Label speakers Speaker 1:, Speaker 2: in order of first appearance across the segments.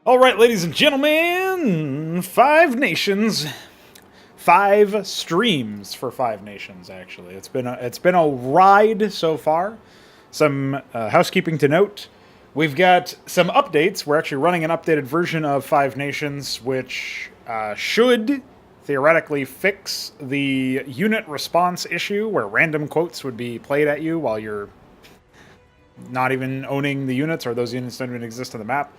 Speaker 1: All right, ladies and gentlemen, Five Nations, 5 streams for Five Nations. Actually, it's been a ride so far. Some housekeeping to note: we've got some updates. We're actually running an updated version of Five Nations, which should theoretically fix the unit response issue, where random quotes would be played at you while you're not even owning the units, or those units don't even exist on the map.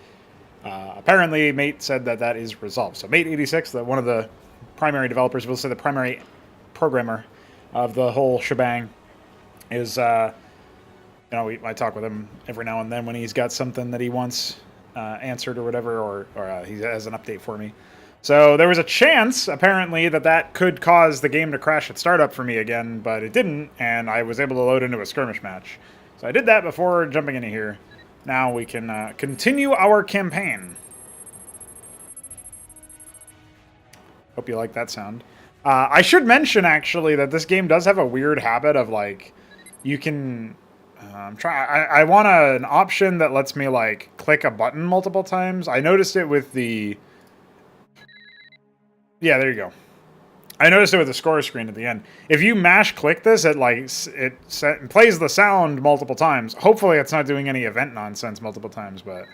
Speaker 1: Apparently, Mate said that that is resolved. So Mate86, one of the primary developers, we'll say the primary programmer of the whole shebang, is, I talk with him every now and then when he's got something that he wants answered or whatever, or he has an update for me. So there was a chance, apparently, that could cause the game to crash at startup for me again, but it didn't, and I was able to load into a skirmish match. So I did that before jumping into here. Now we can continue our campaign. Hope you like that sound. I should mention, actually, that this game does have a weird habit of, like, you can... I want an option that lets me, like, click a button multiple times. I noticed it with the... Yeah, there you go. I noticed it with the score screen at the end. If you click this, it plays the sound multiple times. Hopefully it's not doing any event nonsense multiple times, but...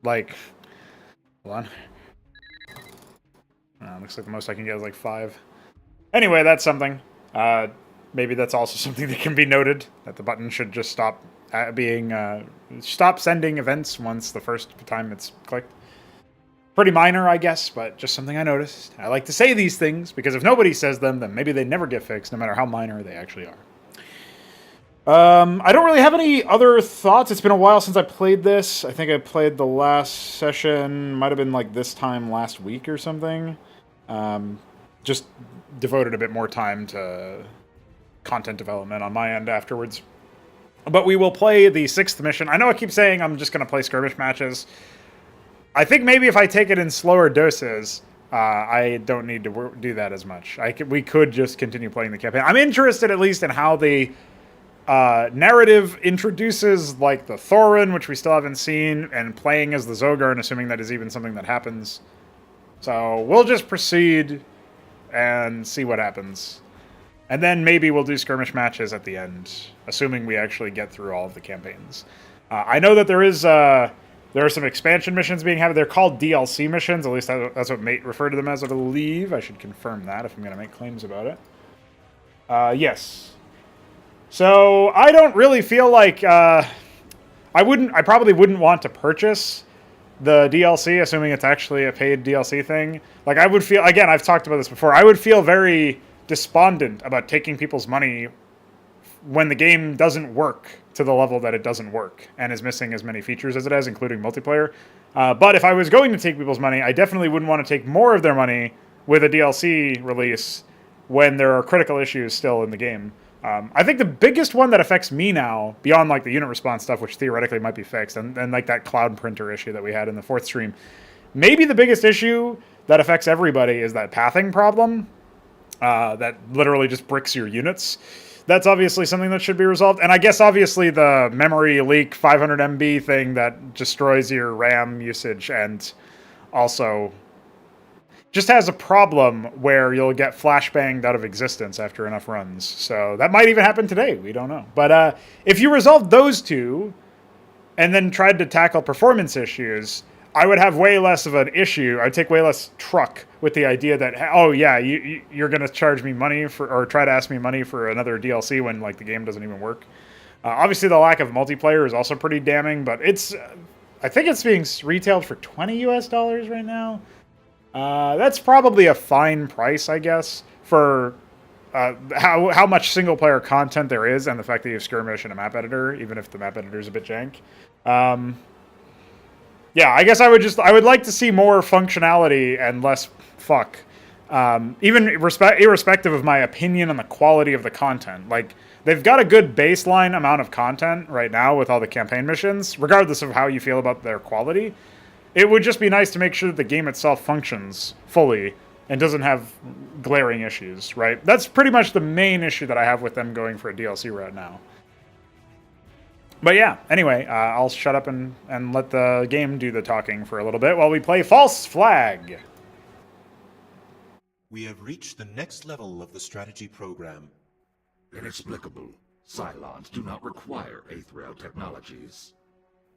Speaker 1: Like... Hold on. Looks like the most I can get is like 5. Anyway, that's something. Maybe that's also something that can be noted, that the button should just stop sending events once the first time it's clicked. Pretty minor, I guess, but just something I noticed. I like to say these things, because if nobody says them, then maybe they never get fixed, no matter how minor they actually are. I don't really have any other thoughts. It's been a while since I played this. I think I played the last session, might have been like this time last week or something. Just devoted a bit more time to content development on my end afterwards. But we will play the 6th mission. I know I keep saying I'm just going to play skirmish matches. I think maybe if I take it in slower doses, I don't need to do that as much. We could just continue playing the campaign. I'm interested at least in how the narrative introduces, like, the Thorin, which we still haven't seen, and playing as the Zogarn, assuming that is even something that happens. So we'll just proceed and see what happens. And then maybe we'll do skirmish matches at the end, assuming we actually get through all of the campaigns. I know that there are some expansion missions being had. They're called DLC missions. At least that's what Mate referred to them as, I believe. I should confirm that if I'm going to make claims about it. Yes. So I don't really feel like... I probably wouldn't want to purchase the DLC, assuming it's actually a paid DLC thing. Like, I would feel... Again, I've talked about this before. I would feel very despondent about taking people's money when the game doesn't work to the level that it doesn't work and is missing as many features as it has, including multiplayer. But if I was going to take people's money, I definitely wouldn't want to take more of their money with a DLC release when there are critical issues still in the game. I think the biggest one that affects me now, beyond like the unit response stuff, which theoretically might be fixed, and like that cloud printer issue that we had in the 4th stream, maybe the biggest issue that affects everybody is that pathing problem that literally just bricks your units. That's obviously something that should be resolved. And I guess obviously the memory leak 500 MB thing that destroys your RAM usage, and also just has a problem where you'll get flashbanged out of existence after enough runs. So that might even happen today. We don't know. But if you resolved those two and then tried to tackle performance issues, I would have way less of an issue. I'd take way less truck with the idea that, oh yeah, you're going to charge me money for, or try to ask me money for another DLC when like the game doesn't even work. Obviously the lack of multiplayer is also pretty damning, but I think it's being retailed for $20 US right now. That's probably a fine price, I guess, for how much single player content there is, and the fact that you have skirmish and a map editor, even if the map editor is a bit jank. Yeah, I guess I would like to see more functionality and less fuck. Even irrespective of my opinion on the quality of the content. Like, they've got a good baseline amount of content right now with all the campaign missions, regardless of how you feel about their quality. It would just be nice to make sure that the game itself functions fully and doesn't have glaring issues, right? That's pretty much the main issue that I have with them going for a DLC route now. But yeah, anyway, I'll shut up and let the game do the talking for a little bit while we play False Flag.
Speaker 2: We have reached the next level of the strategy program.
Speaker 3: Inexplicable. Cylons do not require Aetherial technologies.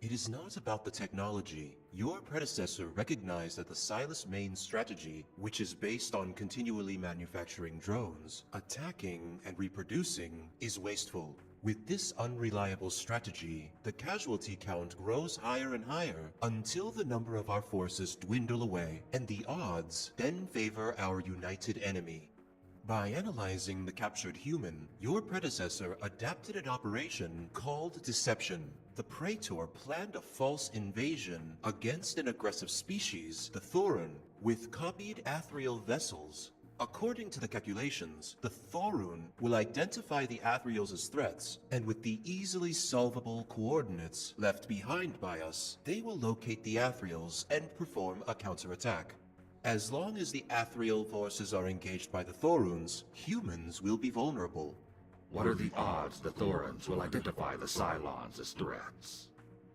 Speaker 2: It is not about the technology. Your predecessor recognized that the Silas main strategy, which is based on continually manufacturing drones, attacking and reproducing, is wasteful. With this unreliable strategy, the casualty count grows higher and higher until the number of our forces dwindle away, and the odds then favor our united enemy. By analyzing the captured human, your predecessor adapted an operation called Deception. The Praetor planned a false invasion against an aggressive species, the Thorun, with copied Aetherial vessels. According to the calculations, the Thorun will identify the Aetherials as threats, and with the easily solvable coordinates left behind by us, they will locate the Aetherials and perform a counterattack. As long as the Aetherial forces are engaged by the Thoruns, humans will be vulnerable.
Speaker 3: What are the odds the Thoruns will identify the Cylons as threats?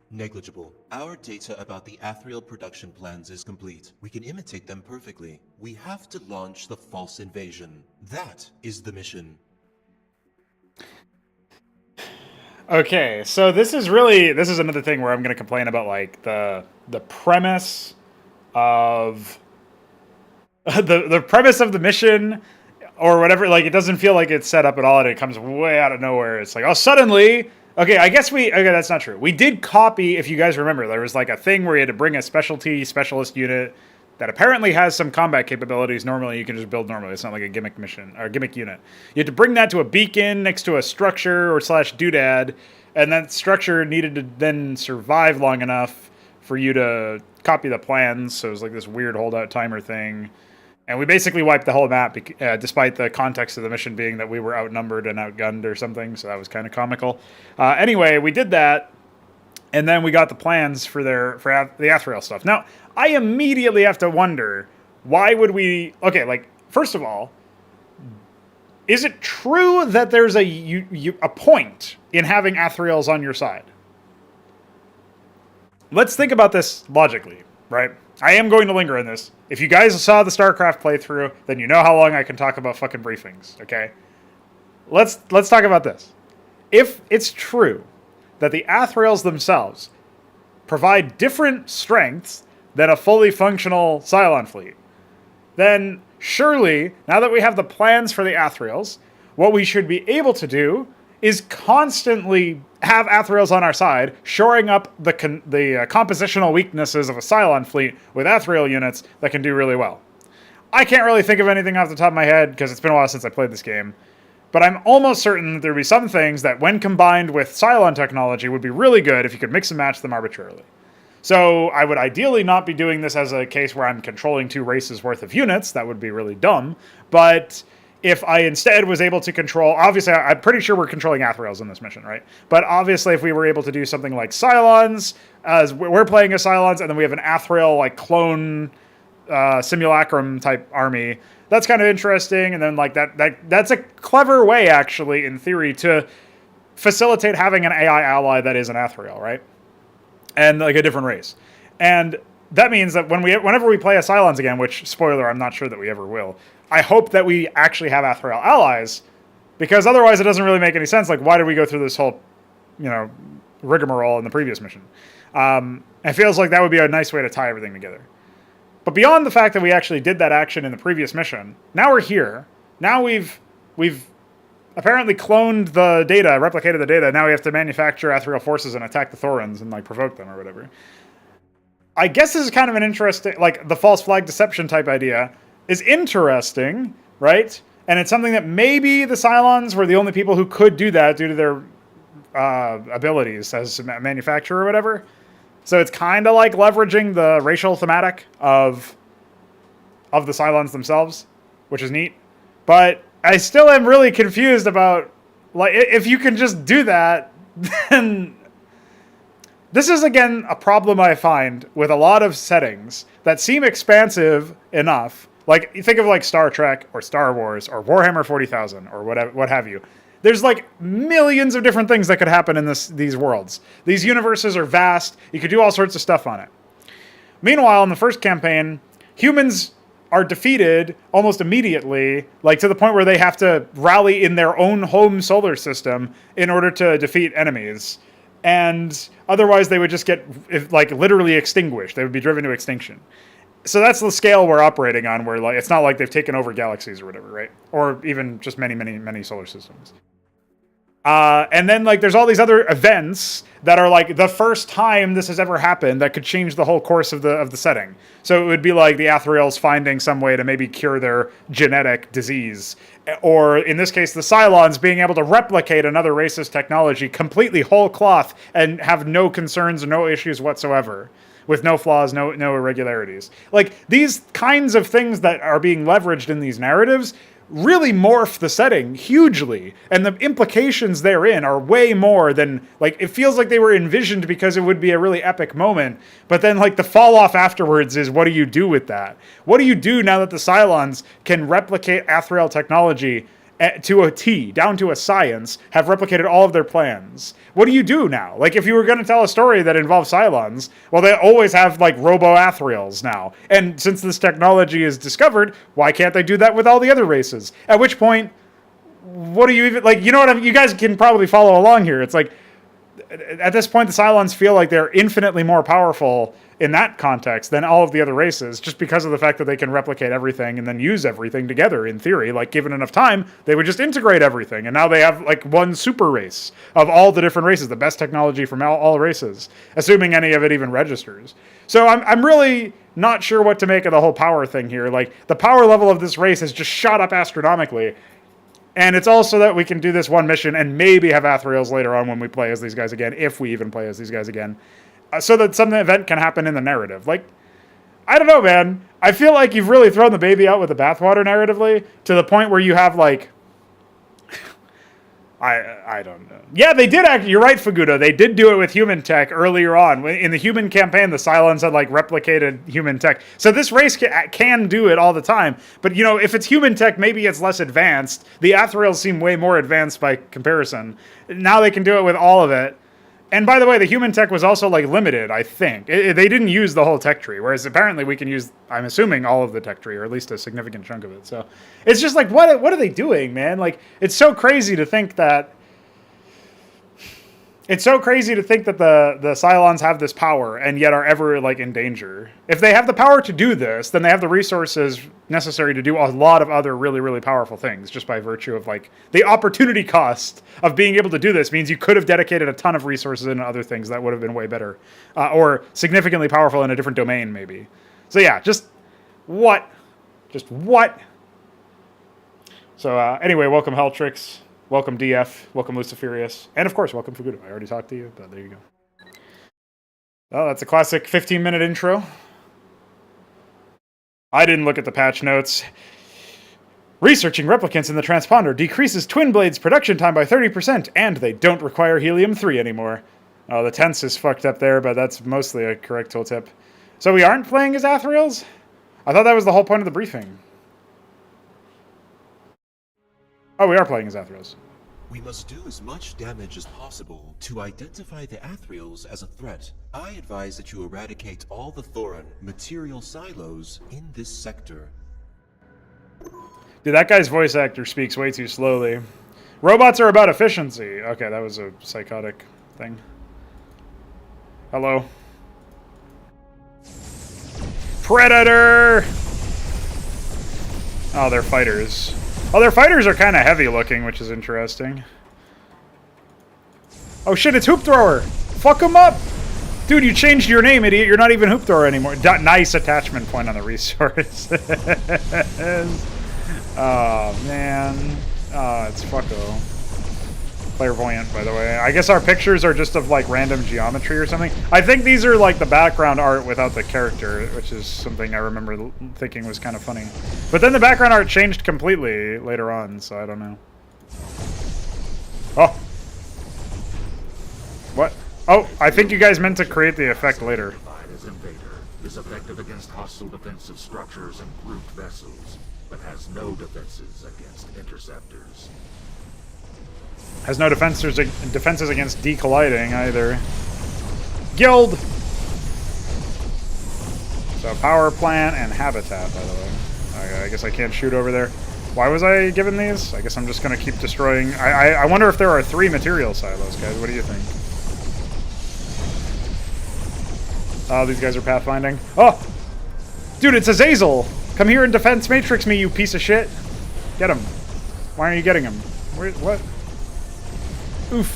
Speaker 2: Negligible. Our data about the Aetherial production plans is complete. We can imitate them perfectly. We have to launch the false invasion. That is the mission.
Speaker 1: Okay, so this is another thing where I'm going to complain about like the premise of the premise of the mission or whatever. Like, it doesn't feel like it's set up at all, and it comes way out of nowhere. It's like, oh, suddenly, okay, that's not true. We did copy, if you guys remember, there was like a thing where you had to bring a specialist unit that apparently has some combat capabilities. Normally, you can just build normally. It's not like a gimmick mission or a gimmick unit. You had to bring that to a beacon next to a structure or slash doodad, and that structure needed to then survive long enough for you to copy the plans. So it was like this weird holdout timer thing. And we basically wiped the whole map, despite the context of the mission being that we were outnumbered and outgunned or something. So that was kind of comical. Anyway, we did that, and then we got the plans for the Aetherial stuff. Now, I immediately have to wonder, why would we... Okay, like, first of all, is it true that there's a point in having Aetherials on your side? Let's think about this logically, right? I am going to linger in this. If you guys saw the StarCraft playthrough, then you know how long I can talk about fucking briefings, okay? Let's talk about this. If it's true that the Aetherials themselves provide different strengths than a fully functional Cylon fleet, then surely, now that we have the plans for the Aetherials, what we should be able to do is constantly have Aetherials on our side, shoring up the compositional weaknesses of a Cylon fleet with Aetherial units that can do really well. I can't really think of anything off the top of my head because it's been a while since I played this game, but I'm almost certain that there would be some things that, when combined with Cylon technology, would be really good if you could mix and match them arbitrarily. So I would ideally not be doing this as a case where I'm controlling 2 races worth of units. That would be really dumb. But if I instead was able to control... Obviously, I'm pretty sure we're controlling Aetherials in this mission, right? But obviously, if we were able to do something like Cylons, as we're playing as Cylons, and then we have an Aetherial like clone simulacrum type army, that's kind of interesting. And then like that's a clever way, actually, in theory, to facilitate having an AI ally that is an Aetherial, right? And like a different race. And that means that whenever we play as Cylons again, which, spoiler, I'm not sure that we ever will, I hope that we actually have Aetherial allies, because otherwise it doesn't really make any sense. Like, why did we go through this whole, rigmarole in the previous mission? It feels like that would be a nice way to tie everything together. But beyond the fact that we actually did that action in the previous mission, now we're here. Now we've apparently cloned the data, replicated the data. Now we have to manufacture Aetherial forces and attack the Thoruns and like provoke them or whatever. I guess this is kind of an interesting, like the false flag deception type idea is interesting, right? And it's something that maybe the Cylons were the only people who could do that due to their abilities as a manufacturer or whatever. So it's kind of like leveraging the racial thematic of the Cylons themselves, which is neat. But I still am really confused about, like, if you can just do that, then this is, again, a problem I find with a lot of settings that seem expansive enough. Like, you think of, like, Star Trek or Star Wars or Warhammer 40,000 or what have you. There's like millions of different things that could happen in these worlds. These universes are vast. You could do all sorts of stuff on it. Meanwhile, in the first campaign, humans are defeated almost immediately, like to the point where they have to rally in their own home solar system in order to defeat enemies. And otherwise they would just get like literally extinguished. They would be driven to extinction. So that's the scale we're operating on, where like it's not like they've taken over galaxies or whatever, right? Or even just many solar systems. And then like there's all these other events that are like the first time this has ever happened that could change the whole course of the setting. So it would be like the Athriels finding some way to maybe cure their genetic disease, or in this case the Cylons being able to replicate another race's technology completely whole cloth and have no concerns or no issues whatsoever, with no flaws, no irregularities. Like these kinds of things that are being leveraged in these narratives really morph the setting hugely, and the implications therein are way more than, like, it feels like they were envisioned because it would be a really epic moment, but then like the fall off afterwards is, what do you do with that? What do you do now that the Cylons can replicate Athriel technology to a T, down to a science, have replicated all of their plans? What do you do now? Like, if you were going to tell a story that involves Cylons, well, they always have, like, robo-Athriels now. And since this technology is discovered, why can't they do that with all the other races? At which point, what do you even, like, you know what I mean? You guys can probably follow along here. It's like, at this point, the Cylons feel like they're infinitely more powerful in that context than all of the other races, just because of the fact that they can replicate everything and then use everything together. In theory, like, given enough time, they would just integrate everything, and now they have like one super race of all the different races, the best technology from all races, assuming any of it even registers. So I'm really not sure what to make of the whole power thing here. Like, the power level of this race has just shot up astronomically. And it's also that we can do this one mission and maybe have Athriels later on when we play as these guys again, if we even play as these guys again, so that some event can happen in the narrative. Like, I don't know, man. I feel like you've really thrown the baby out with the bathwater narratively, to the point where you have, like, I don't know. Yeah, they did actually. You're right, Fagudo. They did do it with human tech earlier on. In the human campaign, the Cylons had, like, replicated human tech. So this race can do it all the time. But, you know, if it's human tech, maybe it's less advanced. The Athriels seem way more advanced by comparison. Now they can do it with all of it. And by the way, the human tech was also, like, limited, I think. They didn't use the whole tech tree, whereas apparently we can use, I'm assuming, all of the tech tree, or at least a significant chunk of it. So it's just like, what are they doing, man? Like, it's so crazy to think that the Cylons have this power and yet are ever, like, in danger. If they have the power to do this, then they have the resources necessary to do a lot of other really, really powerful things, just by virtue of, like, the opportunity cost of being able to do this means you could have dedicated a ton of resources into other things that would have been way better, or significantly powerful in a different domain, maybe. So yeah, just what? So anyway, welcome Helltrix. Welcome, DF. Welcome, Luciferius. And, of course, welcome, Fagudo. I already talked to you, but there you go. Well, that's a classic 15-minute intro. I didn't look at the patch notes. Researching replicants in the transponder decreases Twin Blade's production time by 30%, and they don't require helium-3 anymore. Oh, the tense is fucked up there, but that's mostly a correct tooltip. So we aren't playing as Athriels? I thought that was the whole point of the briefing. Oh, we are playing as Athriels.
Speaker 2: We must do as much damage as possible to identify the Athriels as a threat. I advise that you eradicate all the Thoran material silos in this sector.
Speaker 1: Dude, that guy's voice actor speaks way too slowly. Robots are about efficiency. Okay, that was a psychotic thing. Hello. Predator! Oh, they're fighters. Oh, their fighters are kind of heavy looking, which is interesting. Oh shit, it's Hoop Thrower! Fuck him up! Dude, you changed your name, idiot. You're not even Hoop Thrower anymore. Nice attachment point on the resource. Oh, man. Oh, it's fucko. Clairvoyant, by the way. I guess our pictures are just of, like, random geometry or something. I think these are, like, the background art without the character, which is something I remember thinking was kind of funny. But then the background art changed completely later on, so I don't know. Oh. What? Oh, I think you guys meant to create the effect later.
Speaker 3: As Invader is effective against hostile defensive structures and grouped vessels, but has no defenses against interceptors.
Speaker 1: Has no defenses against decolliding either. Guild! So power plant and habitat, by the way. Okay, I guess I can't shoot over there. Why was I given these? I guess I'm just going to keep destroying. I wonder if there are 3 material silos, guys. What do you think? Oh, these guys are pathfinding. Oh! Dude, it's Azazel! Come here and defense matrix me, you piece of shit! Get him. Why aren't you getting him? Where, what? Oof.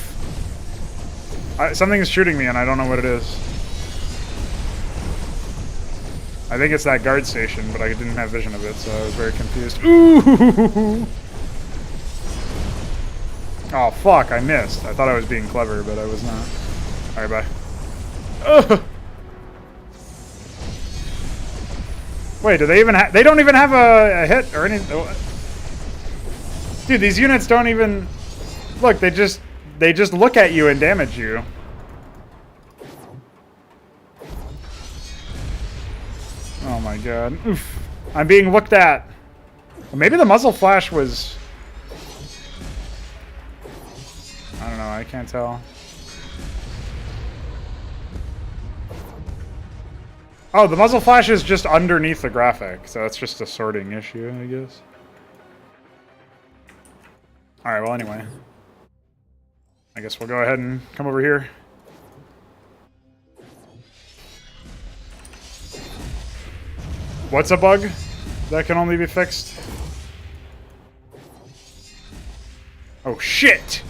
Speaker 1: Something's shooting me and I don't know what it is. I think it's that guard station, but I didn't have vision of it, so I was very confused. Ooh! Oh, fuck, I missed. I thought I was being clever, but I was not. Alright, bye. Ugh! Wait, do they even have... They don't even have a hit or anything. Dude, these units don't even... Look, they just look at you and damage you. Oh my god. Oof. I'm being looked at. Well, maybe the muzzle flash was... I don't know, I can't tell. Oh, the muzzle flash is just underneath the graphic, so that's just a sorting issue, I guess. Alright, well anyway. I guess we'll go ahead and come over here. What's a bug that can only be fixed? Oh shit!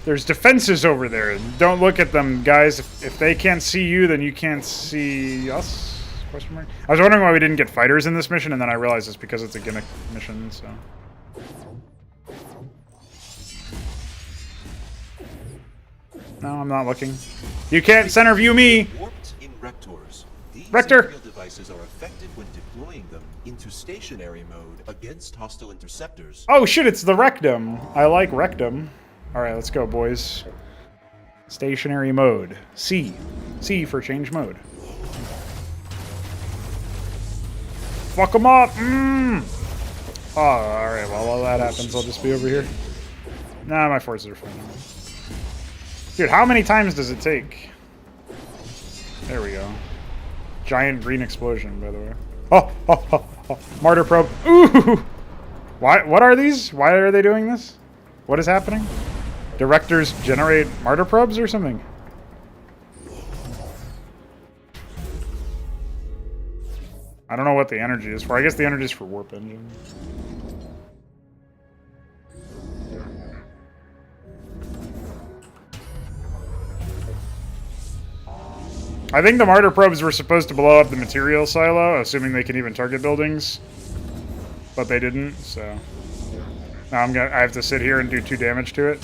Speaker 1: There's defenses over there. Don't look at them, guys. If they can't see you, then you can't see us? Question mark? I was wondering why we didn't get fighters in this mission, and then I realized it's because it's a gimmick mission, so... No, I'm not looking. You can't center view me!
Speaker 2: Warped in Rectors. These
Speaker 1: Rector!
Speaker 2: Imperial devices are effective when deploying them into stationary mode against hostile interceptors.
Speaker 1: Oh shit, it's the Rectum. I like Rectum. Alright, let's go, boys. Stationary mode. C. C for change mode. Fuck them up! Mmm! Oh, alright, well, while that happens, I'll just be over here. Nah, my forces are fine. Dude, how many times does it take? There we go. Giant green explosion, by the way. Oh, oh, oh, oh. Martyr probe. Ooh! Why? What are these? Why are they doing this? What is happening? Directors generate martyr probes or something? I don't know what the energy is for. I guess the energy is for warp engine. I think the martyr probes were supposed to blow up the material silo, assuming they can even target buildings. But they didn't, so... Now I have to sit here and do 2 damage to it.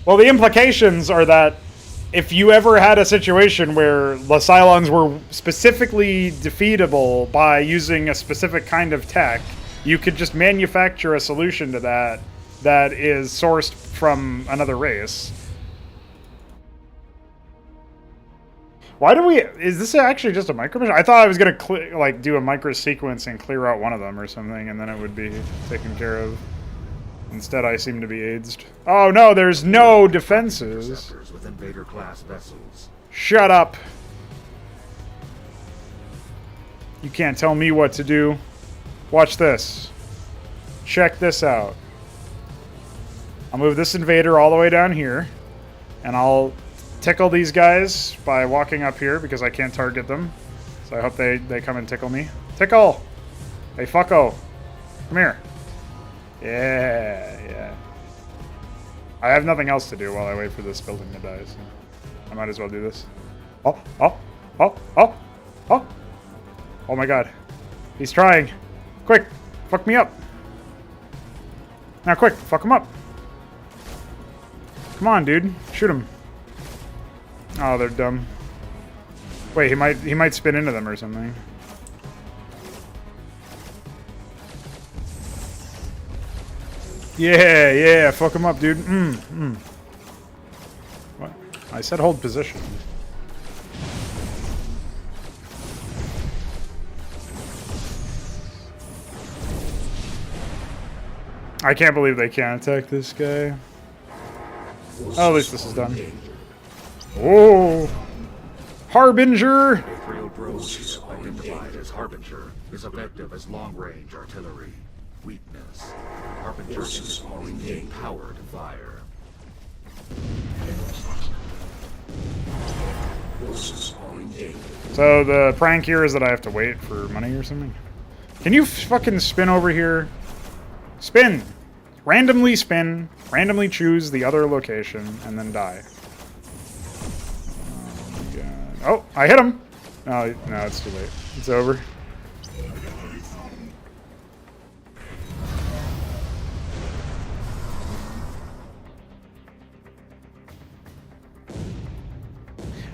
Speaker 1: Well, the implications are that if you ever had a situation where the Cylons were specifically defeatable by using a specific kind of tech, you could just manufacture a solution to that that is sourced from another race. Why do we... Is this actually just a micro mission? I thought I was going to like do a micro sequence and clear out one of them or something, and then it would be taken care of. Instead, I seem to be aged. Oh no, there's no defenses.
Speaker 3: With invader-class vessels.
Speaker 1: Shut up. You can't tell me what to do. Watch this. Check this out. I'll move this invader all the way down here, and I'll tickle these guys by walking up here because I can't target them. So I hope they come and tickle me. Tickle! Hey, fucko. Come here. Yeah, yeah. I have nothing else to do while I wait for this building to die, so I might as well do this. Oh, oh, oh, oh, oh. Oh my god. He's trying. Quick, fuck me up. Now quick, fuck him up. Come on, dude. Shoot him. Oh, they're dumb. Wait, he might spin into them or something. Yeah, yeah, fuck him up, dude. What? I said hold position. I can't believe they can't attack this guy. Oh, at least this is done. Oh! Harbinger!
Speaker 3: Ethereal drones, identified as Harbinger, is effective as long-range artillery. Weakness. Harbinger can regain power to fire.
Speaker 1: So the prank here is that I have to wait for money or something? Can you fucking spin over here? Spin! Randomly spin, randomly choose the other location, and then die. Oh my god. Oh, I hit him! No, it's too late. It's over.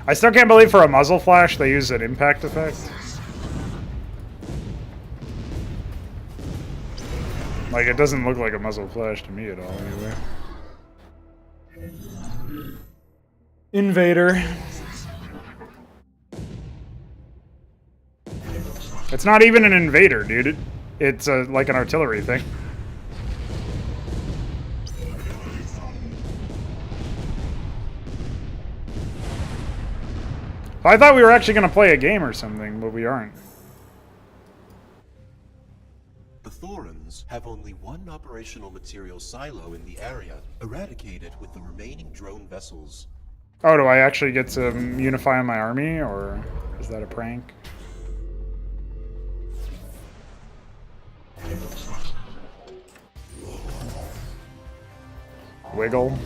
Speaker 1: I still can't believe for a muzzle flash they use an impact effect. Like, it doesn't look like a muzzle flash to me at all, anyway. Invader. It's not even an invader, dude. It's like an artillery thing. I thought we were actually going to play a game or something, but we aren't.
Speaker 2: The Thorns have only one operational material silo in the area. Eradicate it with the remaining drone vessels.
Speaker 1: Oh, do I actually get to unify my army, or is that a prank? Wiggle.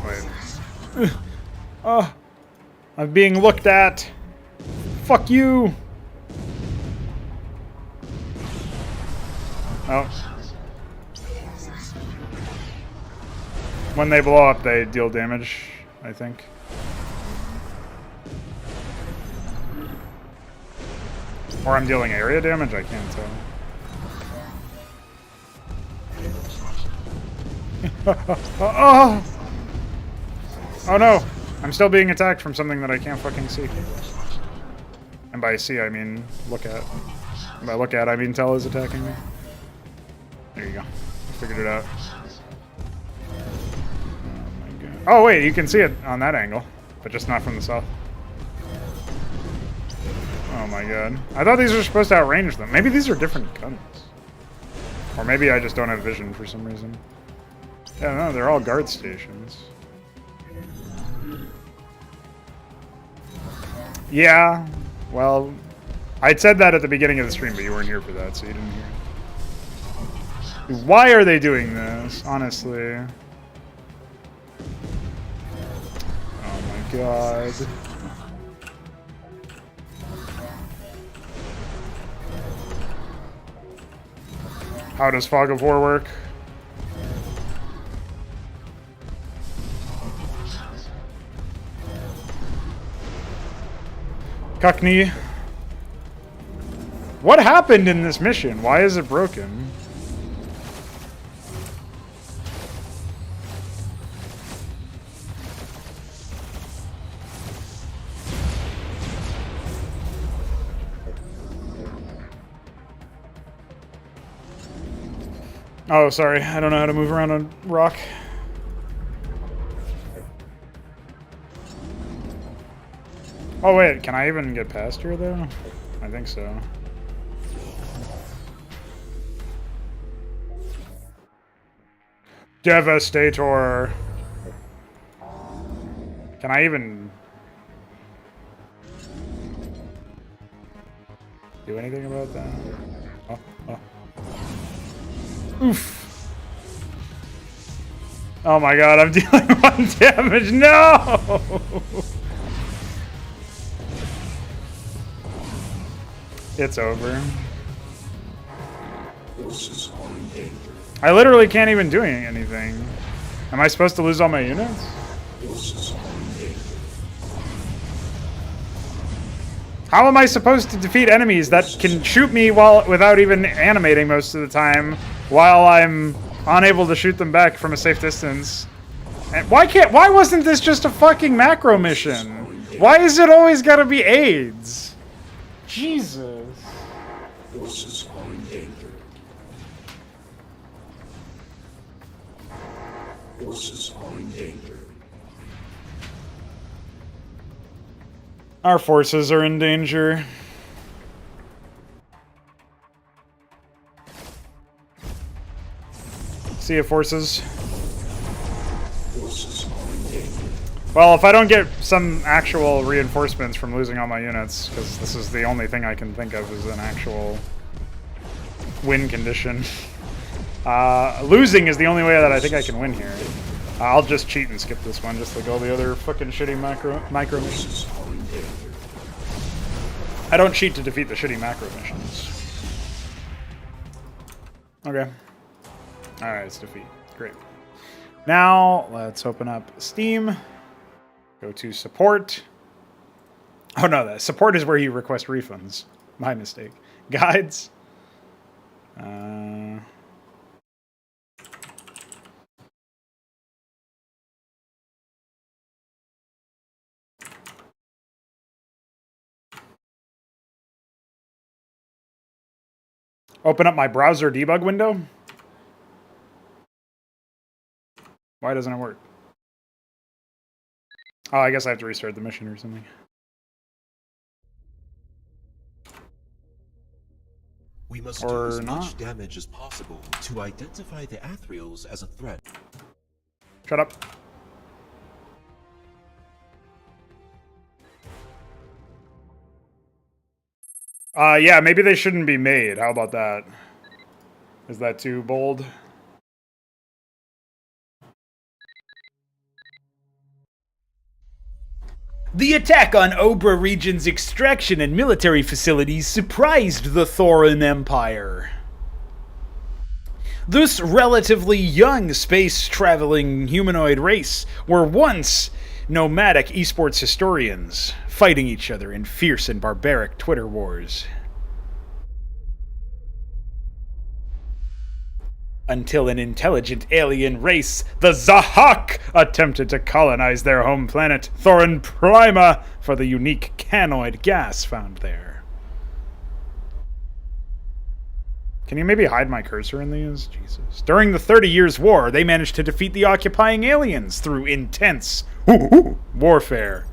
Speaker 1: Wait. Oh, I'm being looked at. Fuck you. Oh. When they blow up, they deal damage, I think. Or I'm dealing area damage? I can't tell. Oh! Oh no! I'm still being attacked from something that I can't fucking see. And by see, I mean look at. And by look at, I mean Tell is attacking me. There you go. Figured it out. Oh my god. Oh wait, you can see it on that angle, but just not from the south. Oh my god. I thought these were supposed to outrange them. Maybe these are different guns. Or maybe I just don't have vision for some reason. Yeah, no, they're all guard stations. Yeah, well, I said that at the beginning of the stream, but you weren't here for that, so you didn't hear it. Why are they doing this, honestly? Oh my god. How does Fog of War work? Cockney. What happened in this mission? Why is it broken? Oh, sorry. I don't know how to move around on rock. Oh, wait. Can I even get past here, though? I think so. Devastator. Can I even do anything about that? Oh, oh. Oof. Oh my god, I'm dealing 1 damage. No! It's over. I literally can't even do anything. Am I supposed to lose all my units? How am I supposed to defeat enemies that can shoot me without even animating most of the time while I'm unable to shoot them back from a safe distance? And why wasn't this just a fucking macro mission? Why is it always gotta be AIDS? Jesus.
Speaker 3: Forces are in danger. Forces are in danger.
Speaker 1: Our forces are in danger. See ya, forces.
Speaker 3: Forces are in danger.
Speaker 1: Well, if I don't get some actual reinforcements from losing all my units, because this is the only thing I can think of as an actual win condition. Losing is the only way that I think I can win here. I'll just cheat and skip this one, just like all the other fucking shitty micro missions. I don't cheat to defeat the shitty macro missions. Okay. Alright, it's defeat. Great. Now, let's open up Steam. Go to support. Oh no, that support is where you request refunds. My mistake. Guides. Open up my browser debug window. Why doesn't it work? Oh, I guess I have to restart the mission or something.
Speaker 2: We must do
Speaker 1: Or
Speaker 2: as
Speaker 1: not.
Speaker 2: much damage as possible to identify the Athrials as a threat.
Speaker 1: Shut up. Yeah, maybe they shouldn't be made. How about that? Is that too bold?
Speaker 4: The attack on Obra region's extraction and military facilities surprised the Thorin Empire. This relatively young space-traveling humanoid race were once nomadic esports historians, fighting each other in fierce and barbaric Twitter wars. Until an intelligent alien race, the Zahak, attempted to colonize their home planet, Thorin Prima, for the unique canoid gas found there. Can you maybe hide my cursor in these? Jesus. During the 30 Years' War, they managed to defeat the occupying aliens through intense warfare.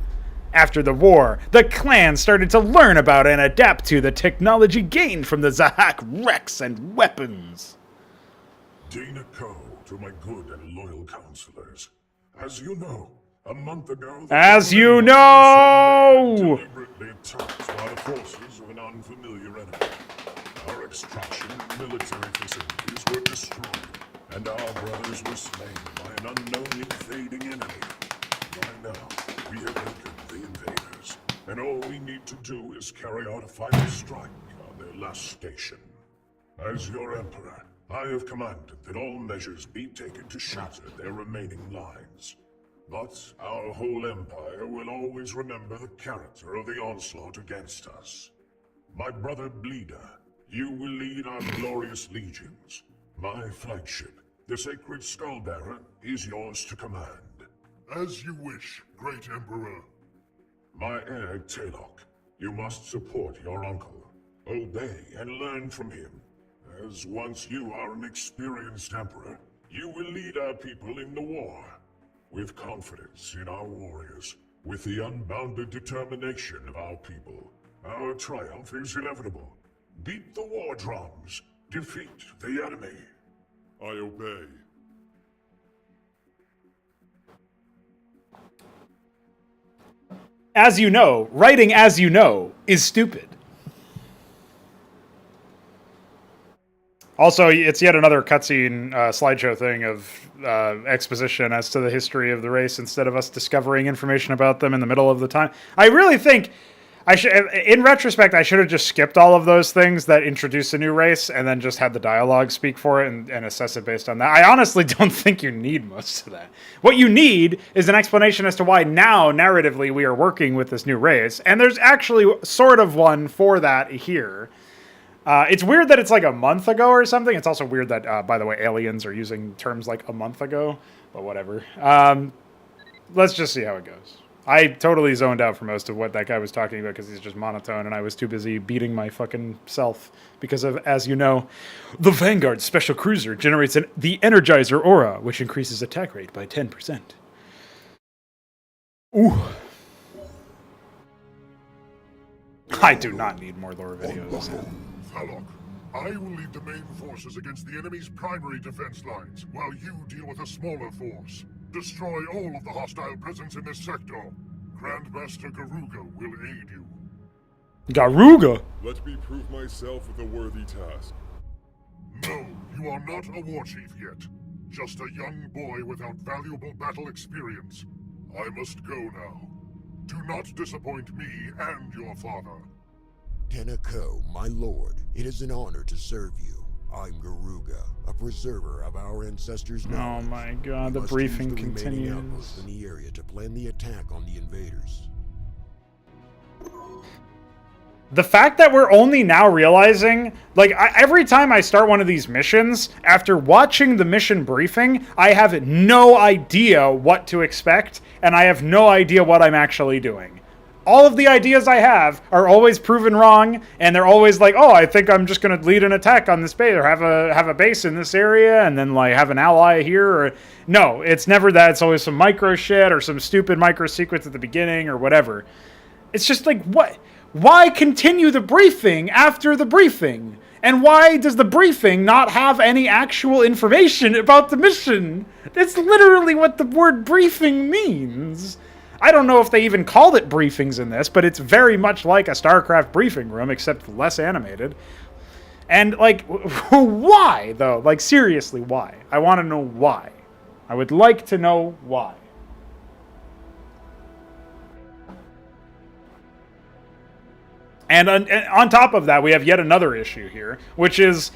Speaker 4: After the war, the clan started to learn about and adapt to the technology gained from the Zahak wrecks and weapons.
Speaker 5: Dana Ko, to my good and loyal counselors. As you know, a month ago... deliberately attacked by the forces of an unfamiliar enemy. Our extraction and military facilities were destroyed, and our brothers were slain by an unknown invading enemy. By now, we have anchored the invaders, and all we need to do is carry out a final strike on their last station. As your emperor, I have commanded that all measures be taken to shatter their remaining lines. But our whole empire will always remember the character of the onslaught against us. My brother Bleeder, you will lead our glorious legions. My flagship, the Sacred Skullbearer, is yours to command.
Speaker 6: As you wish, great Emperor.
Speaker 5: My heir, Talok, you must support your uncle. Obey and learn from him. As once you are an experienced emperor, you will lead our people in the war. With confidence in our warriors, with the unbounded determination of our people, our triumph is inevitable. Beat the war drums. Defeat the enemy.
Speaker 6: I obey.
Speaker 1: As you know, writing as you know is stupid. Also, it's yet another cutscene slideshow thing of exposition as to the history of the race instead of us discovering information about them in the middle of the time. I really think I should, in retrospect, I should have just skipped all of those things that introduce a new race and then just had the dialogue speak for it and assess it based on that. I honestly don't think you need most of that. What you need is an explanation as to why now, narratively, we are working with this new race. And there's actually sort of one for that here. It's weird that it's like a month ago or something. It's also weird that, by the way, aliens are using terms like a month ago, but whatever. Let's just see how it goes. I totally zoned out for most of what that guy was talking about because he's just monotone, and I was too busy beating my fucking self because of, as you know, the Vanguard Special Cruiser generates the Energizer Aura, which increases attack rate by 10%. Ooh. I do not need more lore videos.
Speaker 6: Thalok, I will lead the main forces against the enemy's primary defense lines, while you deal with a smaller force. Destroy all of the hostile presence in this sector. Grandmaster Garuga will aid you.
Speaker 1: Garuga?
Speaker 5: Let me prove myself with a worthy task.
Speaker 6: No, you are not a war chief yet. Just a young boy without valuable battle experience. I must go now. Do not disappoint me and your father.
Speaker 7: Tenako, my lord, it is an honor to serve you. I'm Garuga, a preserver of our ancestors' knowledge.
Speaker 1: Oh my god, the briefing continues.
Speaker 7: In the area to plan the attack on the invaders.
Speaker 1: The fact that we're only now realizing, like, every time I start one of these missions, after watching the mission briefing, I have no idea what to expect, and I have no idea what I'm actually doing. All of the ideas I have are always proven wrong, and they're always like, oh, I think I'm just going to lead an attack on this base, or have a base in this area, and then, like, have an ally here, or... No, it's never that. It's always some micro shit, or some stupid micro sequence at the beginning, or whatever. It's just like, what... Why continue the briefing after the briefing? And why does the briefing not have any actual information about the mission? That's literally what the word briefing means. I don't know if they even called it briefings in this, but it's very much like a StarCraft briefing room, except less animated. And, like, why, though? Like, seriously, why? I want to know why. I would like to know why. And on top of that, we have yet another issue here, which is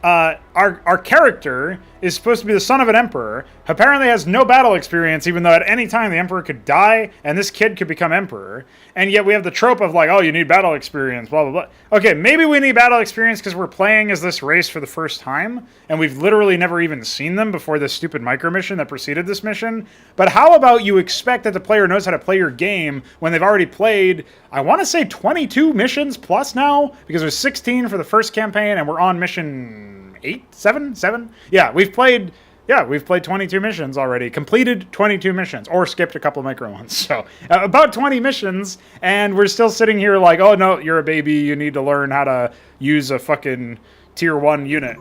Speaker 1: our character is supposed to be the son of an emperor, apparently has no battle experience, even though at any time the emperor could die and this kid could become emperor. And yet we have the trope of like, oh, you need battle experience, blah, blah, blah. Okay, maybe we need battle experience because we're playing as this race for the first time, and we've literally never even seen them before this stupid micro mission that preceded this mission. But how about you expect that the player knows how to play your game when they've already played, I want to say 22 missions plus now, because there's 16 for the first campaign, and we're on mission 8, 7? Yeah, we've played 22 missions already, completed 22 missions, or skipped a couple micro ones. So about 20 missions, and we're still sitting here like, oh no, you're a baby, you need to learn how to use a fucking tier 1 unit.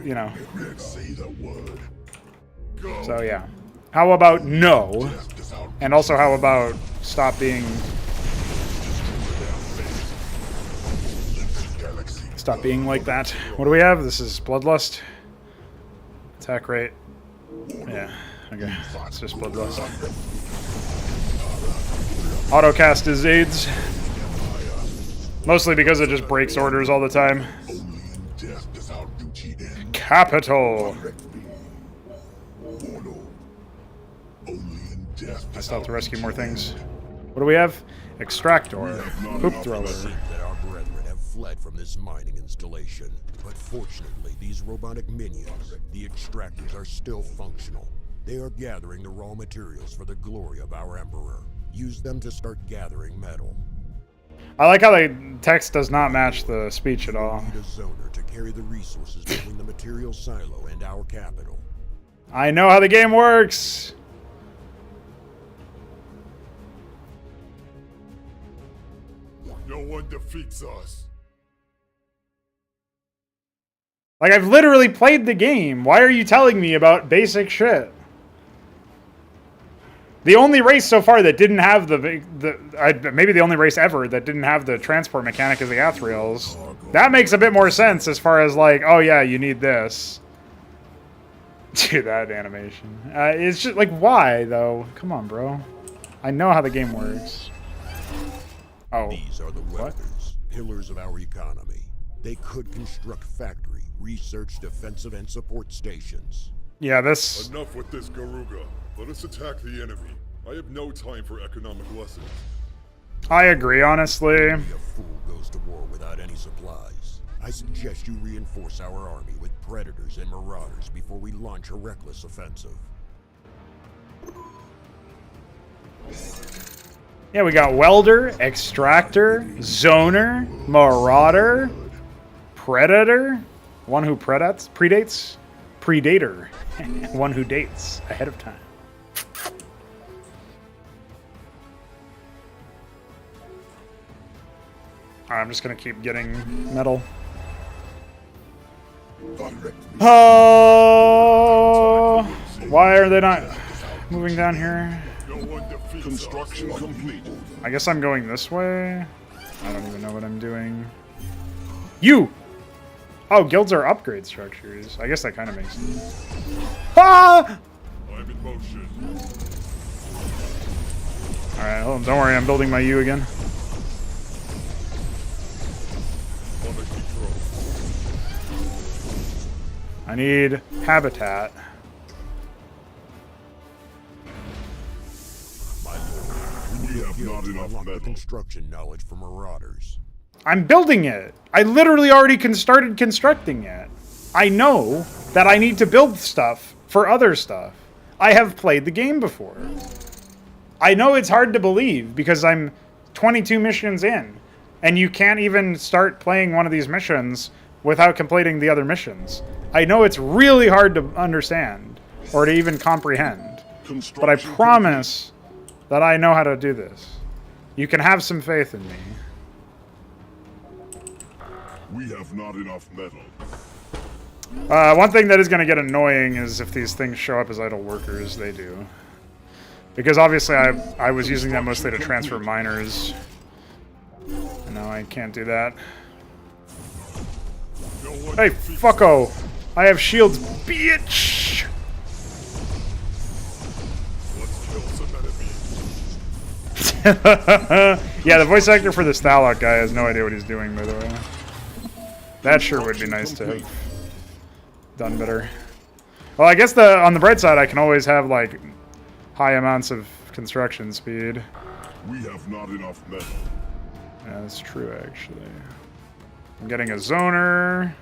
Speaker 1: You know. So yeah. How about no? And also how about stop being like that. What do we have? This is Bloodlust. Attack rate. Yeah, okay. It's just Bloodlust. Autocast is AIDS. Mostly because it just breaks orders all the time. Capital. I still have to rescue more things. What do we have? Extractor. Hoop thrower.
Speaker 7: Fled from this mining installation, but fortunately these robotic minions, the extractors, are still functional. They are gathering the raw materials for the glory of our emperor. Use them to start gathering metal.
Speaker 1: I like how the text does not match the speech at all.
Speaker 7: Need a zoner to carry the resources between the material silo and our capital.
Speaker 1: I know how the game works.
Speaker 5: No one defeats us.
Speaker 1: Like, I've literally played the game. Why are you telling me about basic shit? The only race so far that didn't have maybe the only race ever that didn't have the transport mechanic is the Athriels. That makes a bit more sense as far as like, oh yeah, you need this. Dude, that animation. It's just like, why though? Come on, bro. I know how the game works. Oh.
Speaker 7: These are the weapons, pillars of our economy. They could construct factory, research, defensive, and support stations.
Speaker 1: Yeah, this...
Speaker 5: Enough with this, Garuga. Let us attack the enemy. I have no time for economic lessons.
Speaker 1: I agree, honestly.
Speaker 7: A fool goes to war without any supplies. I suggest you reinforce our army with predators and marauders before we launch a reckless offensive.
Speaker 1: Yeah, we got welder, extractor, zoner, marauder, predator, one who predates, predator, one who dates ahead of time. Alright, I'm just gonna keep getting metal. Oh, why are they not moving down here?
Speaker 5: Construction complete.
Speaker 1: I guess I'm going this way. I don't even know what I'm doing. You! Oh, guilds are upgrade structures. I guess that kind of makes sense. Ah!
Speaker 5: I'm in motion.
Speaker 1: Alright, hold on. Don't worry, I'm building my U again.
Speaker 5: On the control.
Speaker 1: I need habitat.
Speaker 5: We have not enough
Speaker 7: Unlock the
Speaker 5: metal.
Speaker 7: construction knowledge for marauders.
Speaker 1: I'm building it. I literally already started constructing it. I know that I need to build stuff for other stuff. I have played the game before. I know it's hard to believe because I'm 22 missions in, and you can't even start playing one of these missions without completing the other missions. I know it's really hard to understand or to even comprehend, but I promise that I know how to do this. You can have some faith in me.
Speaker 5: We have not enough metal.
Speaker 1: One thing that is going to get annoying is if these things show up as idle workers. They do. Because obviously I was using them mostly to transfer miners. And now I can't do that. Hey, fucko! I have shields, bitch!
Speaker 5: Let's kill some enemies.
Speaker 1: Yeah, the voice actor for the Stalok guy has no idea what he's doing, by the way. That sure would be nice to have done better. Well, I guess on the bright side, I can always have, like, high amounts of construction speed.
Speaker 5: We have not enough metal.
Speaker 1: Yeah, that's true, actually. I'm getting a zoner.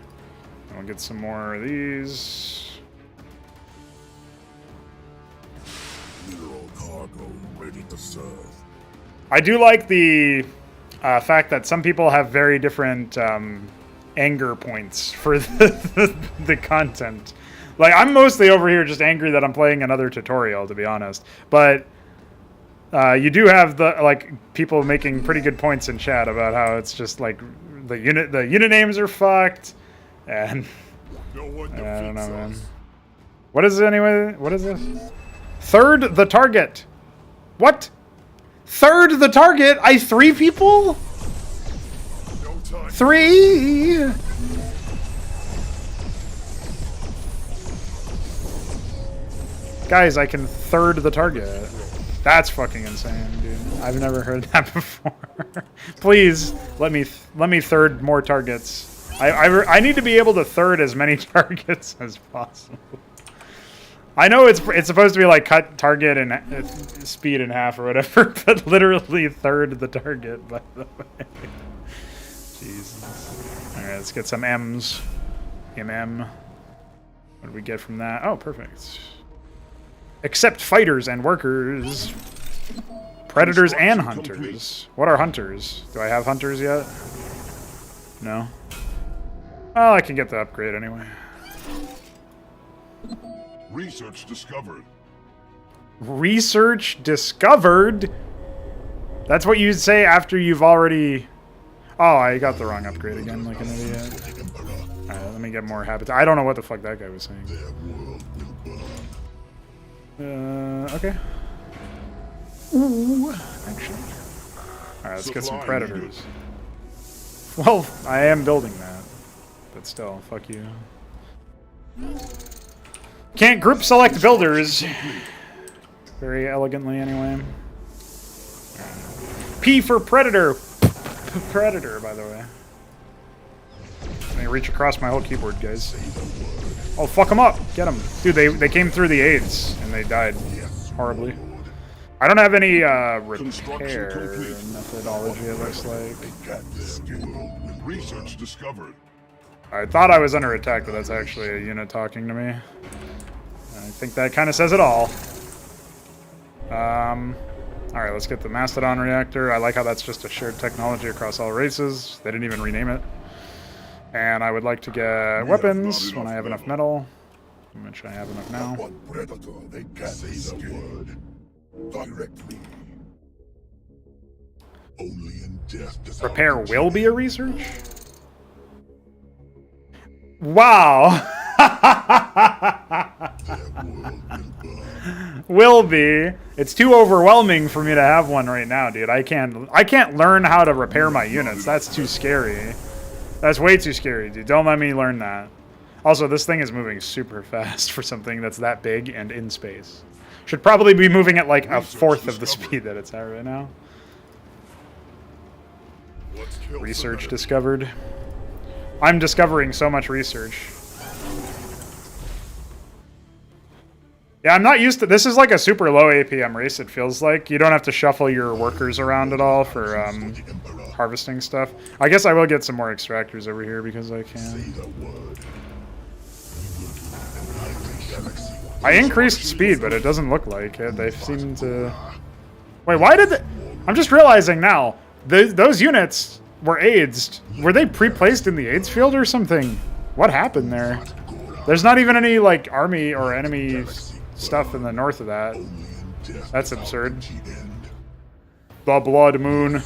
Speaker 1: I'll get some more of these.
Speaker 5: Mineral cargo ready to serve.
Speaker 1: I do like the fact that some people have very different anger points for the content. Like, I'm mostly over here just angry that I'm playing another tutorial, to be honest. But you do have the people making pretty good points in chat about how it's just like the unit names are fucked, and
Speaker 5: No one
Speaker 1: I don't know,
Speaker 5: defeats
Speaker 1: man.
Speaker 5: us.
Speaker 1: What is it anyway? What is this? Third the target. What? Third the target? I 3 people?
Speaker 5: No time.
Speaker 1: 3. Guys, I can third the target. That's fucking insane, dude. I've never heard that before. Please let me third more targets. I need to be able to third as many targets as possible. I know it's supposed to be like cut target and speed in half or whatever, but literally third the target, by the way. Jesus. All right, let's get some M's. MM. What do we get from that? Oh, perfect. Except fighters and workers. Predators and hunters. What are hunters? Do I have hunters yet? No. Well, I can get the upgrade anyway.
Speaker 5: Research discovered.
Speaker 1: Research discovered? That's what you'd say after you've already... Oh, I got the wrong upgrade again, like an idiot. Alright, let me get more habitat. I don't know what the fuck that guy was saying.
Speaker 5: Their world will burn.
Speaker 1: Okay. Ooh, actually. Alright, let's get some
Speaker 5: Supply
Speaker 1: predators. Well, I am building that. But still, fuck you. Can't group select builders. Very elegantly, anyway. P for predator. Predator, by the way. Let me reach across my whole keyboard, guys. Oh, fuck them up. Get them. Dude, they came through the aids, and they died horribly. I don't have any
Speaker 5: Construction
Speaker 1: repair
Speaker 5: complete.
Speaker 1: methodology, it looks like.
Speaker 5: Research discovered.
Speaker 1: I thought I was under attack, but that's actually a unit talking to me. I think that kind of says it all. Alright, let's get the Mastodon reactor. I like how that's just a shared technology across all races. They didn't even rename it. And I would like to get weapons when I have enough metal. Which I have enough now.
Speaker 6: One predator, they can't say the word. Directly. Only in death does our
Speaker 1: Repair will be a research? Wow! Will be. It's too overwhelming for me to have one right now, dude. I can't learn how to repair my units. That's too scary. That's way too scary, dude. Don't let me learn that. Also, this thing is moving super fast for something that's that big and in space. Should probably be moving at like a fourth of the speed that it's at right now. Research discovered. I'm discovering so much research. Yeah, I'm not used to... This is like a super low APM race, it feels like. You don't have to shuffle your workers around at all for harvesting stuff. I guess I will get some more extractors over here because I can. I increased speed, but it doesn't look like it. They seem to... Wait, why did they... I'm just realizing now. Those units were AIDS. Were they pre-placed in the AIDS field or something? What happened there? There's not even any, like, army or enemy stuff in the north of that. That's absurd. The Blood Moon.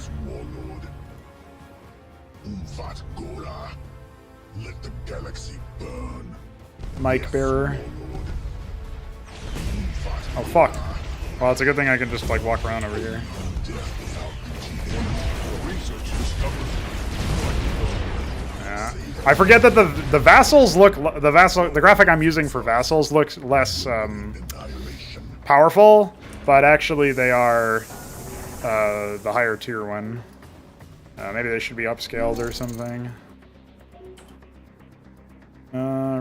Speaker 1: Mic bearer. Oh, fuck. Well, it's a good thing I can just, like, walk around over here. Yeah. I forget that the vassals look... The graphic I'm using for vassals looks less powerful, but actually they are the higher tier one. Maybe they should be upscaled or something.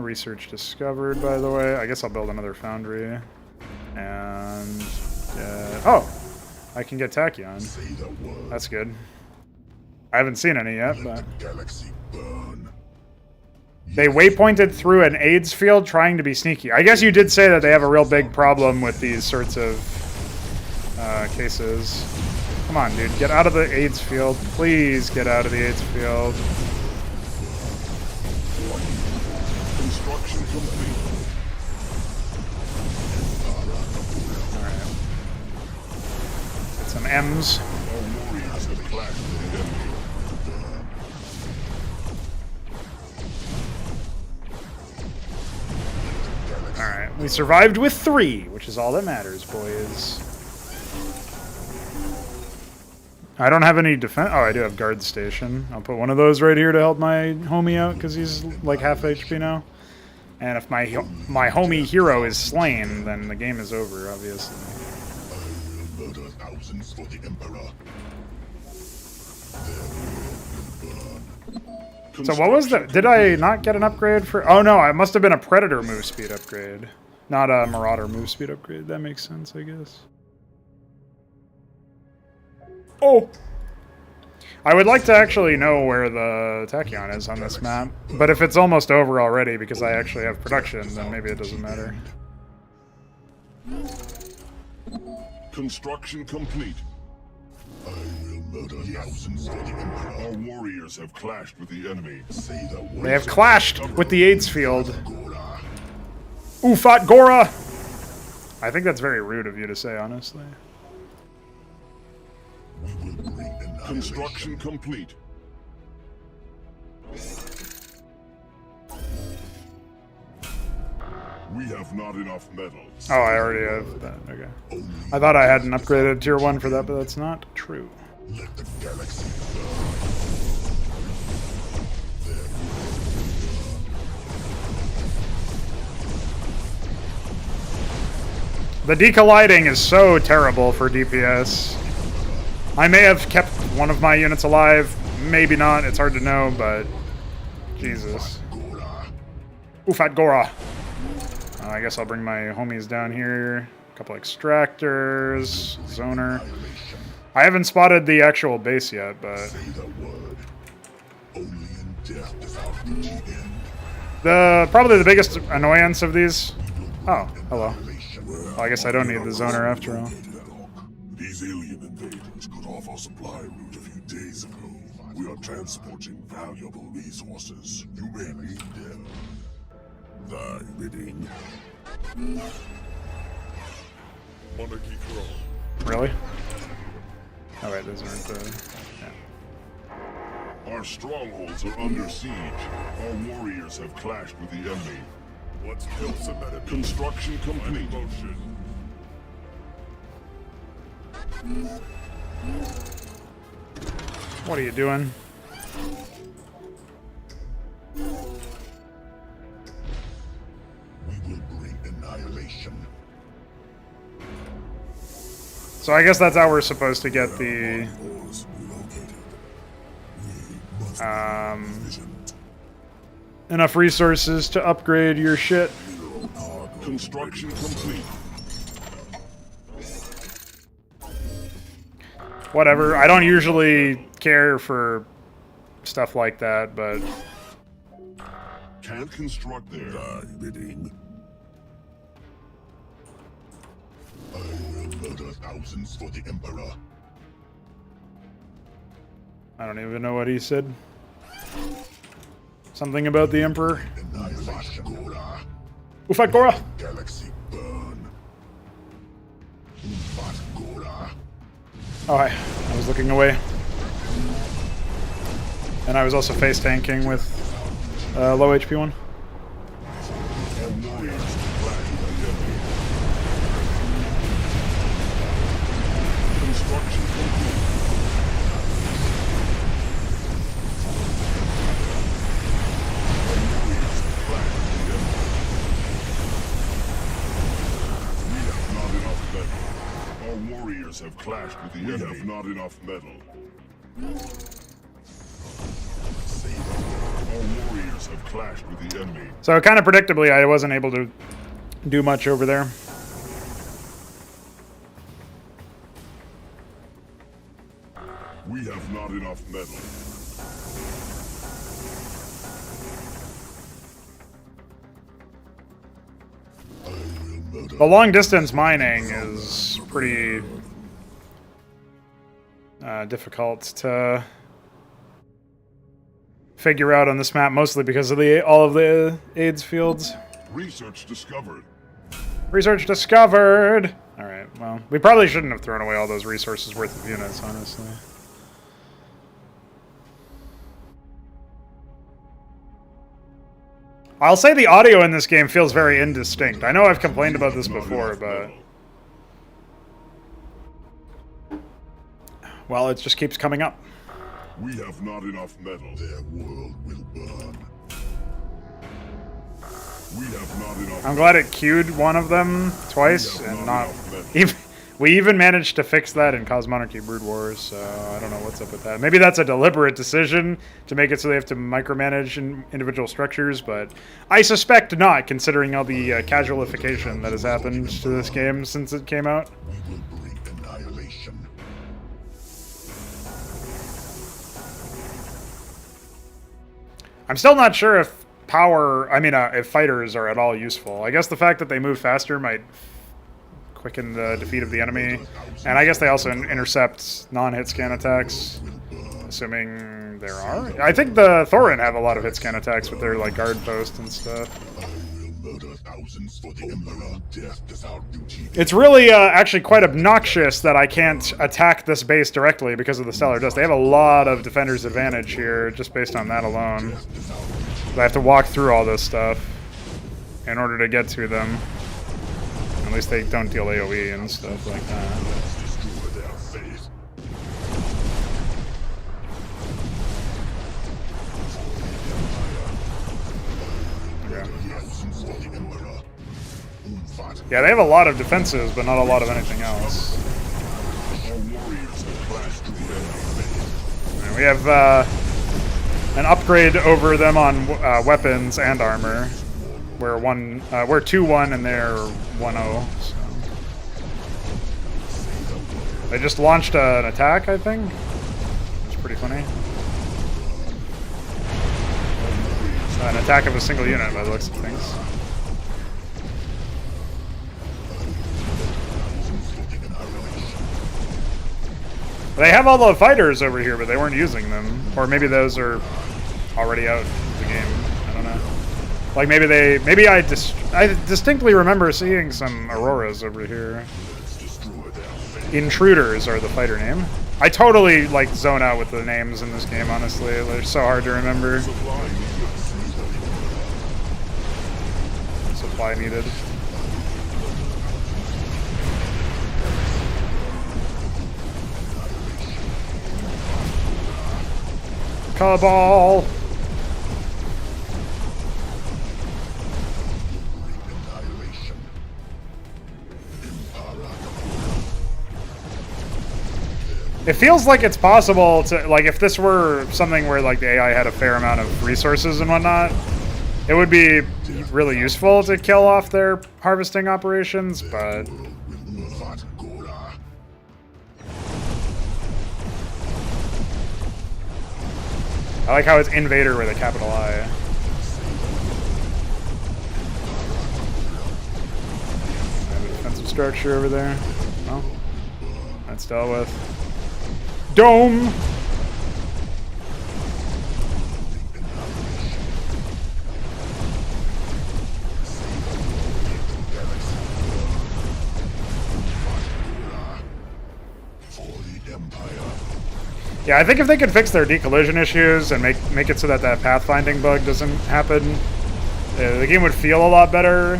Speaker 1: Research discovered, by the way. I guess I'll build another foundry. And... oh! I can get Tachyon. That's good. I haven't seen any yet, but... They waypointed through an AIDS field trying to be sneaky. I guess you did say that they have a real big problem with these sorts of cases. Come on, dude. Get out of the AIDS field. Please get out of the AIDS field.
Speaker 5: Construction complete.
Speaker 1: Alright. Get some M's.
Speaker 5: Our warriors have clashed with the enemy.
Speaker 1: Alright, we survived with 3, which is all that matters, boys. I don't have any defense. Oh, I do have guard station. I'll put one of those right here to help my homie out, because he's like half HP now. And if my homie hero is slain, then the game is over, obviously.
Speaker 6: I will murder thousands for the Emperor.
Speaker 1: So what was that? Did I not get an upgrade for... Oh no, it must have been a Predator move speed upgrade. Not a Marauder move speed upgrade. That makes sense, I guess. Oh! I would like to actually know where the Tachyon is on this map. But if it's almost over already because I actually have production, then maybe it doesn't matter.
Speaker 5: Construction complete.
Speaker 6: I will murder thousands for the Emperor.
Speaker 5: Our warriors have clashed with the enemy.
Speaker 6: Say the word.
Speaker 1: They have clashed with the AIDS field. Ufat Gora! I think that's very rude of you to say, honestly.
Speaker 6: We will bring annihilation.
Speaker 5: Construction complete. We have not enough metals.
Speaker 1: Oh, I already have that. Okay. I thought I had an upgraded tier 1 for that, but that's not true.
Speaker 6: Let the galaxy burn.
Speaker 1: The decolliding is so terrible for DPS. I may have kept one of my units alive, maybe not, it's hard to know, but... Jesus. Ufat Gora. I guess I'll bring my homies down here. A couple extractors, zoner. I haven't spotted the actual base yet, but
Speaker 5: Say the word. Only in death does our duty end.
Speaker 1: probably the biggest annoyance of these. Oh, hello. Well, I guess I don't need the zoner after all.
Speaker 5: These alien invaders cut off our supply route a few days ago. We are transporting valuable resources. You may need them. Thy bidding. Monarchy throne.
Speaker 1: Really? Oh wait, those aren't the. Yeah.
Speaker 5: Our strongholds are under siege. Our warriors have clashed with the enemy. Let's kill some enemy. Construction complete. Motion.
Speaker 1: What are you doing?
Speaker 5: We will bring annihilation.
Speaker 1: So I guess that's how we're supposed to get the
Speaker 5: Force located. We must vigilant.
Speaker 1: enough resources to upgrade your shit.
Speaker 5: Construction complete.
Speaker 1: Whatever. I don't usually care for stuff like that, but
Speaker 5: Can't construct there. Thy bidding. I will murder thousands for the Emperor.
Speaker 1: I don't even know what he said. Something about the Emperor.
Speaker 5: Annihilation.
Speaker 1: Ufagora!
Speaker 5: Galaxy burn. Ufagora.
Speaker 1: Oh, hi. I was looking away. And I was also face tanking with low HP one.
Speaker 5: Our warriors clash with the enemy. Construction complete. Our warriors have clashed with the enemy. We have not enough metal. Our warriors have clashed with the enemy.
Speaker 1: So kind of predictably, I wasn't able to do much over there.
Speaker 5: We have not enough metal. I will murder.
Speaker 1: The long distance mining is pretty difficult to figure out on this map, mostly because of all of the AIDS fields.
Speaker 5: Research discovered.
Speaker 1: Research discovered! Alright, well, we probably shouldn't have thrown away all those resources worth of units, honestly. I'll say the audio in this game feels very indistinct. I know I've complained about this before, but... well, it just keeps coming up.
Speaker 5: We have not enough metal. Their world will burn. We have not enough.
Speaker 1: I'm glad it queued one of them twice and not even. We even managed to fix that in Cosmonarchy Brood Wars, so I don't know what's up with that. Maybe that's a deliberate decision to make it so they have to micromanage individual structures, but I suspect not, considering all the casualification that has happened to this game since it came out.
Speaker 5: We will bring annihilation.
Speaker 1: I'm still not sure if if fighters are at all useful. I guess the fact that they move faster might quicken the defeat of the enemy, and I guess they also intercept non-hit scan attacks, assuming there are. I think the Thorin have a lot of hit scan attacks with their like guard post and stuff.
Speaker 5: I will murder thousands for the Emperor. Death is our duty.
Speaker 1: It's really actually quite obnoxious that I can't attack this base directly because of the Stellar Dust. They have a lot of defender's advantage here just based on that alone. I have to walk through all this stuff in order to get to them. At least they don't deal AoE and stuff like that.
Speaker 5: Destroy their faith. Thousands for the Emperor.
Speaker 1: Yeah, they have a lot of defenses, but not a lot of anything else.
Speaker 5: Our warriors have clashed with the enemy.
Speaker 1: And we have an upgrade over them on weapons and armor. We're 2-1 and they're 1-0. So. They just launched an attack, I think. It's pretty funny. An attack of a single unit by the looks of things. They have all the fighters over here, but they weren't using them. Or maybe those are already out of the game. I don't know. Like maybe I distinctly remember seeing some Auroras over here. Intruders are the fighter name. I totally like zone out with the names in this game, honestly. They're so hard to remember. Supply needed. Cabal! It feels like it's possible to, like, if this were something where, like, the AI had a fair amount of resources and whatnot, it would be really useful to kill off their harvesting operations, but... I like how it's Invader with a capital I. Defensive structure over there. Well, that's dealt with. Dome! Yeah, I think if they could fix their decollision issues and make it so that that pathfinding bug doesn't happen, the game would feel a lot better.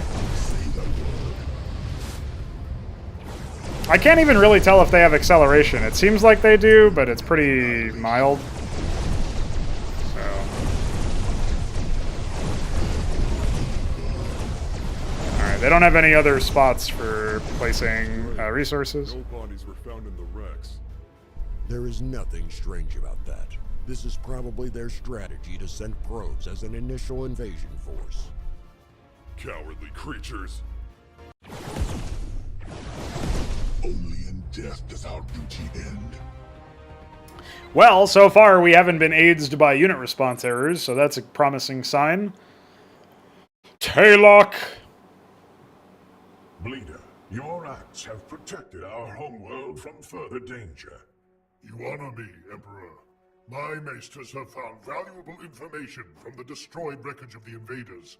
Speaker 1: I can't even really tell if they have acceleration. It seems like they do, but it's pretty mild. So. Alright, they don't have any other spots for placing resources.
Speaker 5: No bodies were found in the wrecks.
Speaker 7: There is nothing strange about that. This is probably their strategy to send probes as an initial invasion force.
Speaker 5: Cowardly creatures.
Speaker 6: Only in death does our duty end.
Speaker 1: Well, so far we haven't been aided by unit response errors, so that's a promising sign. Taylock!
Speaker 6: Bleeder, your acts have protected our homeworld from further danger. You honor me, Emperor. My maesters have found valuable information from the destroyed wreckage of the invaders.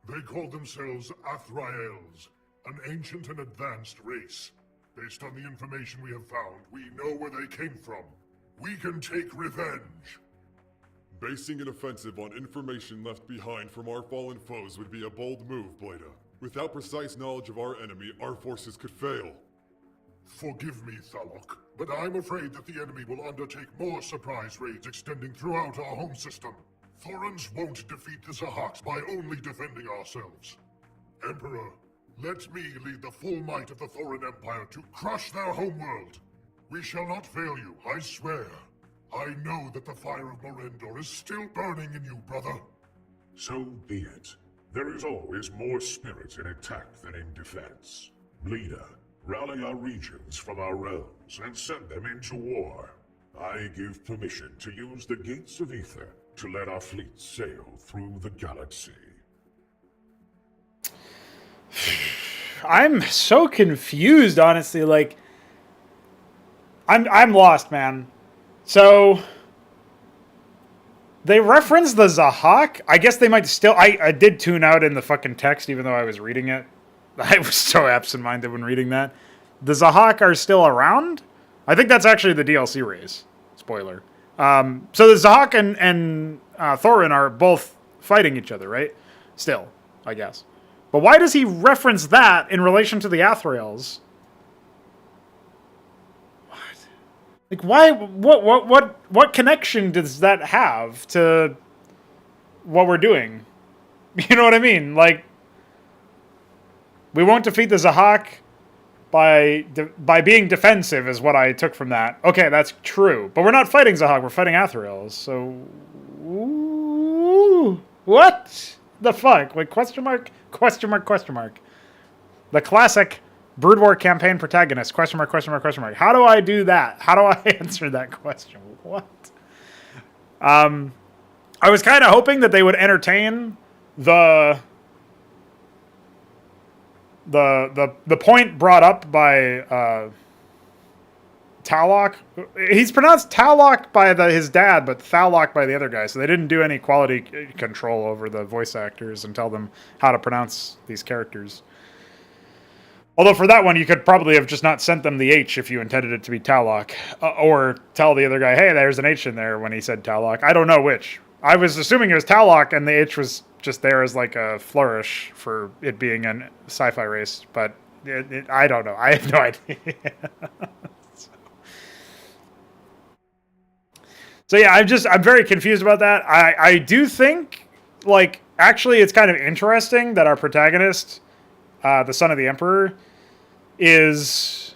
Speaker 6: They call themselves Athraels, an ancient and advanced race. Based on the information we have found, we know where they came from. We can take revenge.
Speaker 5: Basing an offensive on information left behind from our fallen foes would be a bold move, Bleda. Without precise knowledge of our enemy, our forces could fail.
Speaker 6: Forgive me, Thalok, but I'm afraid that the enemy will undertake more surprise raids extending throughout our home system. Thorans won't defeat the Zahaks by only defending ourselves. Emperor, let me lead the full might of the Thoran Empire to crush their homeworld. We shall not fail you, I swear. I know that the fire of Morendor is still burning in you, brother.
Speaker 5: So be it. There is always more spirit in attack than in defense. Bleeder, rally our regions from our realms and send them into war. I give permission to use the gates of Ether to let our fleet sail through the galaxy.
Speaker 1: I'm so confused, honestly. Like, I'm lost, man. So they reference the Zahak. I guess they might still. I did tune out in the fucking text, even though I was reading it. I was so absent-minded when reading that. The Zahak are still around. I think that's actually the DLC race. Spoiler. So the Zahak and Thorin are both fighting each other, right? Still, I guess. But why does he reference that in relation to the Athraels? What? Like, why? What connection does that have to what we're doing? You know what I mean? Like, we won't defeat the Zahak by being defensive, is what I took from that. Okay, that's true. But we're not fighting Zahak. We're fighting Athraels. So, ooh, what the fuck? Like, question mark, question mark, question mark. The classic Brood War campaign protagonist, question mark, question mark, question mark. How do I do that? How do I answer that question? What? I was kind of hoping that they would entertain the point brought up by Talok. He's pronounced Talok by his dad, but Thalok by the other guy. So they didn't do any quality control over the voice actors and tell them how to pronounce these characters. Although for that one, you could probably have just not sent them the H if you intended it to be Talok. Or tell the other guy, hey, there's an H in there when he said Talok. I don't know which. I was assuming it was Talok, and the H was just there as like a flourish for it being a sci-fi race. But I don't know. I have no idea. So yeah, I'm very confused about that. I do think, like, actually it's kind of interesting that our protagonist, the son of the Emperor, is,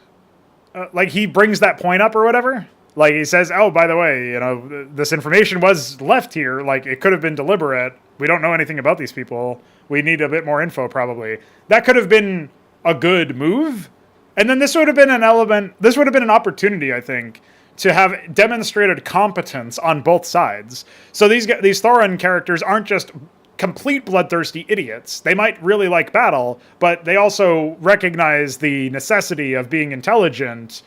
Speaker 1: like, he brings that point up or whatever. Like, he says, oh, by the way, you know, this information was left here. Like, it could have been deliberate. We don't know anything about these people. We need a bit more info, probably. That could have been a good move. And then this would have been an an opportunity, I think, to have demonstrated competence on both sides. So these Thorin characters aren't just complete bloodthirsty idiots. They might really like battle, but they also recognize the necessity of being intelligent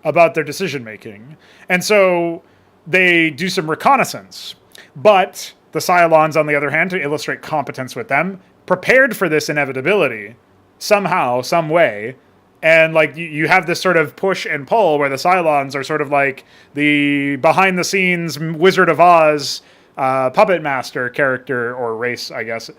Speaker 1: about their decision making. And so they do some reconnaissance. But the Cylons, on the other hand, to illustrate competence with them, prepared for this inevitability somehow, some way. And like you have this sort of push and pull where the Cylons are sort of like the behind the scenes Wizard of Oz puppet master character or race, I guess,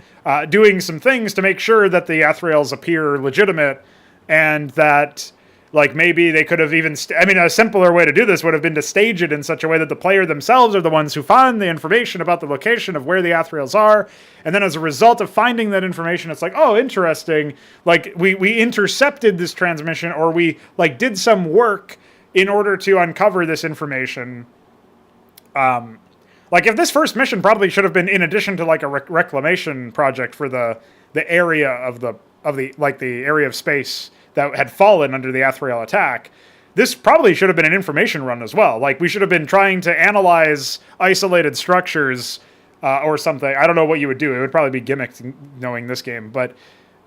Speaker 1: doing some things to make sure that the Athraels appear legitimate, and that like maybe they could have even a simpler way to do this would have been to stage it in such a way that the player themselves are the ones who find the information about the location of where the Athraels are, and then as a result of finding that information, it's like, oh, interesting, like we intercepted this transmission, or we like did some work in order to uncover this information. Like if this first mission probably should have been in addition to like a reclamation project for the area of the area of space that had fallen under the Athrael attack, this probably should have been an information run as well. Like we should have been trying to analyze isolated structures or something. I don't know what you would do. It would probably be gimmicked knowing this game, but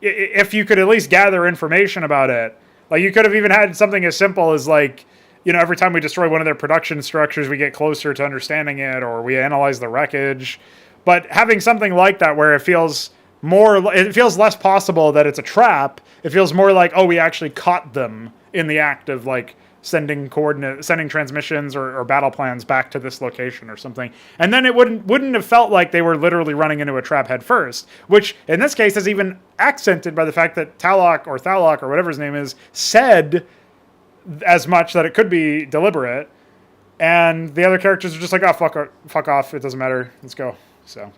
Speaker 1: if you could at least gather information about it, like you could have even had something as simple as like, you know, every time we destroy one of their production structures, we get closer to understanding it, or we analyze the wreckage. But having something like that where it feels less possible that it's a trap. It feels more like, oh, we actually caught them in the act of like sending transmissions or battle plans back to this location or something. And then it wouldn't have felt like they were literally running into a trap head first, which in this case is even accented by the fact that Talok or whatever his name is said as much that it could be deliberate. And the other characters are just like, oh, fuck off. It doesn't matter. Let's go. So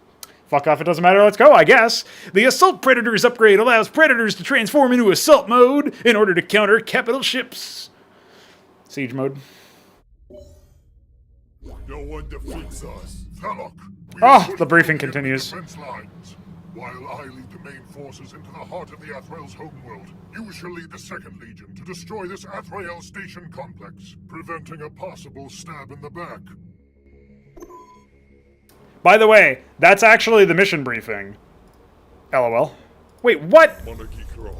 Speaker 1: fuck off, it doesn't matter, let's go, I guess. The Assault Predators upgrade allows Predators to transform into assault mode in order to counter capital ships. Siege mode.
Speaker 6: No one defeats us. Thalok,
Speaker 1: the briefing continues.
Speaker 6: While I lead the main forces into the heart of the Athrael's homeworld, you shall lead the 2nd Legion to destroy this Athrael station complex, preventing a possible stab in the back.
Speaker 1: By the way, that's actually the mission briefing. LOL. Wait, what?
Speaker 6: Monarchy Crawl.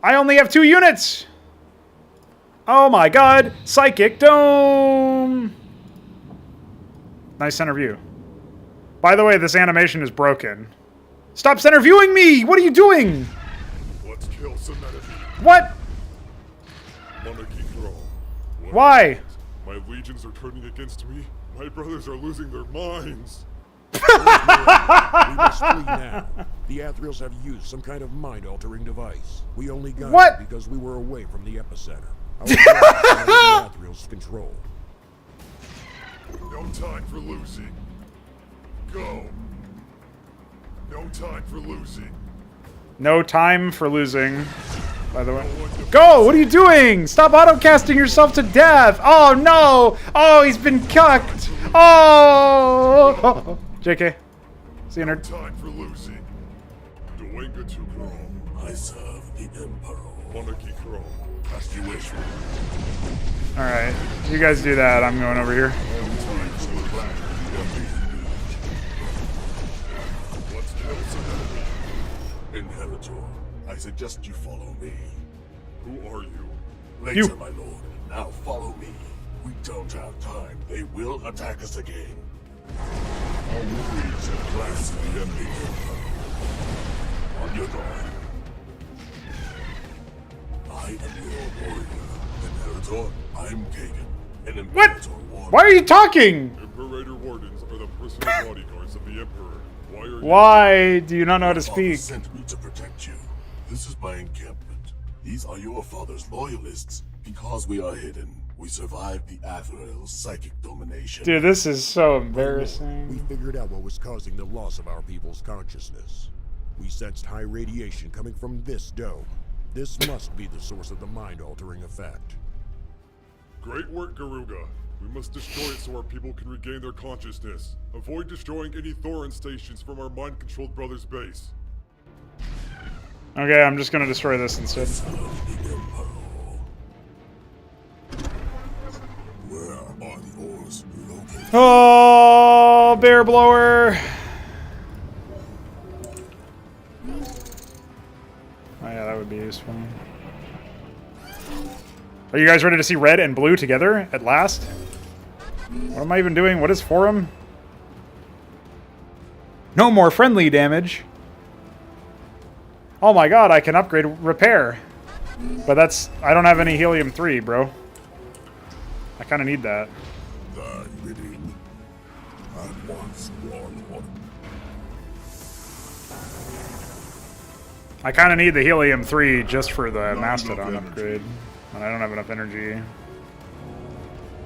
Speaker 1: I only have 2 units! Oh my god! Psychic Dome! Nice center view. By the way, this animation is broken. Stop center viewing me! What are you doing?
Speaker 6: Let's kill Semenity.
Speaker 1: What?
Speaker 6: Monarchy Crawl.
Speaker 1: Why?
Speaker 6: My legions are turning against me. My brothers are losing their minds.
Speaker 7: We must flee now. The Athraels have used some kind of mind-altering device. We only got it because we were away from the epicenter. Our the Athraels' control.
Speaker 6: No time for losing. Go. No time for losing.
Speaker 1: No time for losing. By the way. Go! What are you doing? Stop auto-casting yourself to death! Oh no! Oh, he's been cucked! Oh! JK. See you, nerd.
Speaker 6: Time for losing. I serve the Emperor.
Speaker 5: Monarchy throne. As you wish.
Speaker 1: Alright, you guys do that. I'm going over here.
Speaker 5: Let's kill some enemy. Inheritor, I suggest you follow me. Who are you? Later,
Speaker 1: You.
Speaker 5: my lord. Now follow me. We don't have time. They will attack us again. Our warriors have blasted the enemy. On your guard. I am your warrior. Inheritor, I'm Kagan. An
Speaker 1: What?
Speaker 5: Imperator warrior.
Speaker 1: Why are you talking?
Speaker 5: Imperator wardens are the personal bodyguards of the Emperor. Why are you?
Speaker 1: Why do you not know how to
Speaker 5: Your father
Speaker 1: speak?
Speaker 5: sent me to protect you. This is my encampment. These are your father's loyalists. Because we are hidden, we survived the Averill's psychic domination.
Speaker 1: Dude, this is so
Speaker 7: We
Speaker 1: embarrassing.
Speaker 7: figured out what was causing the loss of our people's consciousness. We sensed high radiation coming from this dome. This must be the source of the mind-altering effect.
Speaker 5: Great work, Garuga. We must destroy it so our people can regain their consciousness. Avoid destroying any Thorin stations from our mind-controlled brother's base.
Speaker 1: Okay, I'm just gonna destroy this instead.
Speaker 5: Where are the ores located?
Speaker 1: Oh, bear blower. Oh yeah, that would be useful. Are you guys ready to see red and blue together at last? What am I even doing? What is forum? No more friendly damage. Oh my god, I can upgrade repair. But that's... I don't have any helium-3, bro. I kind of need that.
Speaker 5: Thy bidding. At once, Warlord.
Speaker 1: I kind of need the helium-3 just for the
Speaker 5: Not
Speaker 1: Mastodon
Speaker 5: enough energy.
Speaker 1: upgrade. And I don't have enough energy.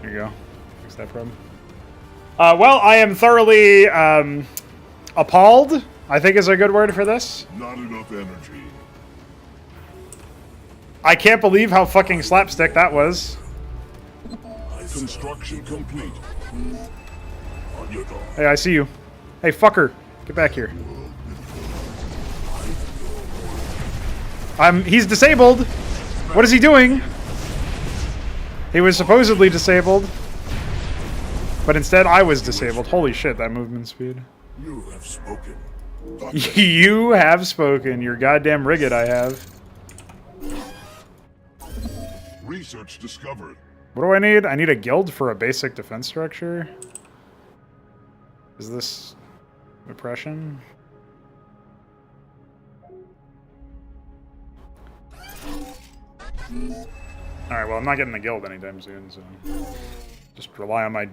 Speaker 1: There you go. Fix that problem. Well, I am thoroughly appalled, I think is a good word for this.
Speaker 5: Not enough energy.
Speaker 1: I can't believe how fucking slapstick that was.
Speaker 5: Construction complete. On your guard.
Speaker 1: Hey, I see you. Hey, fucker. Get back here. He's disabled. What is he doing? He was supposedly disabled. But instead, I was disabled. Holy shit, that movement speed.
Speaker 5: You have spoken.
Speaker 1: You have spoken. You're goddamn rigged, I have.
Speaker 5: Research discovered.
Speaker 1: What do I need? I need a guild for a basic defense structure. Is this oppression? Alright, well, I'm not getting the guild anytime soon, so... just rely on my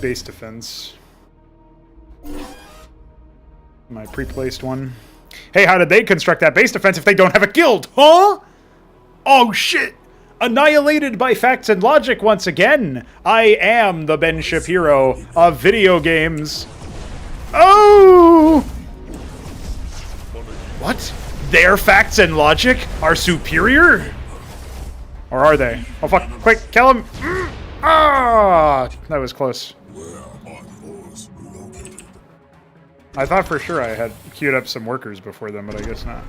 Speaker 1: base defense. My pre-placed one. Hey, how did they construct that base defense if they don't have a guild? Huh? Oh, shit! Annihilated by facts and logic once again! I am the Ben Shapiro of video games. Oh! What? Their facts and logic are superior? Or are they? Oh fuck, quick, kill him! Ah! That was close.
Speaker 5: Where are the ores located?
Speaker 1: I thought for sure I had queued up some workers before them, but I guess not.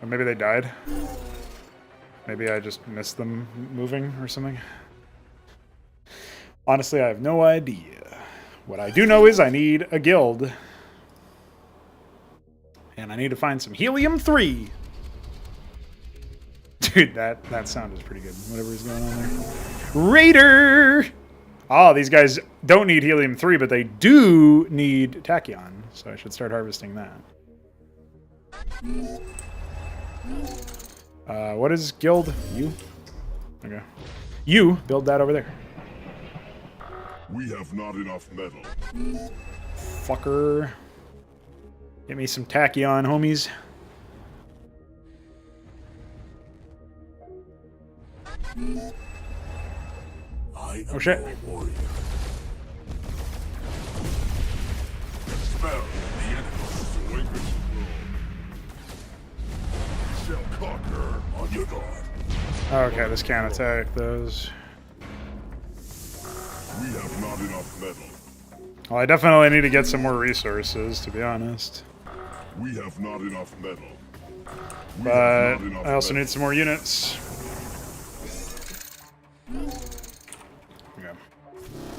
Speaker 1: Or maybe they died. Maybe I just missed them moving or something. Honestly, I have no idea. What I do know is I need a guild. And I need to find some helium-3. Dude, that sound is pretty good. Whatever is going on there. Raider! Oh, these guys don't need helium-3, but they do need tachyon. So I should start harvesting that. What is guild? You? Okay. You build that over there.
Speaker 5: We have not enough metal.
Speaker 1: Fucker. Get me some tachyon, homies.
Speaker 5: I
Speaker 1: Oh
Speaker 5: am
Speaker 1: shit.
Speaker 5: your warrior. Spell the enemy. Language shall conquer. On your guard.
Speaker 1: Okay, this can't attack those.
Speaker 5: We have not enough metal.
Speaker 1: Well, I definitely need to get some more resources, to be honest.
Speaker 6: We have not enough metal.
Speaker 1: But I also need some more units. Okay.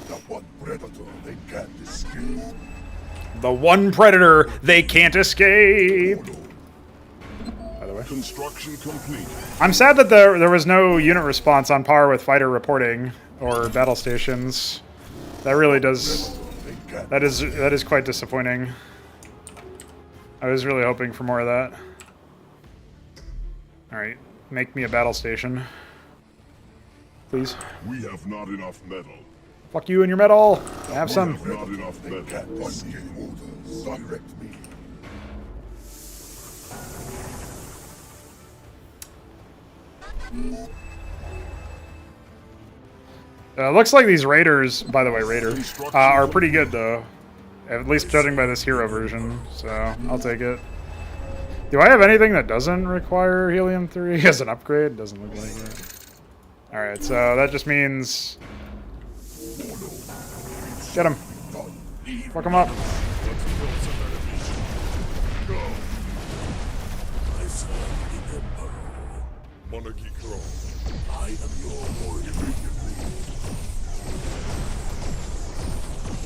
Speaker 6: The one predator they can't escape.
Speaker 1: The one predator they can't escape. By the way,
Speaker 6: Construction complete.
Speaker 1: I'm sad that there was no unit response on par with fighter reporting or battle stations. That really does. That is quite disappointing. I was really hoping for more of that. All right, make me a battle station, please.
Speaker 6: We have not enough metal.
Speaker 1: Fuck you and your metal. Have some.
Speaker 6: We have not enough metal. They can't escape orders. Direct me.
Speaker 1: Looks like these raiders, by the way, are pretty good though. At least judging by this hero version, so I'll take it. Do I have anything that doesn't require helium-3 as an upgrade? Doesn't look like it. Alright, so that just means... Get him. Fuck him up.
Speaker 6: Monarchy Crow. I am your lord immediately.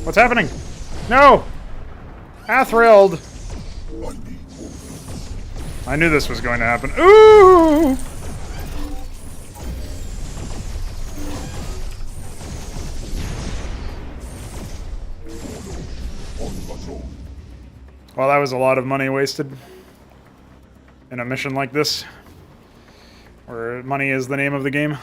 Speaker 1: What's happening? No! Athrilled! I knew this was going to happen. Ooh! Well, that was a lot of money wasted in a mission like this, where money is the name of the game.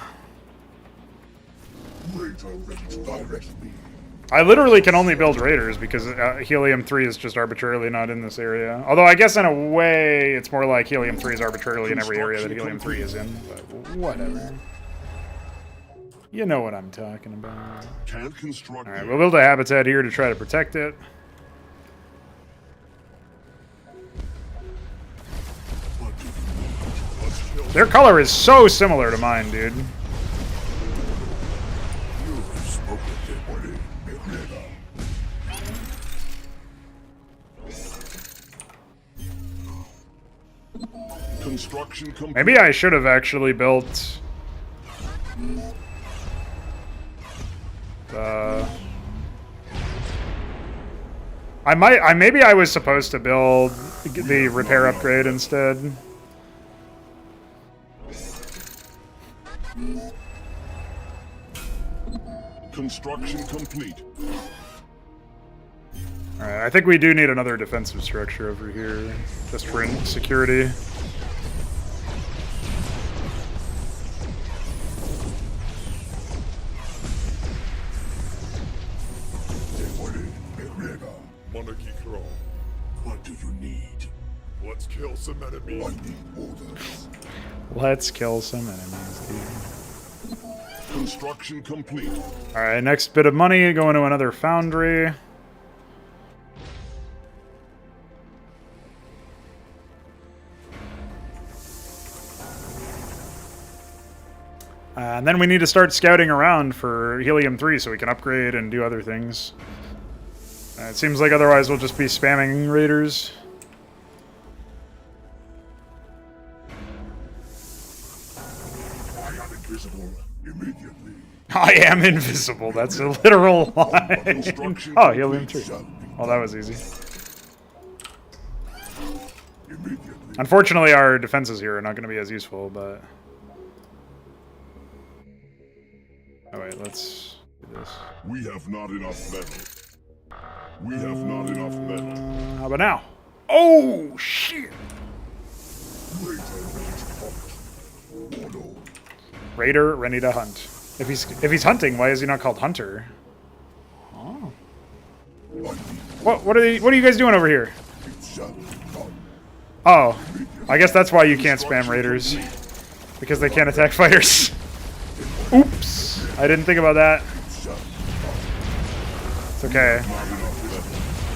Speaker 1: I literally can only build raiders because helium-3 is just arbitrarily not in this area. Although I guess in a way it's more like helium-3 is arbitrarily in every area that helium-3 is in, but whatever. You know what I'm talking about.
Speaker 6: Can't construct.
Speaker 1: Alright, we'll build a habitat here to try to protect it. Their color is so similar to mine, dude.
Speaker 6: Construction complete.
Speaker 1: Maybe I should have actually built maybe I was supposed to build the repair upgrade instead.
Speaker 6: Construction complete.
Speaker 1: Alright, I think we do need another defensive structure over here, just for security.
Speaker 6: Monarchy Crow. What do you need? Let's kill some enemies. I need orders.
Speaker 1: Let's kill some enemies, dude.
Speaker 6: Construction complete.
Speaker 1: Alright, next bit of money going to another foundry. And then we need to start scouting around for helium-3 so we can upgrade and do other things. It seems like otherwise we'll just be spamming raiders.
Speaker 6: I am invisible immediately.
Speaker 1: I am invisible. That's a literal line. Oh, helium-3. Oh, that was easy. Unfortunately, our defenses here are not going to be as useful, but... Oh, wait, let's do this.
Speaker 6: We have not enough metal. We have not enough metal.
Speaker 1: How about now? Oh, shit! Raider ready to hunt. If he's hunting, why is he not called Hunter? Oh. What are you guys doing over here? Oh, I guess that's why you can't spam raiders, because they can't attack fighters. Oops, I didn't think about that. It's okay.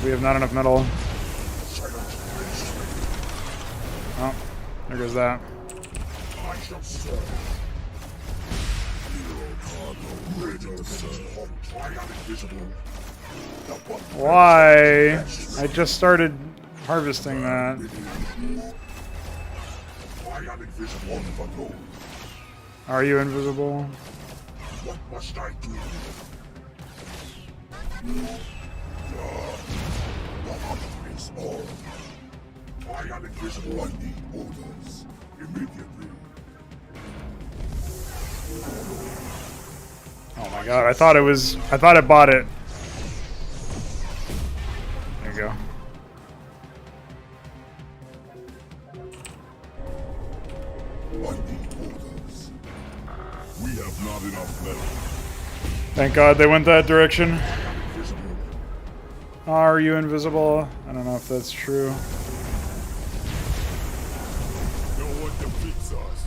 Speaker 1: We have not enough metal. Oh, there goes that. Why? I just started harvesting that.
Speaker 6: I am invisible for gold.
Speaker 1: Are you invisible?
Speaker 6: What must I do? The hunter is all. I am invisible. I need orders. Immediately.
Speaker 1: Oh my god, I thought it bought it. There you go.
Speaker 6: I need orders.
Speaker 5: We have not enough metal.
Speaker 1: Thank god they went that direction.
Speaker 6: Invisible.
Speaker 1: Are you invisible? I don't know if that's true.
Speaker 5: No one defeats us.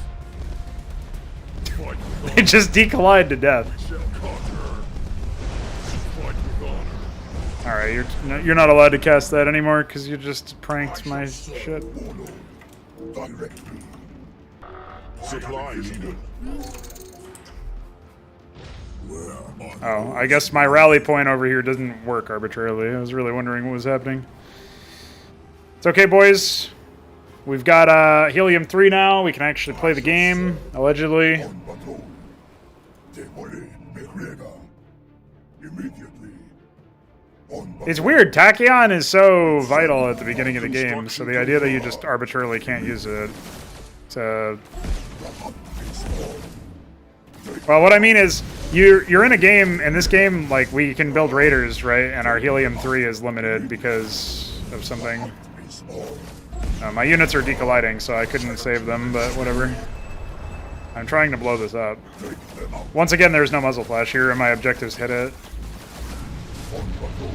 Speaker 5: Fight with
Speaker 1: They just decollide to death.
Speaker 5: shall conquer. Fight with honor.
Speaker 1: Alright, you're not allowed to cast that anymore because you just pranked my shit.
Speaker 6: Direct me.
Speaker 5: Supplies needed.
Speaker 1: Oh, I guess my rally point over here doesn't work arbitrarily. I was really wondering what was happening. It's okay, boys. We've got Helium-3 now. We can actually play the game, allegedly.
Speaker 6: On patrol. Temore McGregor. Immediately. On patrol.
Speaker 1: It's weird. Tachyon is so vital at the beginning of the game, so the idea that you just arbitrarily can't use it to... Well, what I mean is, you're in a game, in this game, like, we can build raiders, right? And our Helium-3 is limited because of something. My units are decolliding, so I couldn't save them, but whatever. I'm trying to blow this up. Once again, there's no muzzle flash here, and my objectives hit it.
Speaker 6: On patrol.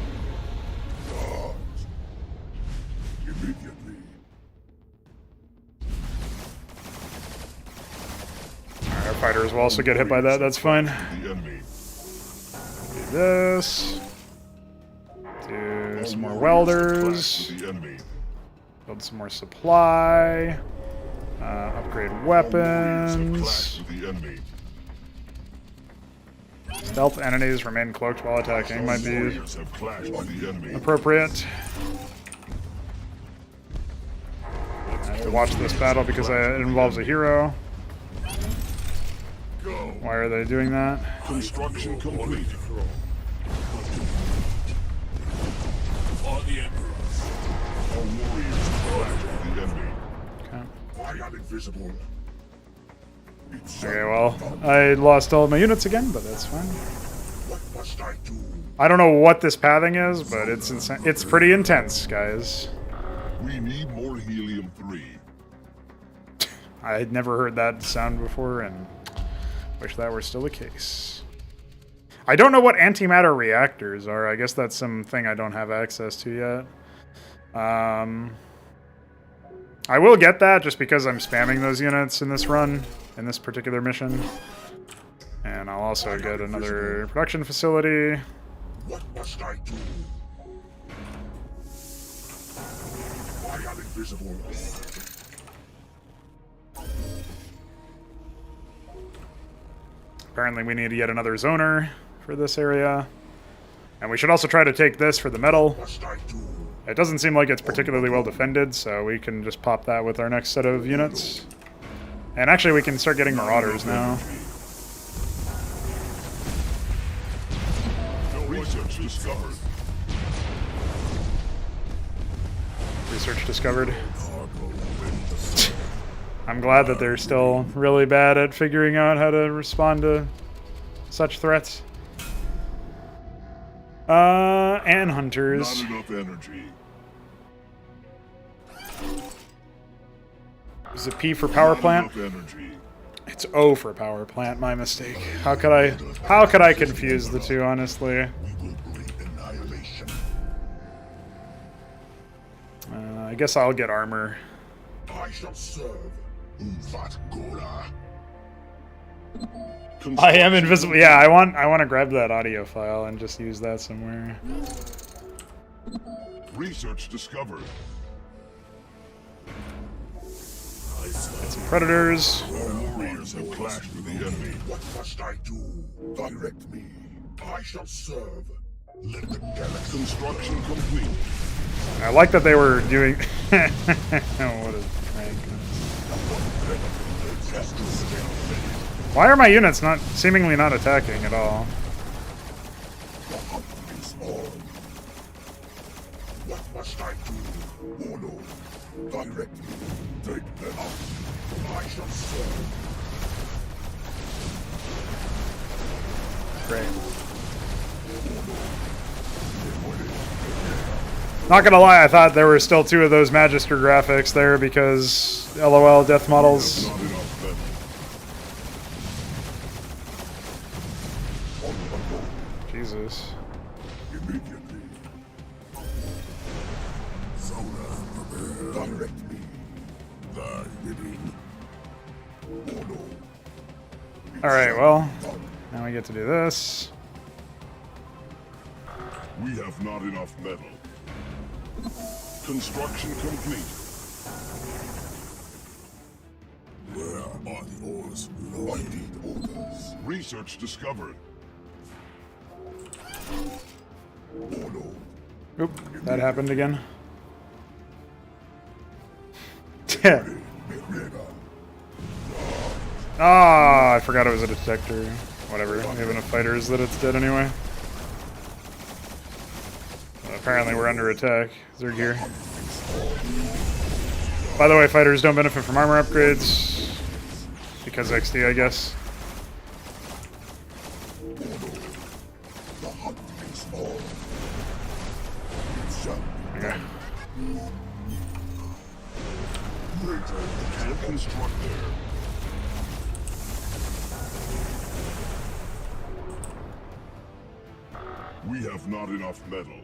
Speaker 6: Guards. Immediately.
Speaker 1: Alright, our fighters will also get hit by that, that's fine.
Speaker 5: The enemy.
Speaker 1: Do this. Do some more welders.
Speaker 5: The enemy.
Speaker 1: Build some more supply. Upgrade weapons.
Speaker 5: The enemy.
Speaker 1: Stealth enemies remain cloaked while attacking. Might be
Speaker 5: Warriors have clashed with the enemy.
Speaker 1: appropriate. I have to watch this battle because it involves a hero.
Speaker 5: Go.
Speaker 1: Why are they doing that?
Speaker 5: Construction complete.
Speaker 3: On the Emperor.
Speaker 5: Our warriors have clashed with the enemy.
Speaker 1: Okay.
Speaker 6: I am invisible. It's
Speaker 1: Okay, well, I lost all of my units again, but that's fine.
Speaker 6: What must I do?
Speaker 1: I don't know what this pathing is, but it's pretty intense, guys.
Speaker 5: We need more Helium-3.
Speaker 1: I had never heard that sound before, and wish that were still the case. I don't know what antimatter reactors are. I guess that's something I don't have access to yet. I will get that just because I'm spamming those units in this run, in this particular mission. And I'll also get another production facility.
Speaker 6: What must I do? I am invisible.
Speaker 1: Apparently we need yet another zoner for this area. And we should also try to take this for the metal.
Speaker 6: Must I do?
Speaker 1: It doesn't seem like it's particularly well defended, so we can just pop that with our next set of units. And actually we can start getting marauders now.
Speaker 5: Research discovered.
Speaker 1: Research discovered. I'm glad that they're still really bad at figuring out how to respond to such threats. And hunters.
Speaker 5: Not enough energy.
Speaker 1: Is it P for power plant?
Speaker 5: Enough energy.
Speaker 1: It's O for power plant, my mistake. How could I confuse the two, honestly?
Speaker 6: We will bring annihilation.
Speaker 1: I guess I'll get armor.
Speaker 6: I shall serve. Umvat Gora.
Speaker 1: I am invisible. Yeah, I want to grab that audio file and just use that somewhere.
Speaker 5: Research discovered.
Speaker 1: Get some predators.
Speaker 5: Our warriors have clashed with the enemy.
Speaker 6: What must I do? Direct me. I shall serve. Let the galaxy.
Speaker 5: Construction complete.
Speaker 1: I like that they were doing... what is rank? Why are my units not seemingly not attacking at all?
Speaker 6: What must I do? Warlord, direct me. Take them out. I shall serve.
Speaker 1: Great. Not gonna lie, I thought there were still 2 of those Magister graphics there because LOL death models.
Speaker 5: Not enough then.
Speaker 1: Jesus.
Speaker 6: Immediately. Zona, prepare. Direct me. Thy bidding. Warlord.
Speaker 1: Alright, well, now we get to do this.
Speaker 5: We have not enough metal. Construction complete.
Speaker 6: Where are the ores? I need orders.
Speaker 5: Research discovered.
Speaker 6: Warlord.
Speaker 1: Oop, that happened again. Ah, I forgot it was a detector. Whatever, we have enough fighters that it's dead anyway. Apparently we're under attack. Zerg here. By the way, fighters don't benefit from armor upgrades. Because XD, I guess. Okay.
Speaker 5: Can't construct there. We have not enough metal.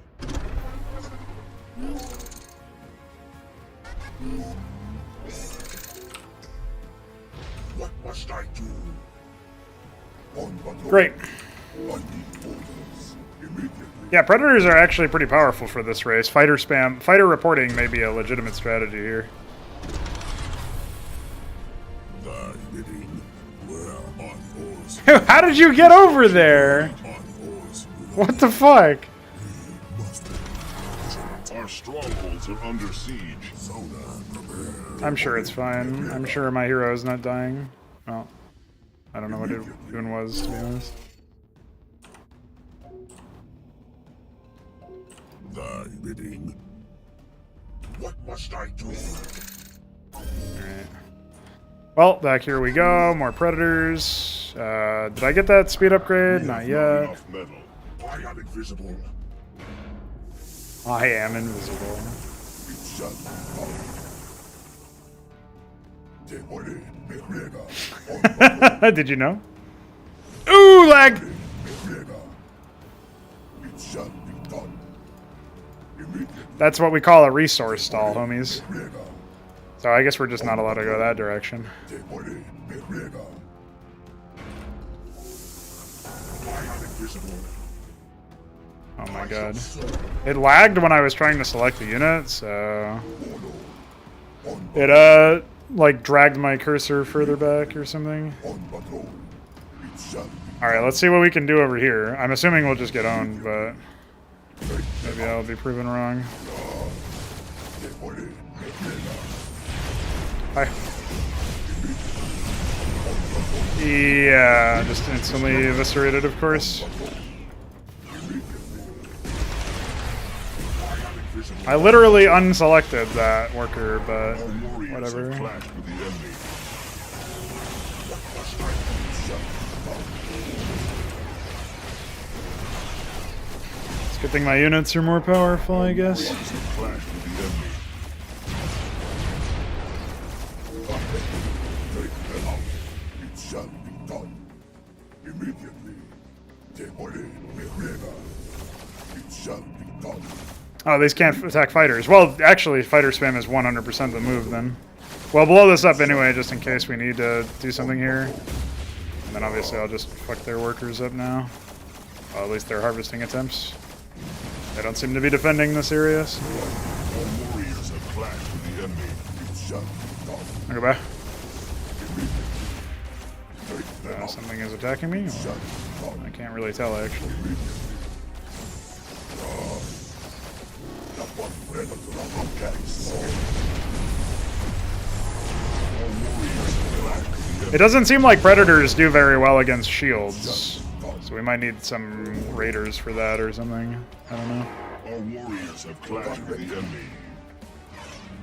Speaker 6: What must I do?
Speaker 1: Great.
Speaker 6: I need orders. Immediately.
Speaker 1: Yeah, predators are actually pretty powerful for this race. Fighter spam, fighter reporting may be a legitimate strategy here.
Speaker 6: Thy bidding. Where are the ores?
Speaker 1: How did you get over there?
Speaker 6: Are the ores?
Speaker 1: What the fuck?
Speaker 5: Our strongholds are under siege.
Speaker 6: Zona, prepare.
Speaker 1: I'm sure it's fine. I'm sure my hero is not dying. Well, I don't know what it even was, to be honest.
Speaker 6: Thy bidding. What must I do?
Speaker 1: Alright. Well, back here we go. More predators. Did I get that speed upgrade? Not yet.
Speaker 5: Enough metal.
Speaker 6: I am invisible.
Speaker 1: I am invisible.
Speaker 6: It shall be done. Demore, Megrega.
Speaker 1: Did you know? Ooh, lag!
Speaker 6: Megrega. It shall be done. Immediately.
Speaker 1: That's what we call a resource stall, homies.
Speaker 6: Megrega.
Speaker 1: So I guess we're just not allowed to go that direction.
Speaker 6: Demore, Megrega. I am invisible.
Speaker 1: Oh my god. It lagged when I was trying to select the unit, so... It, like, dragged my cursor further back or something.
Speaker 6: On patrol. It shall be.
Speaker 1: Alright, let's see what we can do over here. I'm assuming we'll just get owned, but... Maybe I'll be proven wrong.
Speaker 6: Demore, Megrega.
Speaker 1: Hi. Yeah, just instantly eviscerated, of course. I literally unselected that worker, but
Speaker 5: Our warriors
Speaker 1: whatever.
Speaker 5: have clashed with the enemy.
Speaker 1: It's a good thing my units are more powerful, I guess.
Speaker 5: Warriors have clashed with the enemy.
Speaker 6: Take them out. It shall be done. Immediately. Demore, Megrega. It shall be done.
Speaker 1: Oh, these can't attack fighters. Well, actually, fighter spam is 100% the move, then. Well, blow this up anyway, just in case we need to do something here. And then obviously I'll just fuck their workers up now. Well, at least their harvesting attempts. They don't seem to be defending this area. So.
Speaker 5: Our warriors have clashed with the enemy.
Speaker 6: It shall be done.
Speaker 1: I'll go back.
Speaker 6: Take them out.
Speaker 1: Something is attacking me?
Speaker 6: Shall
Speaker 1: Or-
Speaker 6: be done.
Speaker 1: I can't really tell, actually. It doesn't seem like predators do very well against shields, so we might need some raiders for that or something. I don't know.
Speaker 5: Our warriors have clashed with the enemy.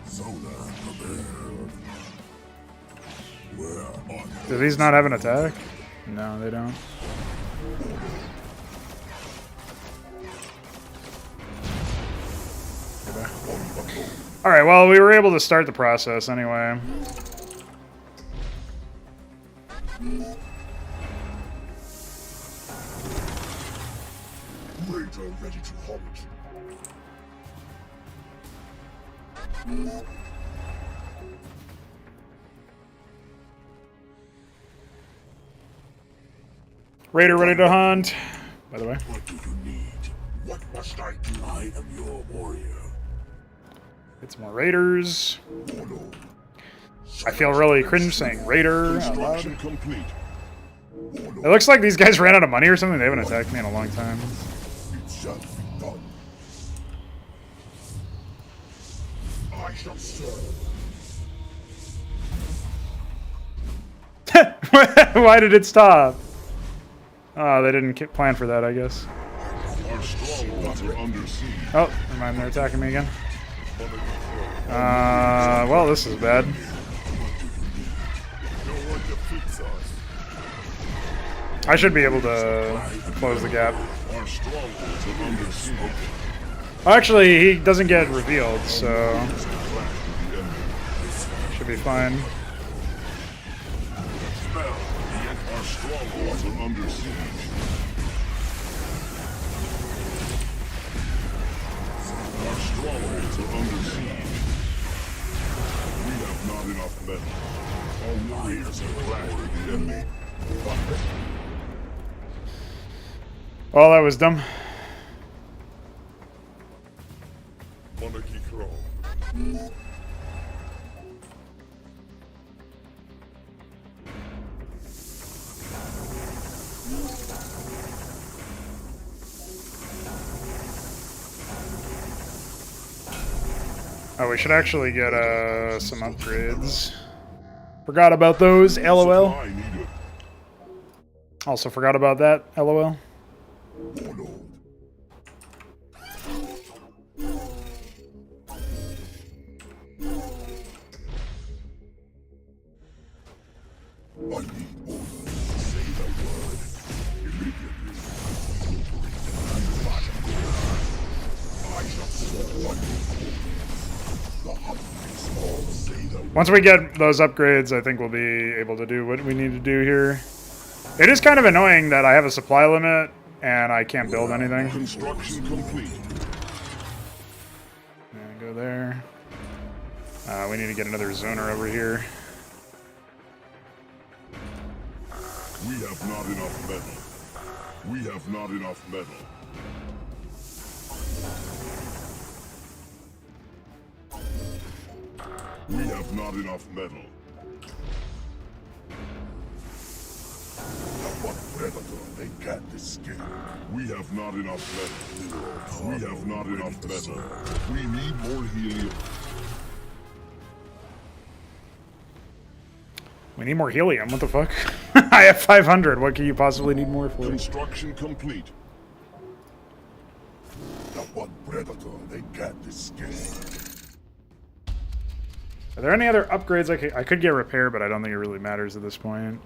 Speaker 5: Solar prepared. Where are
Speaker 1: Do these not have an attack? No, they don't. Alright, well, we were able to start the process anyway.
Speaker 6: Raider ready to halt.
Speaker 1: Raider ready to hunt, by the way.
Speaker 6: What do you need? What must I do? I am your warrior.
Speaker 1: Get some more raiders. I feel really cringe saying raider out loud.
Speaker 5: construction complete?
Speaker 1: It looks like these guys ran out of money or something. They haven't attacked me in a long time.
Speaker 6: It shall be done. I shall serve.
Speaker 1: Why did it stop? Oh, they didn't plan for that, I guess.
Speaker 5: Our strongholds are under siege.
Speaker 1: Oh, never mind, they're attacking me again. Well, this is bad.
Speaker 6: No one defeats us.
Speaker 1: I should be able to close the gap.
Speaker 5: Our strongholds are under siege.
Speaker 1: Actually, he doesn't get revealed, so should be fine.
Speaker 5: Our strongholds are under siege. Our strongholds are under siege. We have not enough metal. Our warriors have clashed with the enemy.
Speaker 1: Well, that was dumb.
Speaker 5: Monarchy throne.
Speaker 1: Oh, we should actually get some upgrades. Forgot about those, LOL.
Speaker 5: Supply needed.
Speaker 1: Also forgot about that, LOL.
Speaker 6: Warlord. I need orders. Say the word. Immediately. I shall serve. The hungry small say the word.
Speaker 1: Once we get those upgrades, I think we'll be able to do what we need to do here. It is kind of annoying that I have a supply limit and I can't build anything.
Speaker 5: Construction complete.
Speaker 1: Yeah, go there. We need to get another zoner over here.
Speaker 5: We have not enough metal. We have not enough metal. We have not enough metal.
Speaker 6: One predator they can't escape.
Speaker 5: We have not enough metal. We have not enough metal. We need more helium.
Speaker 1: We need more helium, what the fuck? I have 500, what can you possibly need more for?
Speaker 5: Construction complete.
Speaker 6: The one predator they can't escape.
Speaker 1: Are there any other upgrades I could get repair, but I don't think it really matters at this point.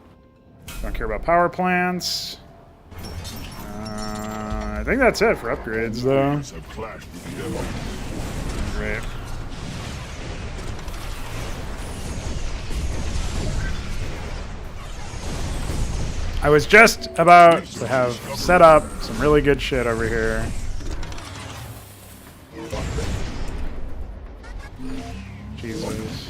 Speaker 1: Don't care about power plants. I think that's it for upgrades, though.
Speaker 5: Warriors have clashed with the enemy.
Speaker 1: Great. I was just about to have set up some really good shit over here. Jesus.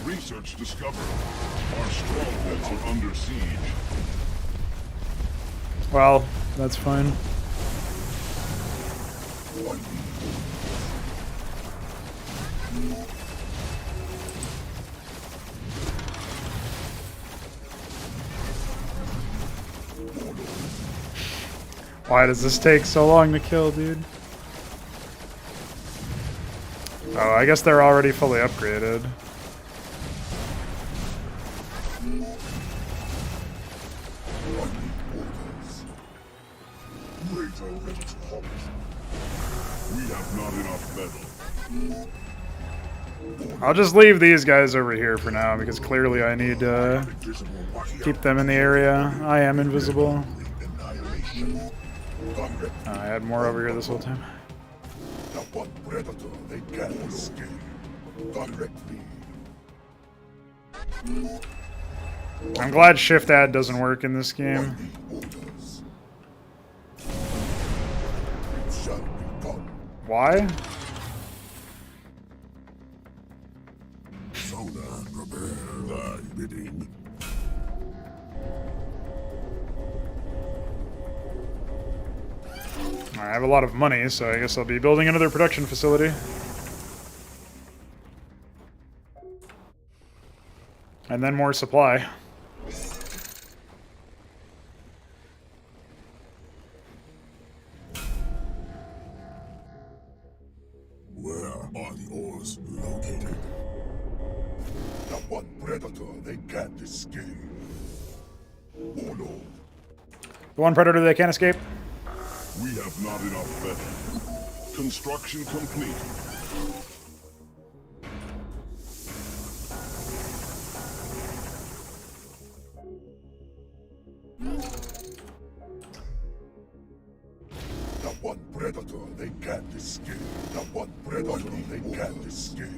Speaker 5: Research discovered. Our strongholds are under siege.
Speaker 1: Well, that's fine. Why does this take so long to kill, dude? Oh, I guess they're already fully upgraded.
Speaker 5: We have not enough metal.
Speaker 1: I'll just leave these guys over here for now because clearly I need to keep them in the area. I am invisible. I had more over here this whole time.
Speaker 6: The one predator they can't escape. Directly.
Speaker 1: I'm glad Shift Add doesn't work in this game.
Speaker 6: It shall be done.
Speaker 1: Why?
Speaker 6: Sona, prepare thy bidding.
Speaker 1: I have a lot of money, so I guess I'll be building another production facility. And then more supply.
Speaker 6: Where are the ores located? The one predator they can't escape. Oh no.
Speaker 1: The one predator they can't escape?
Speaker 5: We have not enough metal. Construction complete.
Speaker 6: The one predator they can't escape. The one predator they can't escape.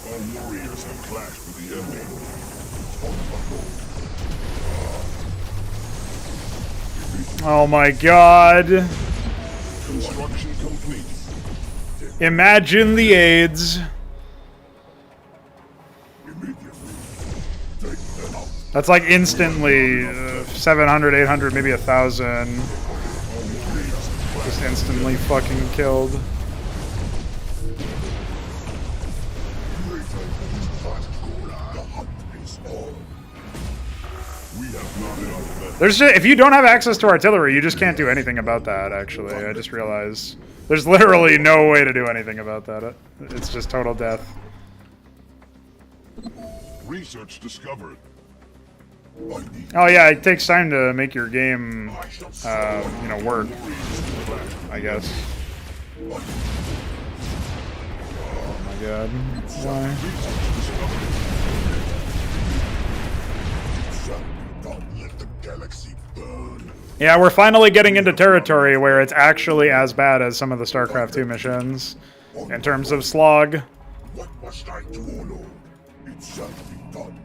Speaker 5: Our warriors have clashed with the enemy.
Speaker 1: Oh my god.
Speaker 5: Construction complete.
Speaker 1: Imagine the AIDS. That's like instantly 700, 800, maybe 1,000. Just instantly fucking killed. There's just, if you don't have access to artillery, you just can't do anything about that, actually. I just realized. There's literally no way to do anything about that. It's just total death.
Speaker 5: Research discovered.
Speaker 1: Oh yeah, it takes time to make your game, you know, work, I guess. Oh my god. Why? Yeah, we're finally getting into territory where it's actually as bad as some of the StarCraft 2 missions in terms of slog.
Speaker 6: What must I do, O Lord? It shall be done.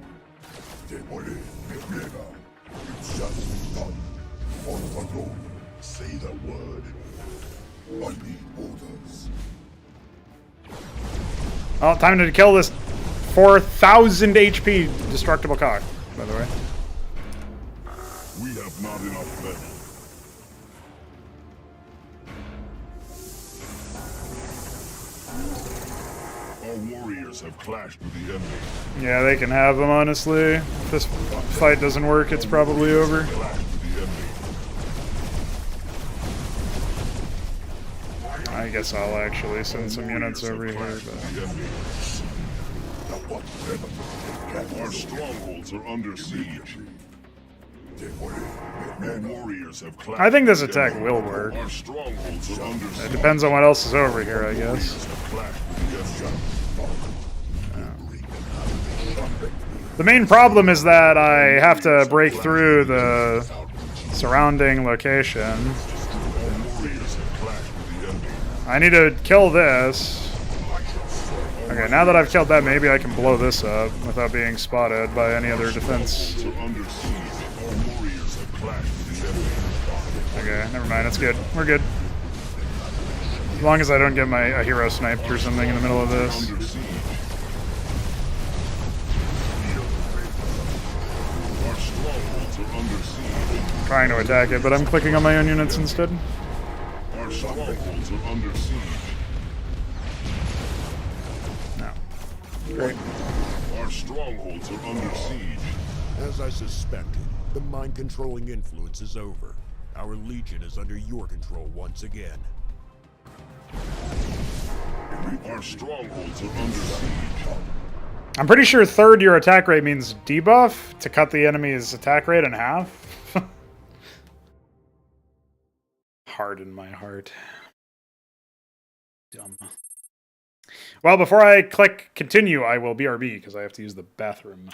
Speaker 6: Demole, Nebrega. It shall be done. On alone, say the word. I need orders.
Speaker 1: Oh, time to kill this 4,000 HP destructible cock, by the way.
Speaker 5: We have not enough metal. Our warriors have clashed with the enemy.
Speaker 1: Yeah, they can have them, honestly. If this fight doesn't work, it's probably over.
Speaker 5: Clashed with the enemy.
Speaker 1: I guess I'll actually send some units over here, but...
Speaker 5: Our strongholds are under siege. Our warriors have clashed.
Speaker 1: I think this attack will work.
Speaker 5: Our strongholds are under siege.
Speaker 1: It depends on what else is over here, I guess. The main problem is that I have to break through the surrounding location. I need to kill this. Okay, now that I've killed that, maybe I can blow this up without being spotted by any other defense. Okay, never mind, it's good. We're good. As long as I don't get my hero sniped or something in the middle of this. I'm trying to attack it, but I'm clicking on my own units instead.
Speaker 5: Our strongholds are under siege.
Speaker 1: No. Great.
Speaker 5: Our strongholds are under siege.
Speaker 7: As I suspected, the mind-controlling influence is over. Our Legion is under your control once again.
Speaker 5: Our strongholds are under siege.
Speaker 1: I'm pretty sure third your attack rate means debuff to cut the enemy's attack rate in half. Harden my heart. Dumb. Well, before I click continue, I will BRB because I have to use the bathroom.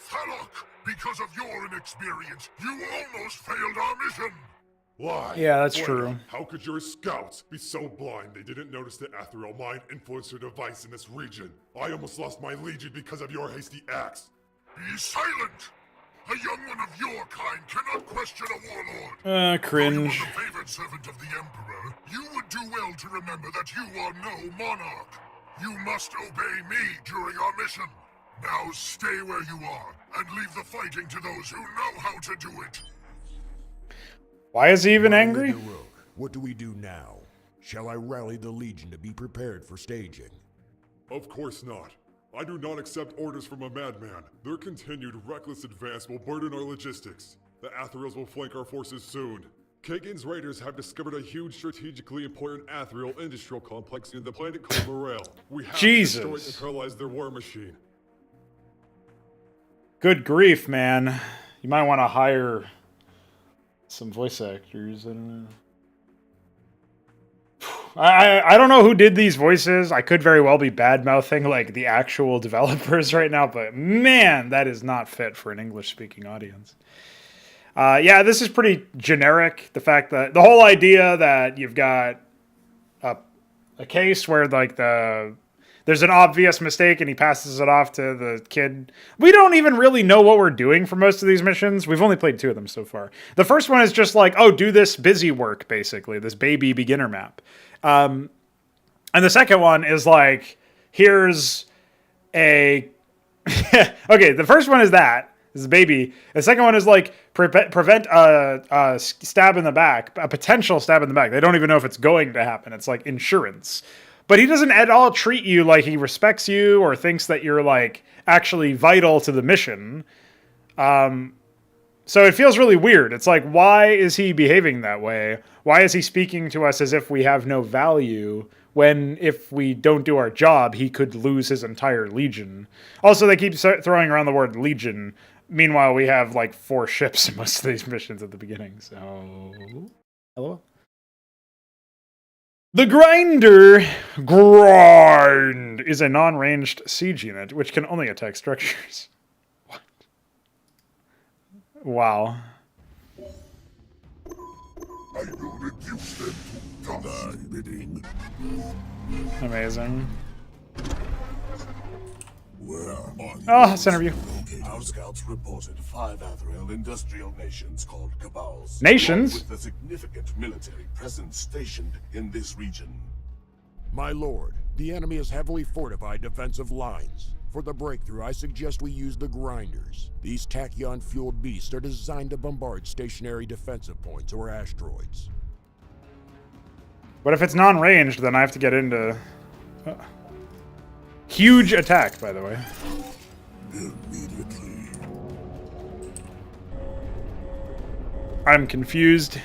Speaker 6: Thalok, because of your inexperience, you almost failed our mission.
Speaker 5: Why?
Speaker 1: Yeah, that's
Speaker 5: Wait,
Speaker 1: true.
Speaker 5: How could your scouts be so blind they didn't notice the ethereal mind influencer device in this region? I almost lost my legion because of your hasty acts.
Speaker 6: Be silent! A young one of your kind cannot question a warlord. Though you are
Speaker 1: Cringe.
Speaker 6: the favored servant of the Emperor, you would do well to remember that you are no monarch. You must obey me during our mission. Now stay where you are, and leave the fighting to those who know how to do it.
Speaker 1: Why is he even angry?
Speaker 7: Daruk, what do we do now? Shall I rally the Legion to be prepared for staging?
Speaker 5: Of course not. I do not accept orders from a madman. Their continued reckless advance will burden our logistics. The Atherials will flank our forces soon. Kagan's raiders have discovered a huge strategically important Atherial industrial complex near the planet called Morael. We have to destroy it
Speaker 1: Jesus.
Speaker 5: and paralyze their war machine.
Speaker 1: Good grief, man. You might want to hire some voice actors. I don't know. I don't know who did these voices. I could very well be bad-mouthing like the actual developers right now, but man, that is not fit for an English-speaking audience. Yeah, this is pretty generic. The fact that the whole idea that you've got a case where like there's an obvious mistake and he passes it off to the kid. We don't even really know what we're doing for most of these missions. We've only played 2 of them so far. The first one is just like, oh, do this busy work, basically, this baby beginner map. And the second one is like, here's a... okay, the first one is that. This is baby. The second one is like, prevent a stab in the back, a potential stab in the back. They don't even know if it's going to happen. It's like insurance. But he doesn't at all treat you like he respects you or thinks that you're like actually vital to the mission. So it feels really weird. It's like, why is he behaving that way? Why is he speaking to us as if we have no value when if we don't do our job, he could lose his entire legion? Also, they keep throwing around the word legion. Meanwhile, we have like 4 ships in most of these missions at the beginning. So, hello? The Grind is a non-ranged siege unit, which can only attack structures. What? Wow.
Speaker 6: I will reduce them to dust. Bidding.
Speaker 1: Amazing.
Speaker 5: Where are you?
Speaker 1: Oh, center view.
Speaker 5: Our scouts reported 5 Athrael industrial nations called cabals.
Speaker 1: Nations?
Speaker 5: With a significant military presence stationed in this region.
Speaker 7: My lord, the enemy has heavily fortified defensive lines. For the breakthrough, I suggest we use the grinders. These tachyon-fueled beasts are designed to bombard stationary defensive points or asteroids.
Speaker 1: But if it's non-ranged, then I have to get into... Huge attack, by the way.
Speaker 5: Immediately.
Speaker 1: I'm confused.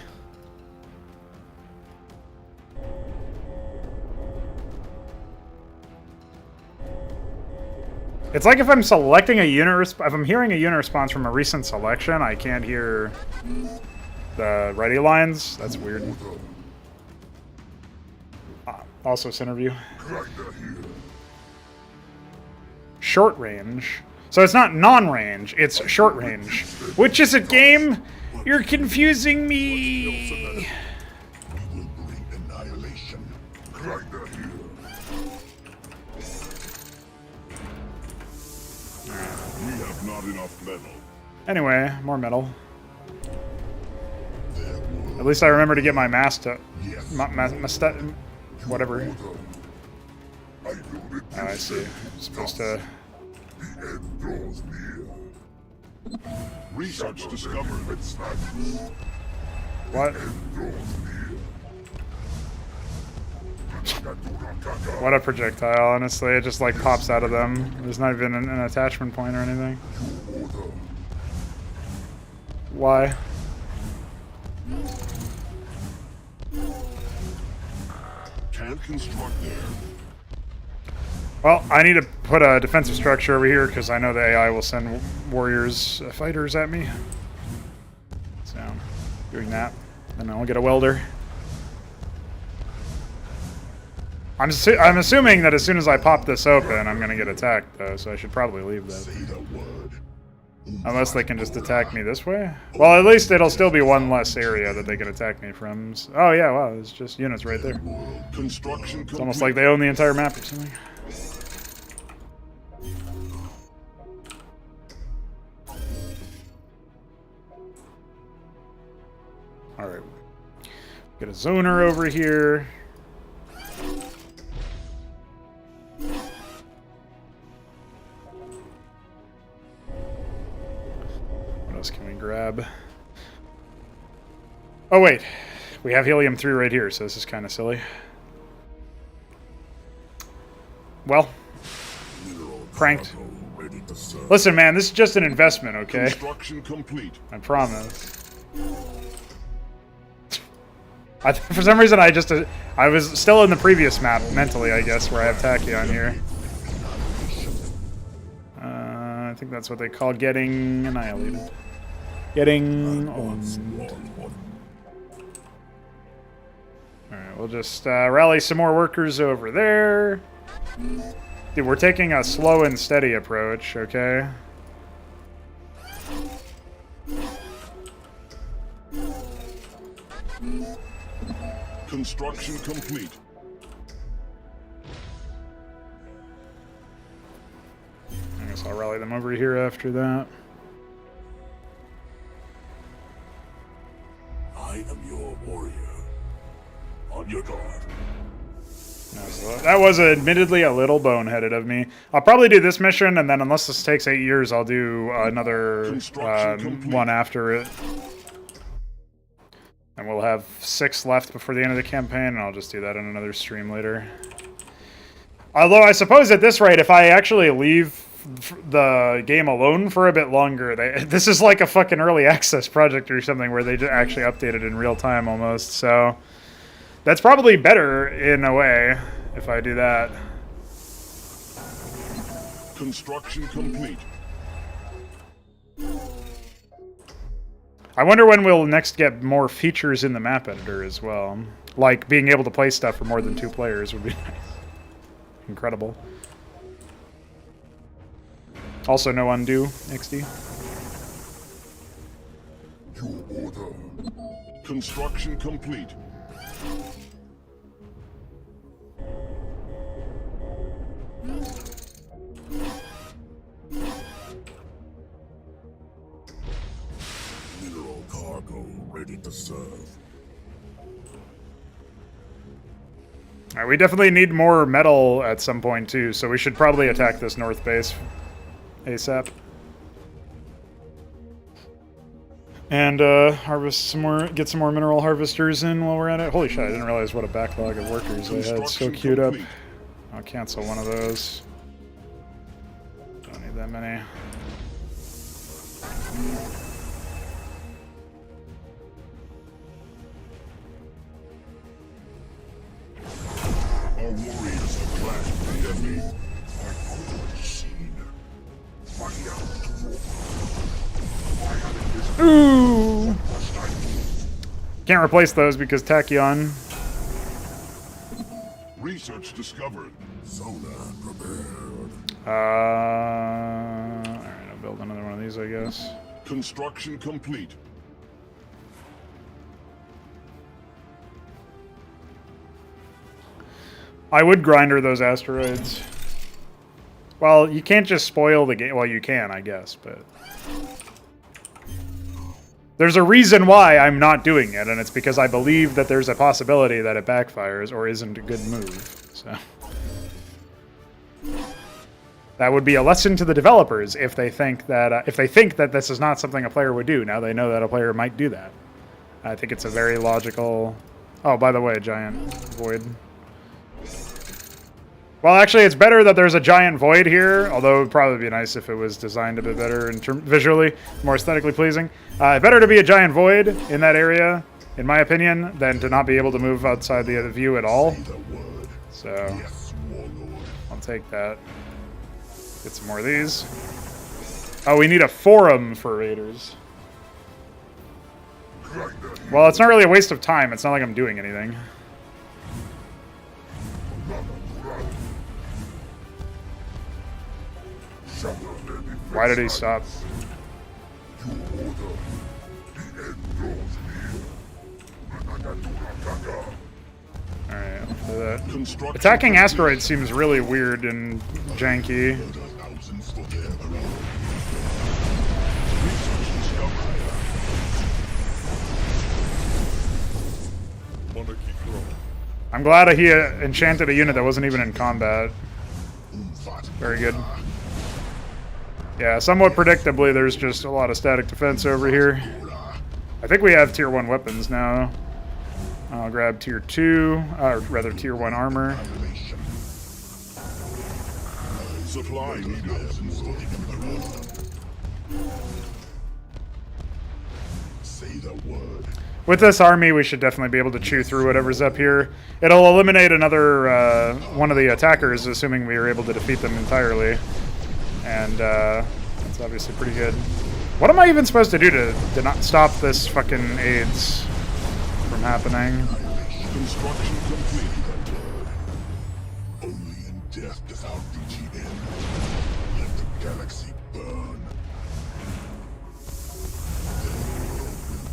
Speaker 1: It's like if I'm selecting a unit, if I'm hearing a unit response from a recent selection, I can't hear the ready lines. That's weird. Also, center view. Short range. So it's not non-range, it's short range. Which is a game? You're confusing me.
Speaker 6: We will bring annihilation. Grinder here.
Speaker 5: We have not enough metal.
Speaker 1: Anyway, more metal. At least I remember to get my mass to... whatever. Oh, I see. I'm supposed to...
Speaker 6: The end draws near.
Speaker 5: Research discovered
Speaker 1: What? What a projectile, honestly. It just like pops out of them. There's not even an attachment point or anything. Why?
Speaker 5: can't construct there.
Speaker 1: Well, I need to put a defensive structure over here because I know the AI will send warriors, fighters at me. So, doing that. Then I'll get a welder. I'm assuming that as soon as I pop this open, I'm going to get attacked, though, so I should probably leave that. Unless they can just attack me this way? Well, at least it'll still be one less area that they can attack me from. Oh, yeah, wow, there's just units right there. It's almost like they own the entire map or something. Alright. Get a zoner over here. What else can we grab? Oh, wait. We have helium-3 right here, so this is kind of silly. Well. Cranked. Listen, man, this is just an investment, okay?
Speaker 5: Construction complete.
Speaker 1: I promise. For some reason, I was still in the previous map, mentally, I guess, where I have Tachyon here. think that's what they call getting annihilated. Getting owned. Alright, we'll just rally some more workers over there. Dude, we're taking a slow and steady approach, okay?
Speaker 5: Construction complete.
Speaker 1: I guess I'll rally them over here after that.
Speaker 5: I am your warrior. On your guard.
Speaker 1: That was admittedly a little boneheaded of me. I'll probably do this mission, and then unless this takes 8 years, I'll do another one after it. And we'll have 6 left before the end of the campaign, and I'll just do that in another stream later. Although I suppose at this rate, if I actually leave the game alone for a bit longer, this is like a fucking early access project or something where they actually update it in real time almost, so... That's probably better, in a way, if I do that.
Speaker 5: Construction complete.
Speaker 1: I wonder when we'll next get more features in the map editor as well. Like, being able to play stuff for more than 2 players would be nice. Incredible. Also, no undo, XD.
Speaker 5: Your order. Construction complete. Mineral cargo ready to serve.
Speaker 1: Alright, we definitely need more metal at some point too, so we should probably attack this north base ASAP. And harvest some more, get some more mineral harvesters in while we're at it. Holy shit, I didn't realize what a backlog of workers I had so queued up. I'll cancel one of those. Don't need that many.
Speaker 5: Our warriors have clashed the enemy. I could seen. Find out.
Speaker 1: Ooh! Can't replace those because Tachyon.
Speaker 5: Research discovered. Sonar prepared.
Speaker 1: Alright, I'll build another one of these, I guess.
Speaker 5: Construction complete.
Speaker 1: I would grinder those asteroids. Well, you can't just spoil the game. Well, you can, I guess, but... There's a reason why I'm not doing it, and it's because I believe that there's a possibility that it backfires or isn't a good move, so... That would be a lesson to the developers if they think that this is not something a player would do. Now they know that a player might do that. I think it's a very logical... Oh, by the way, giant void. Well, actually, it's better that there's a giant void here, although it would probably be nice if it was designed a bit better in visually, more aesthetically pleasing. Better to be a giant void in that area, in my opinion, than to not be able to move outside the view at all. So, I'll take that. Get some more of these. Oh, we need a forum for raiders. Well, it's not really a waste of time. It's not like I'm doing anything. Why did he stop? Alright, I'll do that. Attacking asteroids seems really weird and janky. I'm glad he enchanted a unit that wasn't even in combat. Very good. Yeah, somewhat predictably, there's just a lot of static defense over here. I think we have tier 1 weapons now. I'll grab tier 2, or rather tier 1 armor.
Speaker 5: Supply needed. Say the word.
Speaker 1: With this army, we should definitely be able to chew through whatever's up here. It'll eliminate another one of the attackers, assuming we are able to defeat them entirely. And that's It's obviously pretty good. What am I even supposed to do to not stop this fucking AIDS from happening?
Speaker 5: Construction complete. Only in death does our duty end. Let the galaxy burn.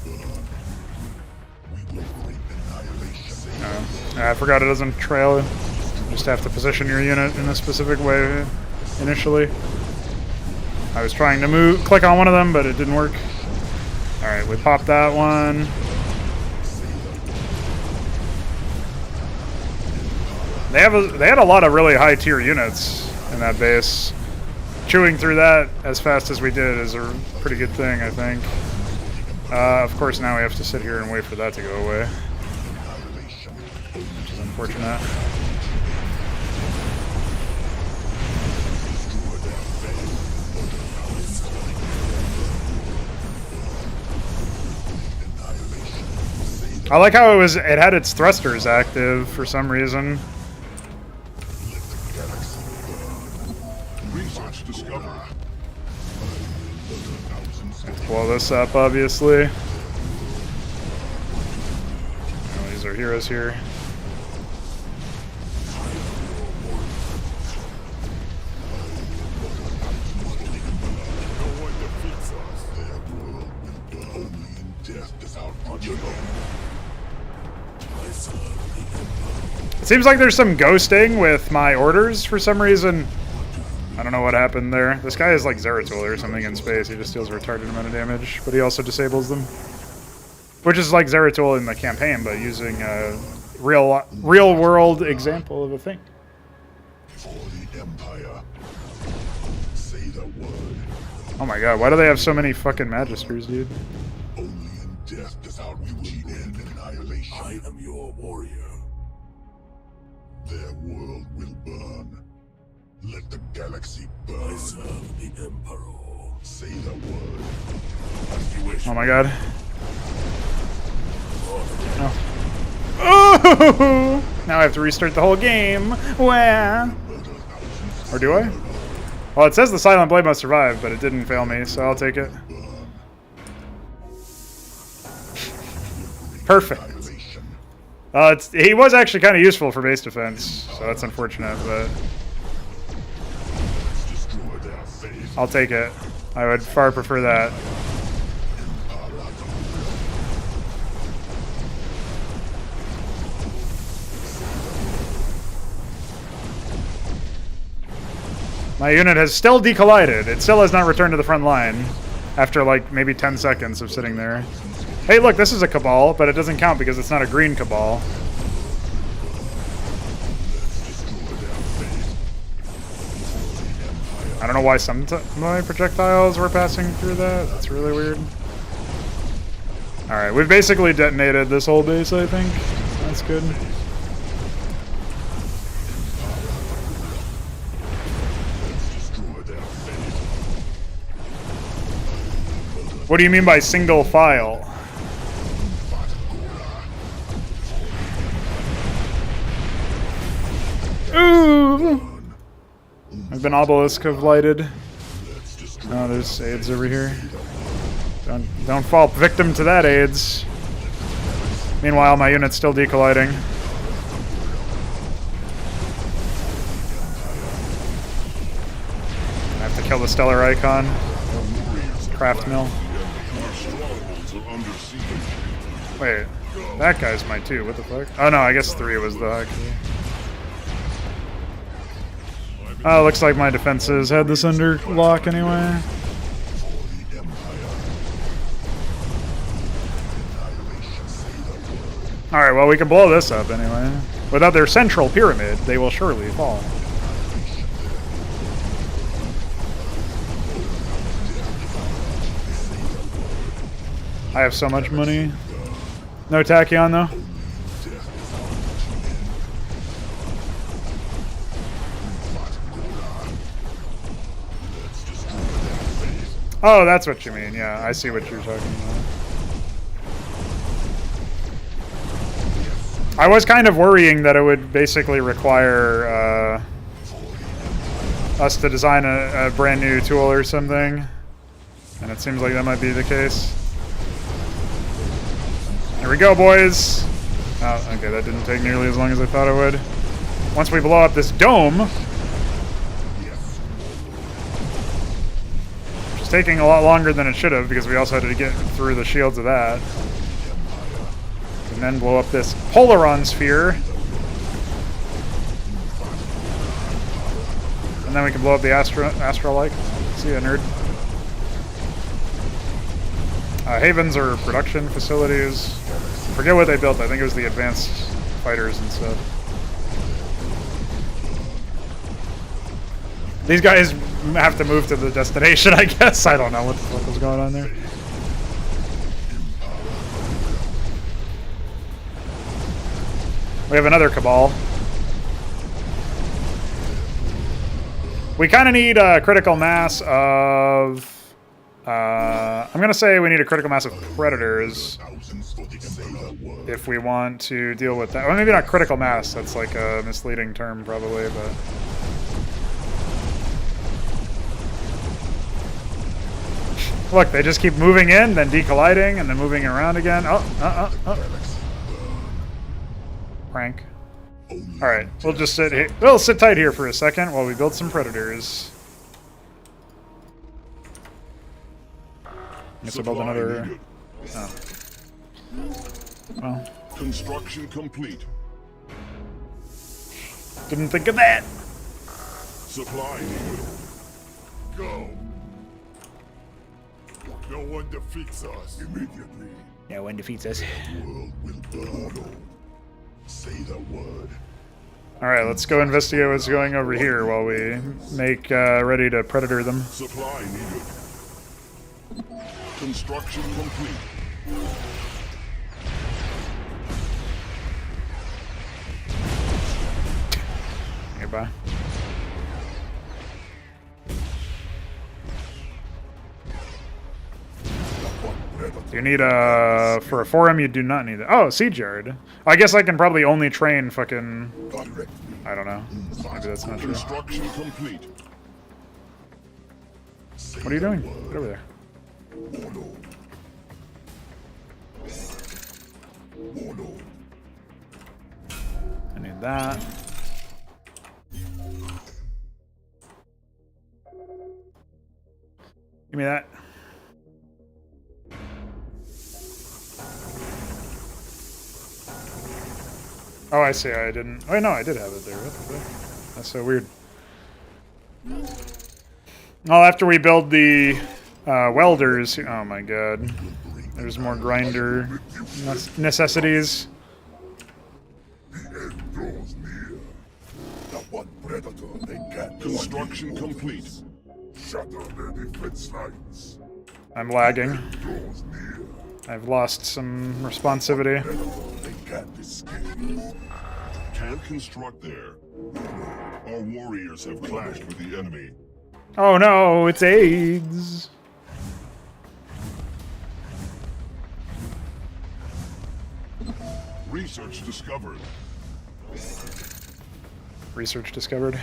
Speaker 5: The world will burn. We will bring annihilation.
Speaker 1: I forgot it doesn't trail. You just have to position your unit in a specific way initially. I was trying to click on one of them, but it didn't work. Alright, we popped that one. They had a lot of really high tier units in that base. Chewing through that as fast as we did is a pretty good thing, I think. Of course, now we have to sit here and wait for that to go away, which is unfortunate. I like how it had its thrusters active for some reason.
Speaker 5: Research discovered.
Speaker 1: Blow this up, obviously. Oh, these are heroes here.
Speaker 5: No one defeats us. Their world will burn. Only in death does our duty end.
Speaker 1: It seems like there's some ghosting with my orders for some reason. I don't know what happened there. This guy is like Zeratul or something in space. He just deals a retarded amount of damage, but he also disables them. Which is like Zeratul in the campaign, but using a real world example of a thing.
Speaker 5: For the Empire. Say the word.
Speaker 1: Oh my god, why do they have so many fucking Magisters, dude?
Speaker 5: Only in death does our duty end annihilation. I am your warrior. Their world will burn. Let the galaxy burn. I serve the Emperor. Say the word. As you wish.
Speaker 1: Oh my god. Oh! Now I have to restart the whole game. Wah. Or do I? Well, it says the Silent Blade must survive, but it didn't fail me, so I'll take it. Perfect. He was actually kind of useful for base defense, so that's unfortunate, but I'll take it. I would far prefer that. My unit has still decollided. It still has not returned to the front line after like maybe 10 seconds of sitting there. Hey, look, this is a Cabal, but it doesn't count because it's not a green Cabal. I don't know why some my projectiles were passing through that. That's really weird. Alright, we've basically detonated this whole base, I think. That's good. What do you mean by single file? Ooh! I've been obelisk have lighted. Oh, there's AIDS over here. Don't fall victim to that AIDS. Meanwhile, my unit's still decolliding. I have to kill the stellar icon. Craft mill. Wait, that guy's mine too. What the fuck? Oh no, I guess 3 was the high key. Oh, looks like my defenses had this under lock anyway. Alright, well we can blow this up anyway. Without their central pyramid, they will surely fall. I have so much money. No tachyon though. Oh, that's what you mean. Yeah, I see what you're talking about. I was kind of worrying that it would basically require us to design a brand new tool or something. And it seems like that might be the case. Here we go, boys! Oh, okay, that didn't take nearly as long as I thought it would. Once we blow up this dome... Which is taking a lot longer than it should have, because we also had to get through the shields of that. And then blow up this Polaron sphere. And then we can blow up the Astrolike. See ya, nerd. Havens are production facilities. Forget what they built. I think it was the advanced fighters and stuff. These guys have to move to the destination, I guess. I don't know what the fuck was going on there. We have another Cabal. We kind of need a critical mass of... I'm going to say we need a critical mass of Predators if we want to deal with that. Well, maybe not critical mass. That's like a misleading term, probably, but... Look, they just keep moving in, then decolliding, and then moving around again. Oh. Prank. Alright, we'll just sit here. We'll sit tight here for a second while we build some Predators. I guess I'll build another... Oh. Well.
Speaker 5: Construction complete.
Speaker 1: Didn't think of that!
Speaker 5: Supply needed.
Speaker 6: Go. No one defeats us immediately.
Speaker 1: No one defeats us.
Speaker 6: World will burn. Say the word.
Speaker 1: Alright, let's go investigate what's going over here while we make ready to Predator them.
Speaker 5: Supply needed. Construction complete.
Speaker 1: Nearby. You need for a forum you do not need it. Oh, Siege Yard. I guess I can probably only train fucking... I don't know. Maybe that's not true.
Speaker 5: Construction complete.
Speaker 1: What are you doing? Get over there. I need that. Give me that. Oh, I see. I didn't. Oh, no, I did have it there. What the fuck? That's so weird. Well, after we build the welders. Oh my god. There's more grinder necessities.
Speaker 6: The end draws near. The one predator they can't
Speaker 5: Construction complete.
Speaker 6: shatter their defense lines.
Speaker 1: I'm lagging.
Speaker 6: Draws near.
Speaker 1: I've lost some responsivity.
Speaker 6: They can't escape.
Speaker 5: Can't construct there. Our warriors have clashed with the enemy.
Speaker 1: Oh no, it's AIDS.
Speaker 5: Research discovered.
Speaker 1: Research discovered.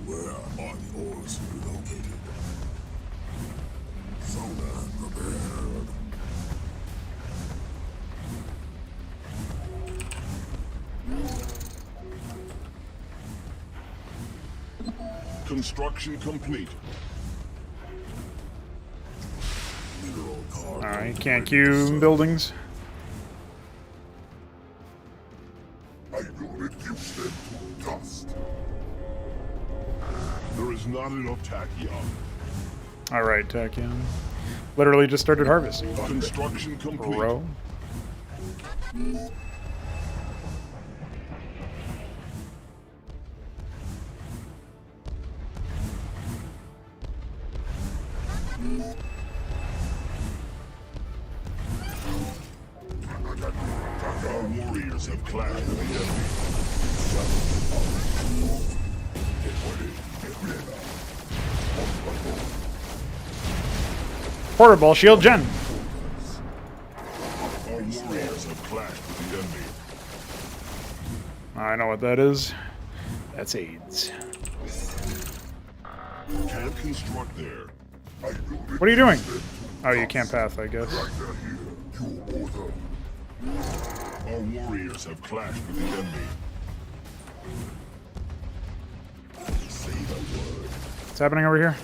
Speaker 6: Where are the ores located? Soda prepared.
Speaker 5: Construction complete.
Speaker 1: Alright, can't queue buildings.
Speaker 6: I will reduce them to dust.
Speaker 5: There is not enough tachyon.
Speaker 1: Alright, Tachyon. Literally just started harvesting.
Speaker 5: Construction complete.
Speaker 1: Bro.
Speaker 5: Our warriors have clashed with the enemy.
Speaker 1: Portable shield gen.
Speaker 5: Our warriors have clashed with the enemy.
Speaker 1: I know what that is. That's AIDS.
Speaker 5: Can't construct there.
Speaker 1: What are you doing? Oh, you can't path, I guess.
Speaker 6: Right there, you or them. Our warriors have clashed with the enemy. Say the word.
Speaker 1: What's happening over here?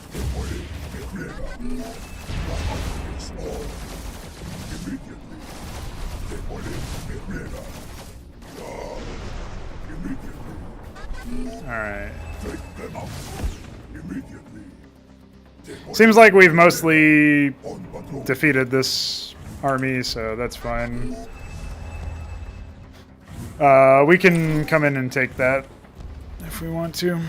Speaker 1: Alright. Seems like we've mostly defeated this army, so that's fine. We can come in and take that if we want to.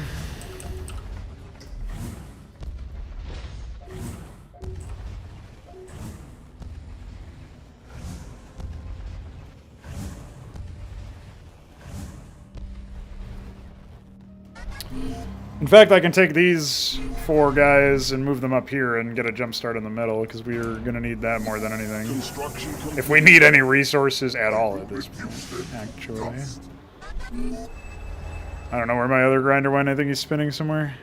Speaker 1: In fact, I can take these 4 guys and move them up here and get a jump start in the middle, because we're going to need that more than anything. If we need any resources at all at this point, actually. I don't know where my other grinder went. I think he's spinning somewhere.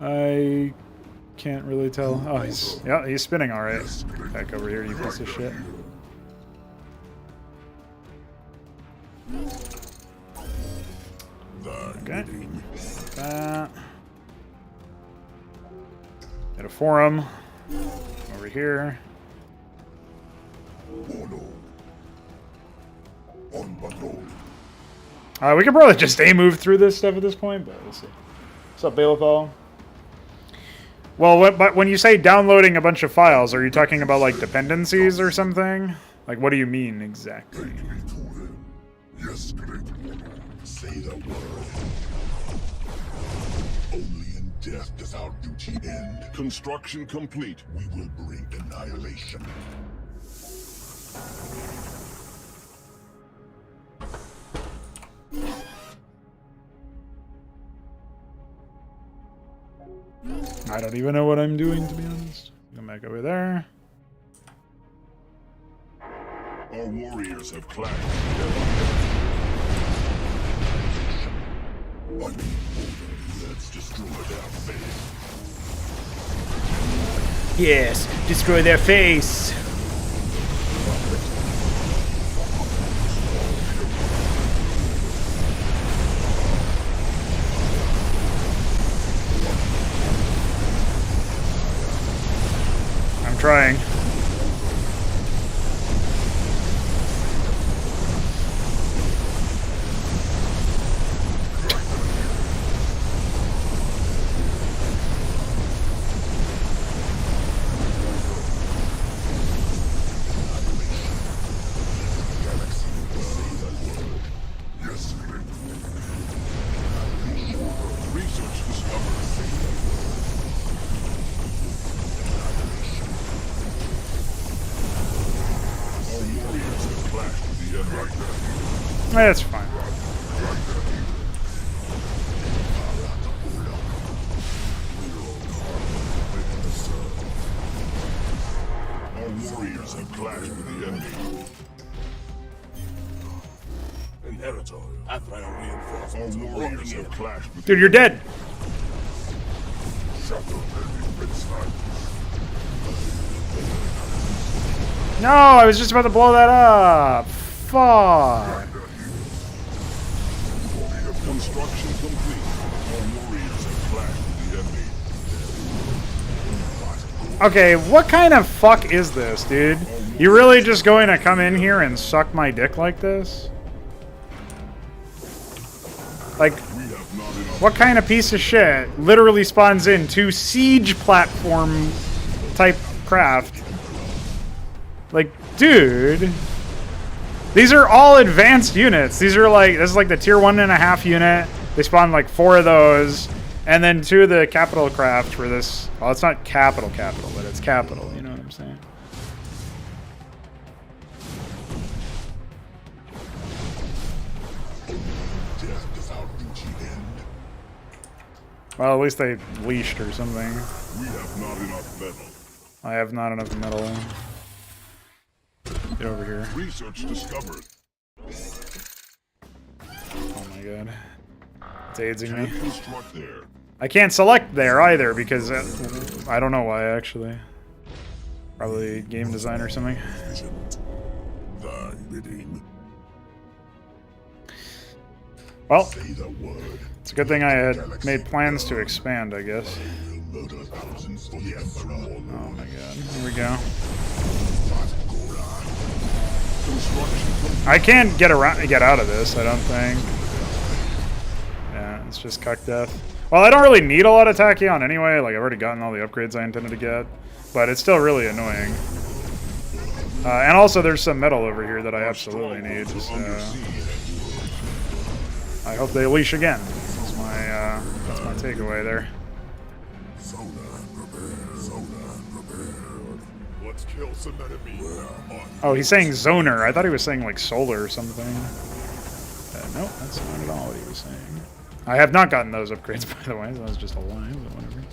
Speaker 1: I can't really tell. Oh, he's spinning all right. Back over here, you piece of shit. Okay. That. Get a forum over here. We could probably just move through this stuff at this point, but we'll see. What's up, Balethal? Well, but when you say downloading a bunch of files, are you talking about like dependencies or something? Like, what do you mean exactly?
Speaker 6: Yes, great one. Say the word. Only in death does our duty end. Construction complete. We will bring annihilation.
Speaker 1: I don't even know what I'm doing, to be honest. Come back over there.
Speaker 6: Our warriors have clashed. Let's destroy their face.
Speaker 4: Yes, destroy their face.
Speaker 1: I'm trying. That's fine.
Speaker 6: Our warriors have clashed with the enemy. Inheritor, after I reinforce our warriors have clashed with
Speaker 1: Dude, you're dead. No, I was just about to blow that up. Fuck.
Speaker 6: Construction complete. Our warriors have clashed with the enemy.
Speaker 1: Okay, what kind of fuck is this, dude? You really just going to come in here and suck my dick like this? Like, what kind of piece of shit literally spawns in 2 siege platform type craft? Like, dude. These are all advanced units. These are like, this is like the tier 1.5 unit. They spawn like 4 of those. And then 2 of the capital craft for this. Well, it's not capital, but it's capital. You know what I'm saying?
Speaker 6: Death does our duty end.
Speaker 1: Well, at least they leashed or something.
Speaker 6: We have not enough metal.
Speaker 1: I have not enough metal. Get over here.
Speaker 6: Research discovered.
Speaker 1: Oh my god. It's aidsing me.
Speaker 6: Construct there.
Speaker 1: I can't select there either because I don't know why actually. Probably game design or something.
Speaker 5: Thy bidding.
Speaker 1: Well,
Speaker 5: Say the word.
Speaker 1: it's a good thing I had made plans to expand, I guess.
Speaker 5: We'll murder thousands for the Emperor.
Speaker 1: Oh my god. Here we go. I can't get out of this, I don't think. Yeah, it's just cuck death. Well, I don't really need a lot of Tachyon anyway. Like, I've already gotten all the upgrades I intended to get. But it's still really annoying. And also, there's some metal over here that I absolutely need. So I hope they leash again. That's my takeaway there.
Speaker 5: Let's kill some enemies.
Speaker 1: Oh, he's saying zoner. I thought he was saying like solar or something. Nope, that's not at all what he was saying. I have not gotten those upgrades, by the way, so that was just a lie, but whatever.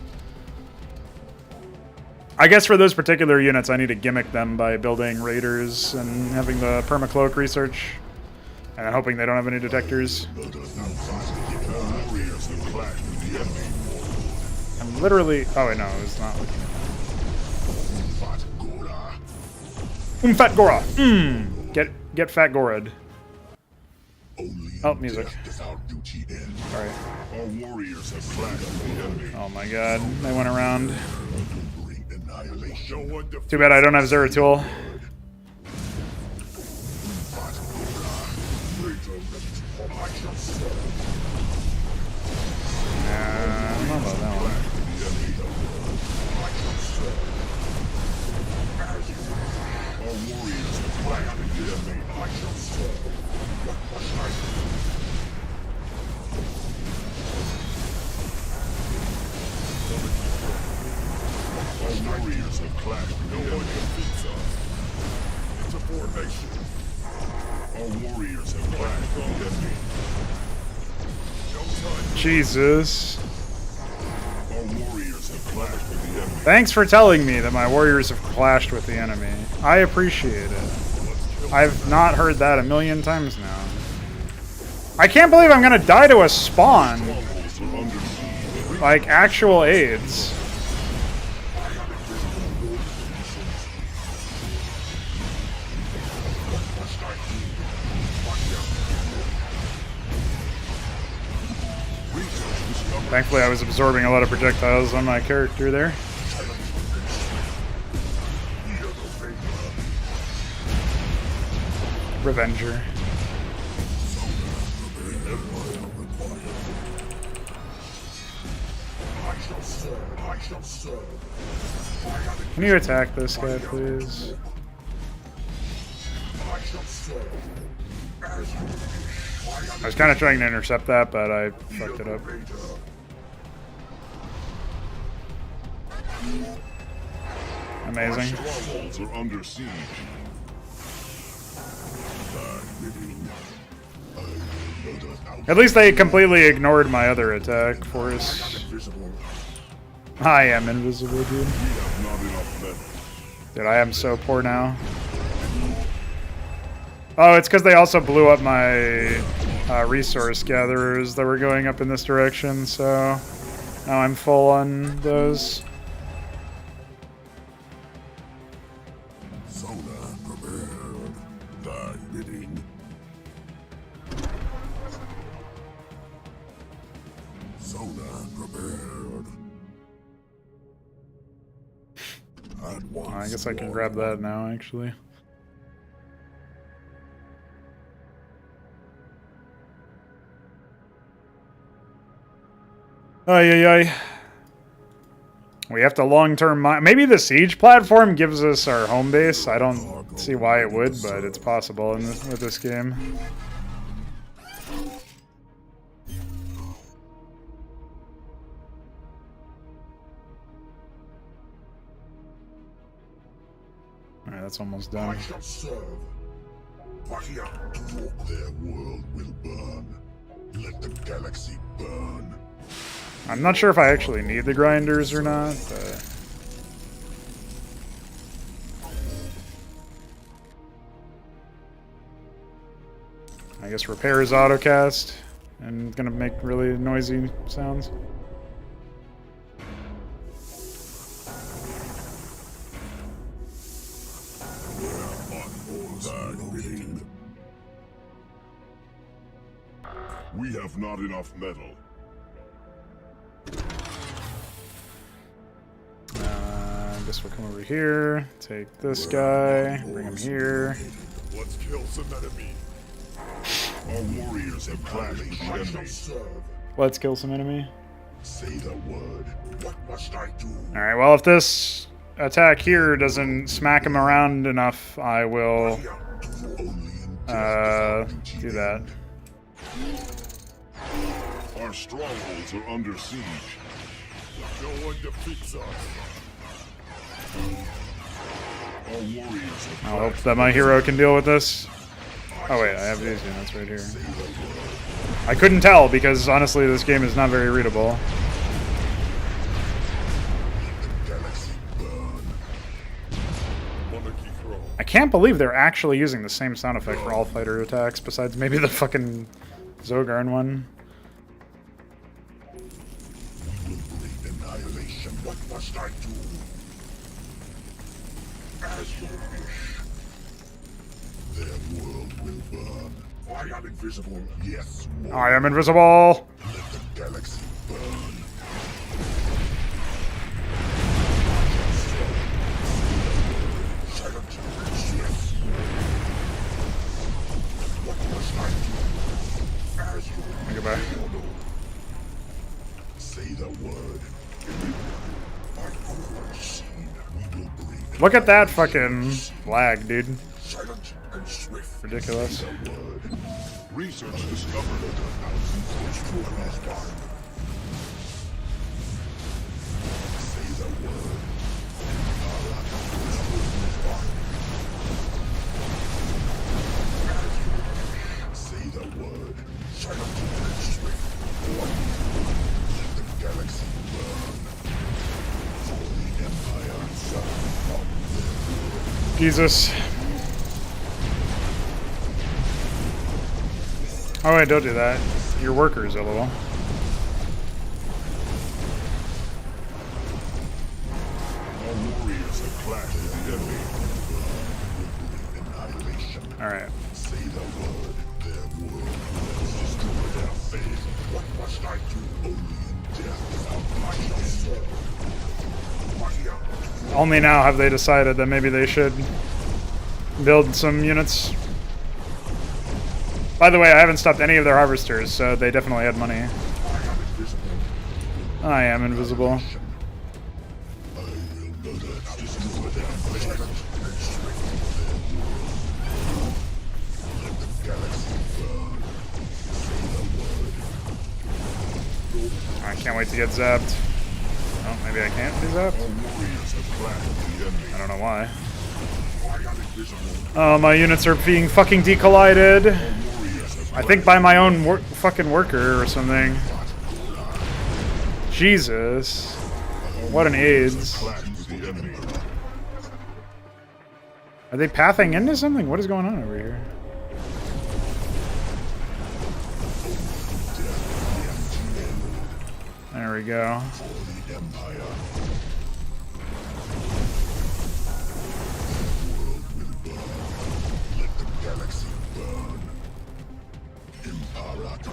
Speaker 1: I guess for those particular units, I need to gimmick them by building raiders and having the permacloak research. And hoping they don't have any detectors. I'm literally... Oh, wait, no, I was not looking at that. Fat Gora! Get Fat Gora'd. Oh, music. Alright. Oh my god, they went around. Too bad I don't have Zeratul. I don't know about that one.
Speaker 5: Warriors have clashed. No one defeats us. It's a formation. Our warriors have clashed with the enemy.
Speaker 1: Jesus.
Speaker 5: Our warriors have clashed with the enemy.
Speaker 1: Thanks for telling me that my warriors have clashed with the enemy. I appreciate it. I've not heard that a million times now. I can't believe I'm gonna die to a spawn. Like actual AIDS. Thankfully, I was absorbing a lot of projectiles on my character there. Revenger. Can you attack this guy, please? I was kind of trying to intercept that, but I fucked it up. Amazing.
Speaker 5: Strongholds are under siege.
Speaker 1: At least they completely ignored my other attack force. I am invisible, dude. Dude, I am so poor now. Oh, it's because they also blew up my resource gatherers that were going up in this direction, so now I'm full on those. I guess I can grab that now, actually. Ay. We have to long-term mine. Maybe the siege platform gives us our home base. I don't see why it would, but it's possible with this game. Alright, that's almost done.
Speaker 5: Their world will burn. Let the galaxy burn.
Speaker 1: I'm not sure if I actually need the grinders or not, but... I guess repair is autocast, and it's gonna make really noisy sounds.
Speaker 6: thy bidding. We have not enough metal.
Speaker 1: I guess we'll come over here. Take this guy. Bring him here.
Speaker 6: Let's kill some enemy. Our warriors have clashed with the enemy.
Speaker 1: Let's kill some enemy.
Speaker 6: Say the word. What must I do?
Speaker 1: Alright, well, if this attack here doesn't smack him around enough, I will do that.
Speaker 6: Our strongholds are under siege. No one defeats us. Our warriors have
Speaker 1: I'll hope that my hero can deal with this. Oh wait, I have these units right here. I couldn't tell because honestly this game is not very readable. I can't believe they're actually using the same sound effect for all fighter attacks besides maybe the fucking Zogarn one.
Speaker 6: annihilation. What must I do? As you wish. Their world will burn. I am invisible. Yes.
Speaker 1: I am invisible!
Speaker 6: Let the galaxy burn. Silent. Yes. What must I do? As you
Speaker 1: Goodbye.
Speaker 6: say the word. My core seen. We will bring
Speaker 1: Look at that fucking lag, dude.
Speaker 6: silent and swift.
Speaker 1: Ridiculous.
Speaker 6: The word. Research discovered that a thousand force proven is gone. Say the word. Say the word. Silent and swift. Let the galaxy burn. For the Empire suffer from their
Speaker 1: Jesus. Oh wait, don't do that. Your workers, LOL.
Speaker 6: Our warriors have clashed with the enemy. Annihilation.
Speaker 1: Alright.
Speaker 6: Say the word. Their world will destroy their faith. What must I do? Only in death without my soul.
Speaker 1: Only now have they decided that maybe they should build some units. By the way, I haven't stopped any of their harvesters, so they definitely had money. I am invisible.
Speaker 6: I will murder, destroy their faith. Let the galaxy burn. Say the word.
Speaker 1: I can't wait to get zapped. Oh, maybe I can't be zapped?
Speaker 6: Our warriors have clashed with the enemy.
Speaker 1: I don't know why.
Speaker 6: I am invisible.
Speaker 1: Oh, my units are being fucking decollided.
Speaker 6: Warriors have
Speaker 1: I think by my own fucking worker or something. Jesus. What an AIDS.
Speaker 6: clashed with the enemy.
Speaker 1: Are they pathing into something? What is going on over here? There we go.
Speaker 6: For the Empire. The world will burn. Let the galaxy burn. Imperator.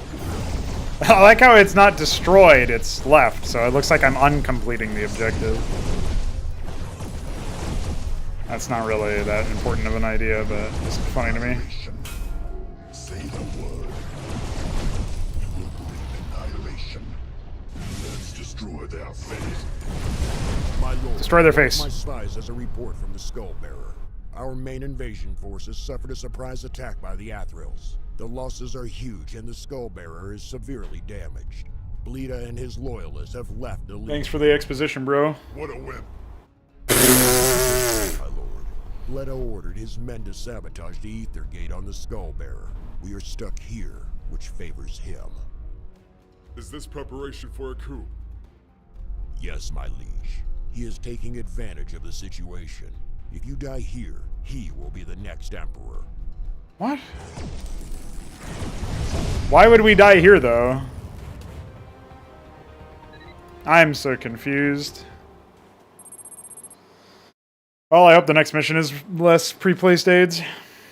Speaker 1: I like how it's not destroyed, it's left, so it looks like I'm uncompleting the objective. That's not really that important of an idea, but it's funny to me.
Speaker 6: Say the word. You will bring annihilation. Let's destroy their faith.
Speaker 7: My lord,
Speaker 1: Destroy their face.
Speaker 7: My spies has a report from the Skullbearer. Our main invasion forces suffered a surprise attack by the Athrils. The losses are huge, and the Skullbearer is severely damaged. Bleeda and his loyalists have left the lead.
Speaker 1: Thanks for the exposition, bro.
Speaker 6: What a win.
Speaker 7: My lord. Bleeda ordered his men to sabotage the Ether Gate on the Skullbearer. We are stuck here, which favors him.
Speaker 6: Is this preparation for a coup?
Speaker 7: Yes, my liege. He is taking advantage of the situation. If you die here, he will be the next emperor.
Speaker 1: What? Why would we die here, though? I'm so confused. Well, I hope the next mission is less pre-placed aids.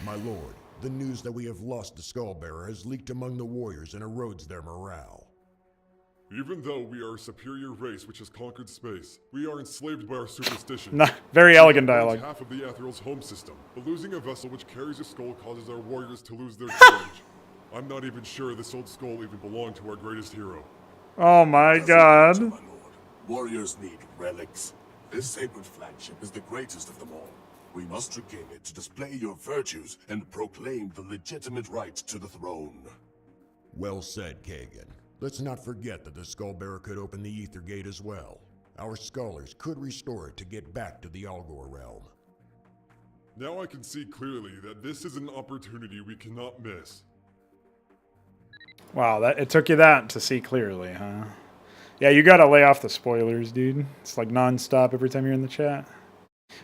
Speaker 7: My lord, the news that we have lost the Skullbearer has leaked among the warriors and erodes their morale.
Speaker 5: Even though we are a superior race which has conquered space, we are enslaved by our superstitions.
Speaker 1: Nah, very elegant
Speaker 5: We
Speaker 1: dialogue.
Speaker 5: lose half of the Ethereal's home system, but losing a vessel which carries a skull causes our warriors to lose their courage. I'm not even sure this old skull even belonged to our greatest hero.
Speaker 1: Oh my god.
Speaker 8: My lord, warriors need relics. This sacred flagship is the greatest of them all. We must regain it to display your virtues and proclaim the legitimate right to the throne.
Speaker 7: Well said, Kagan. Let's not forget that the Skullbearer could open the Ether Gate as well. Our scholars could restore it to get back to the Algor realm.
Speaker 5: Now I can see clearly that this is an opportunity we cannot miss.
Speaker 1: Wow, it took you that to see clearly, huh? Yeah, you gotta lay off the spoilers, dude. It's like non-stop every time you're in the chat.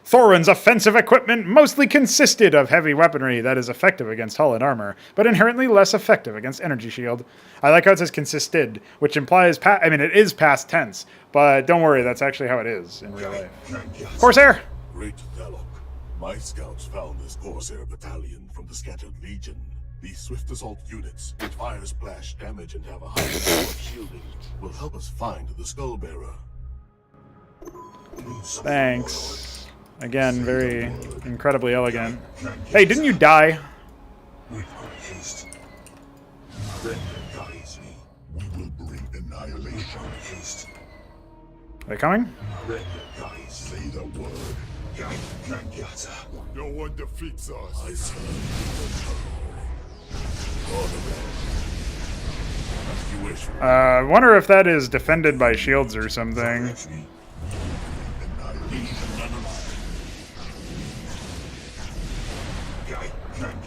Speaker 1: Thorin's offensive equipment mostly consisted of heavy weaponry that is effective against hull and armor, but inherently less effective against energy shield. I like how it says consisted, which implies it is past tense, but don't worry, that's actually how it is in real life. Corsair!
Speaker 8: Great Thalok. My scouts found this Corsair battalion from the Scattered Legion. These swift assault units, which fire splash damage and have a high level of shielding, will help us find the Skullbearer.
Speaker 1: Thanks. Again, very incredibly elegant. Hey, didn't you die?
Speaker 6: We will bring annihilation.
Speaker 1: Are they coming?
Speaker 6: Say the word.
Speaker 5: No one defeats us.
Speaker 8: I serve you wish.
Speaker 1: I wonder if that is defended by shields or something.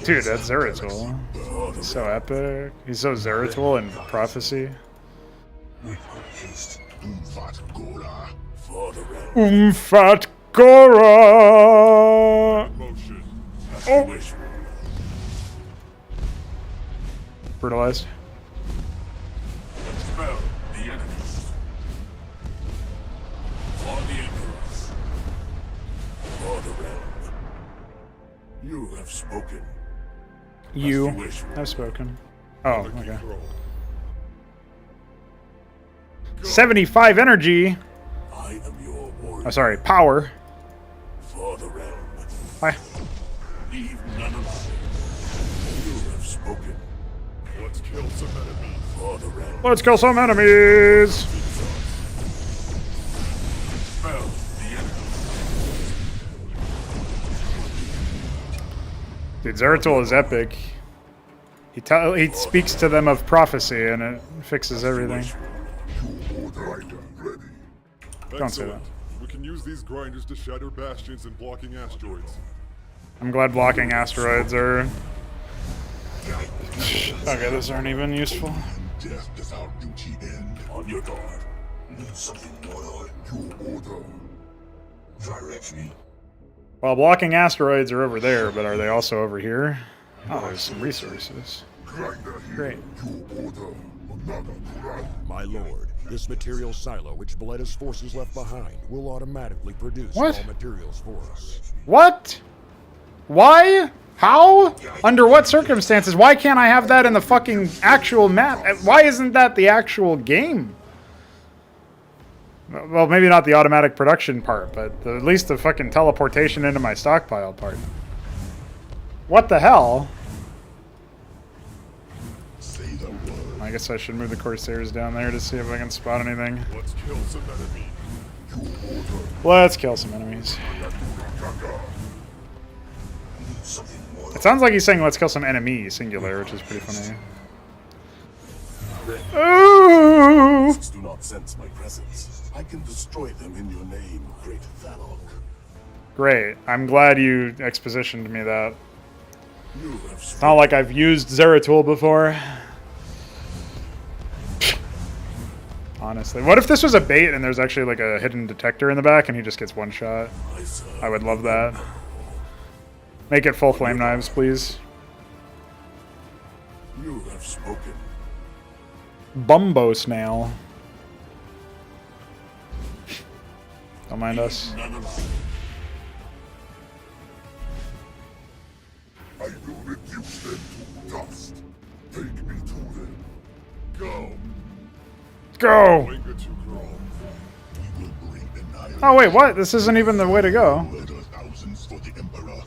Speaker 1: Dude, that's Zeratul. He's so epic. He's so Zeratul in Prophecy. Umfat Gora!
Speaker 5: Motion.
Speaker 1: Oh! Brutalized.
Speaker 8: Expel the enemies. For the Emperors. For the realm. You have spoken.
Speaker 1: You
Speaker 8: As you wish.
Speaker 1: have spoken. Oh, okay.
Speaker 5: Control.
Speaker 1: 75 energy.
Speaker 8: I am your warrior.
Speaker 1: Oh, sorry, power.
Speaker 8: For the realm.
Speaker 1: Hi.
Speaker 8: Leave none alive. You have spoken.
Speaker 5: Let's kill some enemies.
Speaker 8: For the realm.
Speaker 1: Let's kill some enemies.
Speaker 8: Expel the enemies.
Speaker 1: Dude, Zeratul is epic. He speaks to them of prophecy, and it fixes everything. Don't say that.
Speaker 5: Excellent. We can use these grinders to shatter bastions and blocking asteroids.
Speaker 1: I'm glad blocking asteroids are... Okay, those aren't even useful.
Speaker 6: Death does our duty end.
Speaker 8: On your guard. Need something more.
Speaker 6: Your order.
Speaker 8: Direct me.
Speaker 1: Well, blocking asteroids are over there, but are they also over here? Oh, there's some resources.
Speaker 6: Grinder here.
Speaker 1: Great.
Speaker 6: Your order. Another Quran.
Speaker 7: My lord, this material silo which Baletta's forces left behind will automatically produce
Speaker 1: What?
Speaker 7: raw materials for us.
Speaker 1: What? Why? How? Under what circumstances? Why can't I have that in the fucking actual map? Why isn't that the actual game? Well, maybe not the automatic production part, but at least the fucking teleportation into my stockpile part. What the hell?
Speaker 6: Say the word.
Speaker 1: I guess I should move the Corsairs down there to see if I can spot anything.
Speaker 5: Let's kill some enemies.
Speaker 6: Your order.
Speaker 1: Let's kill some enemies.
Speaker 8: Need something more.
Speaker 1: It sounds like he's saying let's kill some enemies, singular, which is pretty funny. Ooh!
Speaker 8: Do not sense my presence. I can destroy them in your name, great Thalok.
Speaker 1: Great. I'm glad you expositioned me that.
Speaker 8: You have
Speaker 1: It's not like I've used Zeratul before. Honestly. What if this was a bait and there's actually like a hidden detector in the back and he just gets one shot?
Speaker 8: I serve.
Speaker 1: I would love that. Make it full flame knives, please.
Speaker 8: You have spoken.
Speaker 1: Bumbo snail. Don't mind us.
Speaker 8: None of
Speaker 6: I will reduce them to dust. Take me to them. Go.
Speaker 4: Go!
Speaker 5: Linger to crawl.
Speaker 8: We will bring annihilation.
Speaker 4: Oh, wait, what? This isn't even the way to go.
Speaker 8: Murder thousands for the Emperor.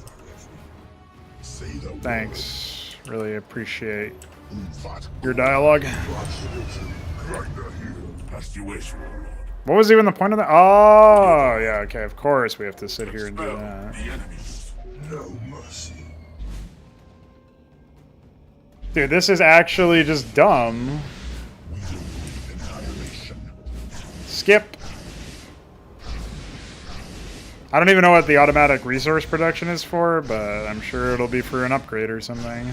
Speaker 8: Say the
Speaker 4: Thanks. Really appreciate
Speaker 8: word.
Speaker 4: your dialogue.
Speaker 6: Grinder here.
Speaker 8: As you wish, Warlord.
Speaker 4: What was even the point of that? Oh, yeah, okay, of course we have to sit here and do
Speaker 8: Expel
Speaker 4: that.
Speaker 8: the enemies. No mercy.
Speaker 4: Dude, this is actually just dumb.
Speaker 8: We will bring annihilation.
Speaker 4: Skip. I don't even know what the automatic resource production is for, but I'm sure it'll be for an upgrade or something.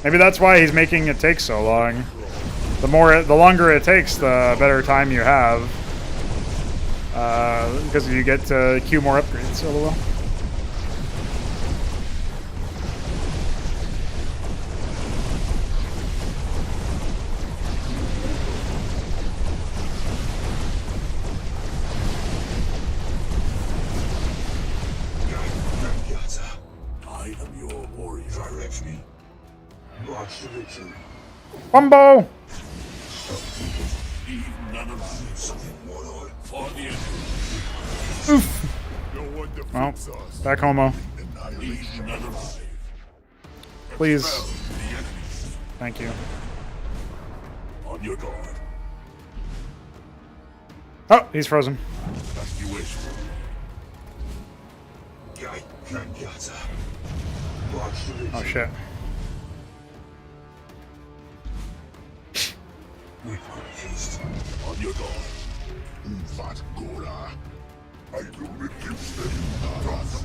Speaker 4: Maybe that's why he's making it take so long. The longer it takes, the better time you have. Because you get to queue more upgrades, LOL.
Speaker 8: I am your warrior. Direct me. March to victory.
Speaker 4: Bumbo!
Speaker 8: Leave none of something warlord for the enemy.
Speaker 5: No one
Speaker 4: Well,
Speaker 5: defeats us.
Speaker 4: back homo.
Speaker 8: Leave none alive.
Speaker 4: Please.
Speaker 8: Expel the enemies.
Speaker 4: Thank you.
Speaker 8: On your guard.
Speaker 4: Oh, he's frozen.
Speaker 8: As you wish. March to victory.
Speaker 4: Oh, shit.
Speaker 8: With haste. On your guard.
Speaker 6: Umvat Gora. I will reduce them to dust.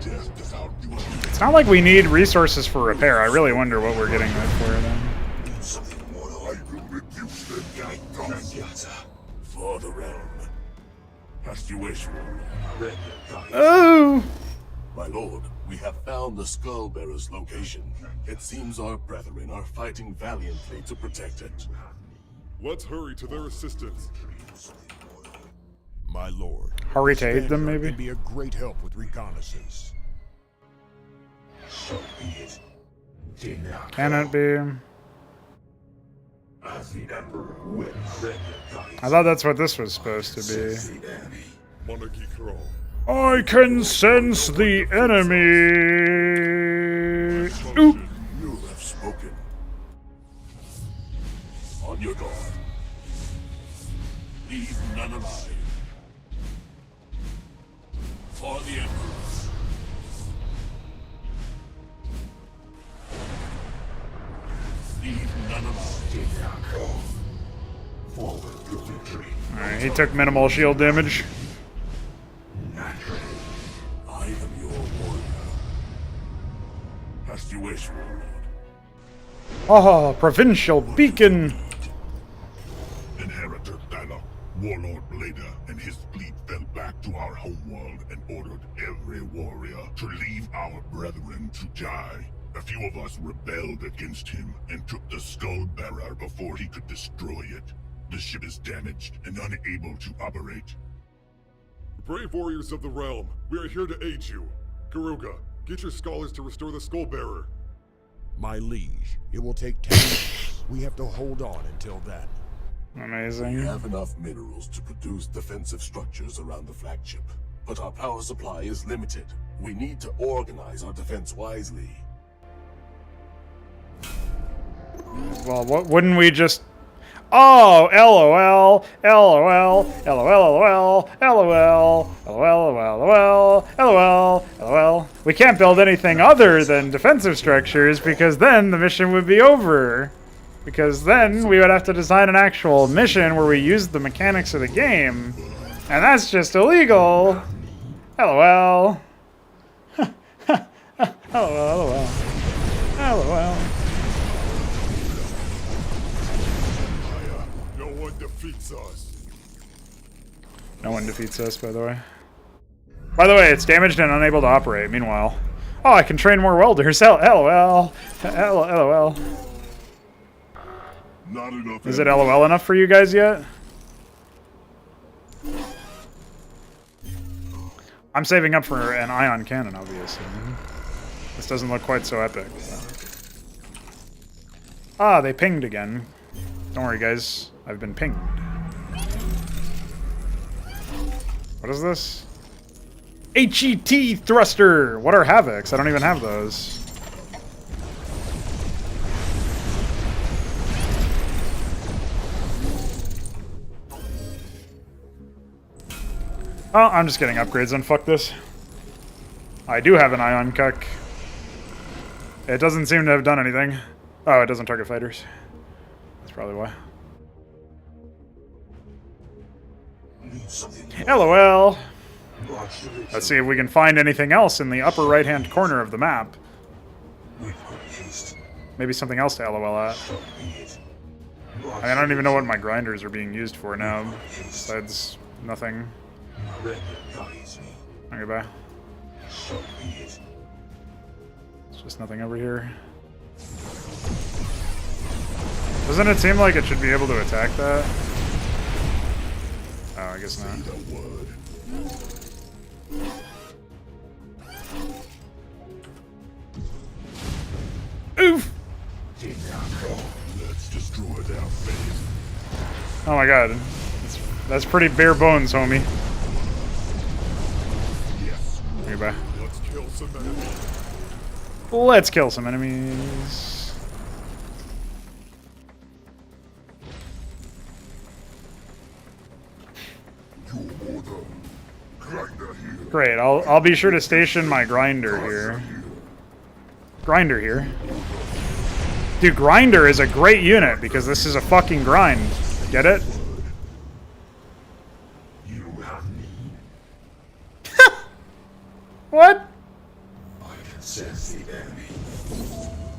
Speaker 8: Death is our duty.
Speaker 4: It's not like we need resources for repair. I really wonder what we're getting that for then.
Speaker 8: Something warlord.
Speaker 6: I will reduce them to dust.
Speaker 8: For the realm. As you wish, warlord.
Speaker 4: Oh!
Speaker 8: My lord, we have found the Skull Bearer's location. It seems our brethren are fighting valiantly to protect it.
Speaker 5: Let's hurry to their assistance.
Speaker 7: My lord.
Speaker 4: Hurry to aid them,
Speaker 7: Vanguard
Speaker 4: maybe?
Speaker 7: Can be a great help with reconnaissance.
Speaker 8: So be it.
Speaker 4: Can it be?
Speaker 8: As the Emperor will render
Speaker 4: I thought that's what this was supposed to be.
Speaker 8: the enemy.
Speaker 5: Monarchy crawl.
Speaker 4: I can sense the enemy. Oop.
Speaker 8: You have spoken. On your guard. Leave none alive. For the Emperor. Leave none alive. Forward to victory.
Speaker 4: Alright, he took minimal shield damage.
Speaker 8: Naturally. I am your warrior. As you wish, warlord.
Speaker 4: Oh, provincial beacon.
Speaker 6: Inheritor Thala, Warlord Blada, and his fleet fell back to our homeworld and ordered every warrior to leave our brethren to die. A few of us rebelled against him and took the Skull Bearer before he could destroy it. The ship is damaged and unable to operate.
Speaker 5: Brave warriors of the realm, we are here to aid you. Garuga, get your scholars to restore the Skull Bearer.
Speaker 7: My liege, it will take 10 minutes. We have to hold on until then.
Speaker 8: We
Speaker 4: Amazing.
Speaker 8: have enough minerals to produce defensive structures around the flagship, but our power supply is limited. We need to organize our defense wisely.
Speaker 4: Well, what wouldn't we just... Oh, LOL, LOL, LOL, LOL, LOL, LOL, LOL, LOL, LOL. We can't build anything other than defensive structures because then the mission would be over. Because then we would have to design an actual mission where we use the mechanics of the game. And that's just illegal. LOL. LOL, LOL. LOL.
Speaker 5: No one defeats us.
Speaker 4: No one defeats us, by the way. By the way, it's damaged and unable to operate. Meanwhile, oh, I can train more welders. LOL. LOL.
Speaker 6: Not enough.
Speaker 4: Is it LOL enough for you guys yet?
Speaker 1: I'm saving up for an ion cannon, obviously. This doesn't look quite so epic. Ah, they pinged again. Don't worry, guys. I've been pinged. What is this? HET thruster! What are Havocs? I don't even have those. Oh, I'm just getting upgrades and fuck this. I do have an ion cuck. It doesn't seem to have done anything. Oh, it doesn't target fighters. That's probably why. LOL. Let's see if we can find anything else in the upper right-hand corner of the map. Maybe something else to LOL at. I don't even know what my grinders are being used for now. Besides nothing. Okay, bye. There's just nothing over here. Doesn't it seem like it should be able to attack that? Oh, I guess not. Oof!
Speaker 5: Let's destroy their faith.
Speaker 1: Oh my god. That's pretty bare bones, homie.
Speaker 5: Yes.
Speaker 1: Okay, bye.
Speaker 5: Let's kill some enemies.
Speaker 1: Let's kill some enemies.
Speaker 6: Your order. Grinder here.
Speaker 1: Great, I'll be sure to station my grinder here. Grinder here. Dude, grinder is a great unit because this is a fucking grind. Get it?
Speaker 5: You have me.
Speaker 1: What?
Speaker 5: I can sense the enemy.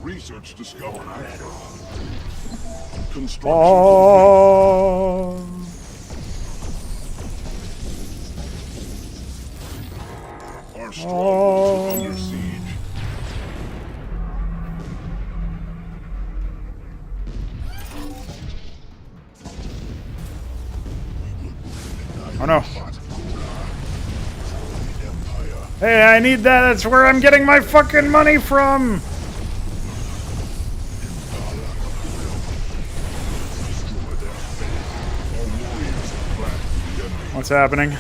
Speaker 5: Research discovered. Construction
Speaker 1: Oh.
Speaker 5: complete. Our strongholds are under siege.
Speaker 1: Oh no. Hey, I need that. That's where I'm getting my fucking money from. What's happening?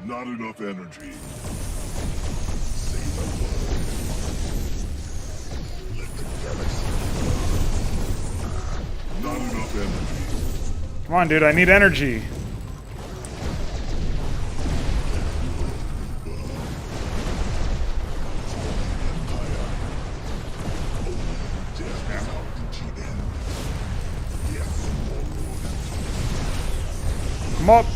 Speaker 5: Not enough energy. Let the galaxy burn. Not enough energy.
Speaker 1: Come on, dude. I need energy. Come up.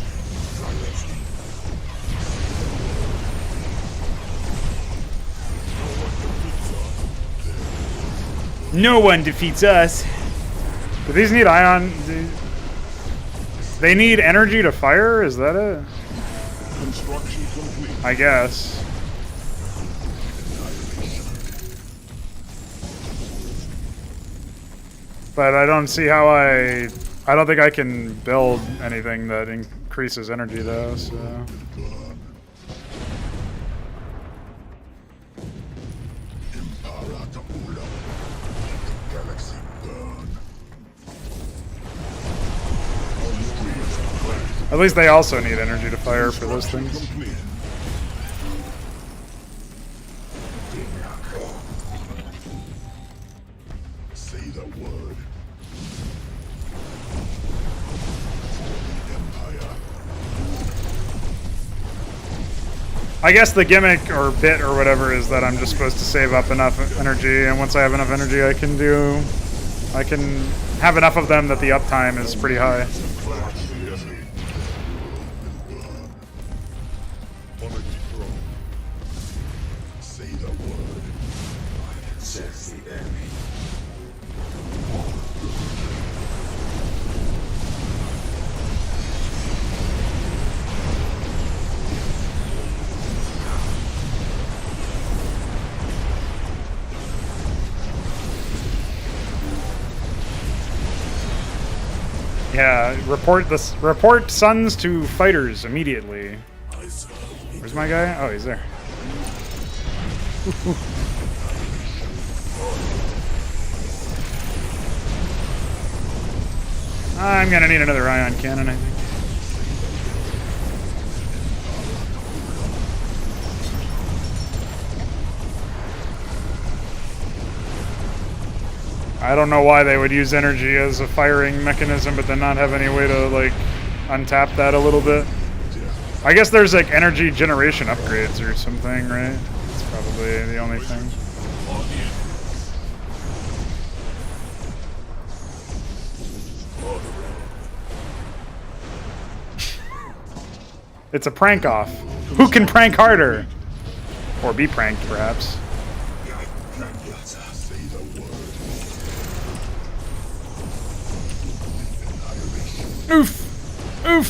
Speaker 1: No one defeats us. Do these need ion? They need energy to fire? Is that it?
Speaker 5: Construction complete.
Speaker 1: I guess. But I don't see how I don't think I can build anything that increases energy though, so. At least they also need energy to fire for those things.
Speaker 5: Say the word. Empire.
Speaker 1: I guess the gimmick or bit or whatever is that I'm just supposed to save up enough energy, and once I have enough energy I can have enough of them that the uptime is pretty high. Yeah, report sons to fighters immediately. Where's my guy? Oh, he's there. I'm gonna need another ion cannon, I think. I don't know why they would use energy as a firing mechanism, but then not have any way to, like, untap that a little bit. I guess there's, like, energy generation upgrades or something, right? That's probably the only thing. It's a prank off. Who can prank harder? Or be pranked, perhaps. Oof! Oof!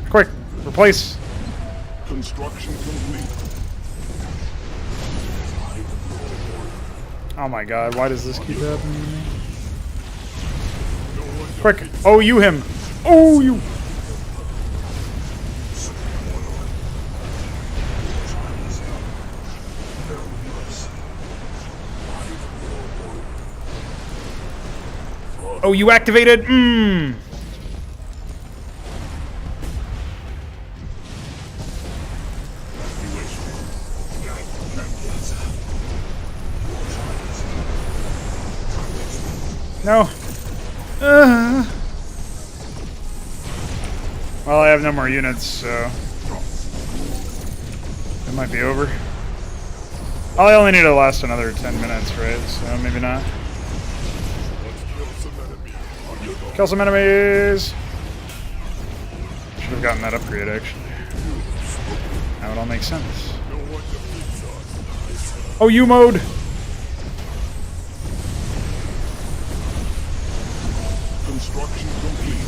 Speaker 1: Quick! Replace!
Speaker 5: Construction complete.
Speaker 1: Oh my god, why does this keep happening to me? Quick! Oh, you him! Oh, you! Oh, you activated? Mmm! No. Well, I have no more units, so it might be over. I only need to last another 10 minutes, right? So maybe not. Kill some enemies! Should have gotten that upgrade, actually. Now it all makes sense. Oh, U-mode!
Speaker 5: Construction complete.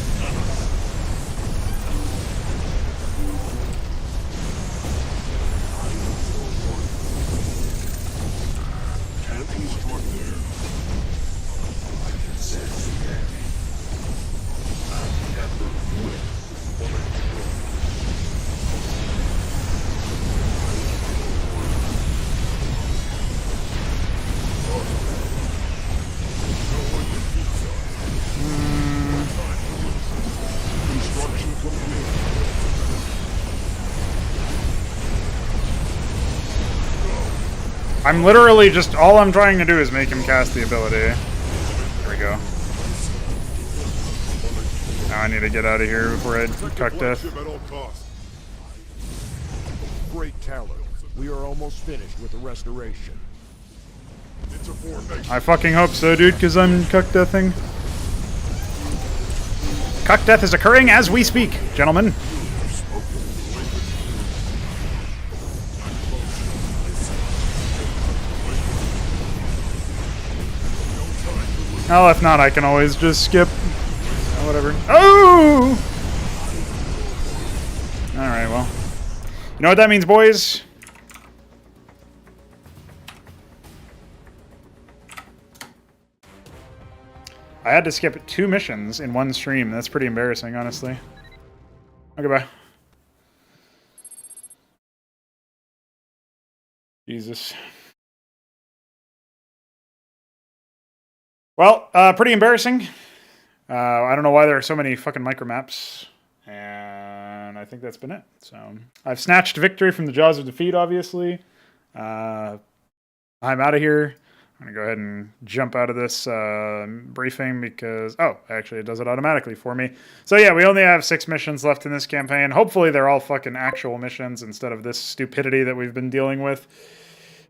Speaker 5: Can't construct there. Construction complete.
Speaker 1: I'm literally just, all I'm trying to do is make him cast the ability. There we go. Now I need to get out of here before I cuck death.
Speaker 5: At all costs.
Speaker 7: Great talent. We are almost finished with the restoration.
Speaker 5: It's a formation.
Speaker 1: I fucking hope so, dude, because I'm cuck deathing. Cuck death is occurring as we speak, gentlemen. Well, if not, I can always just skip. Whatever. Oh! Alright, well. You know what that means, boys? I had to skip 2 missions in one stream. That's pretty embarrassing, honestly. Okay, bye. Jesus. Well, pretty embarrassing. I don't know why there are so many fucking micromaps. And I think that's been it. So I've snatched victory from the jaws of defeat, obviously. I'm out of here. I'm going to go ahead and jump out of this briefing because... Oh, actually, it does it automatically for me. So yeah, we only have 6 missions left in this campaign. Hopefully they're all fucking actual missions instead of this stupidity that we've been dealing with,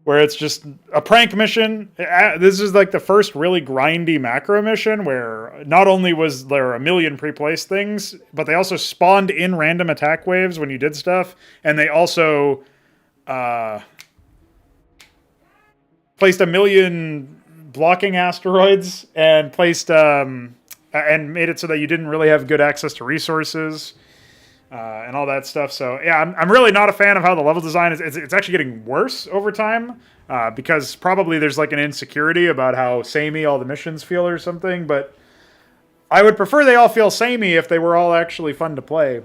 Speaker 1: where it's just a prank mission. This is like the first really grindy macro mission where not only was there a million pre-placed things, but they also spawned in random attack waves when you did stuff, and they also placed a million blocking asteroids and placed and made it so that you didn't really have good access to resources. and all that stuff. So yeah, I'm really not a fan of how the level design is. It's actually getting worse over time because probably there's like an insecurity about how samey all the missions feel or something. But I would prefer they all feel samey if they were all actually fun to play.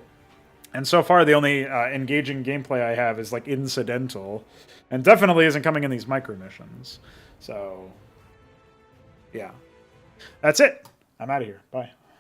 Speaker 1: And so far, the only engaging gameplay I have is like incidental, and definitely isn't coming in these micro missions. So yeah, that's it. I'm out of here. Bye.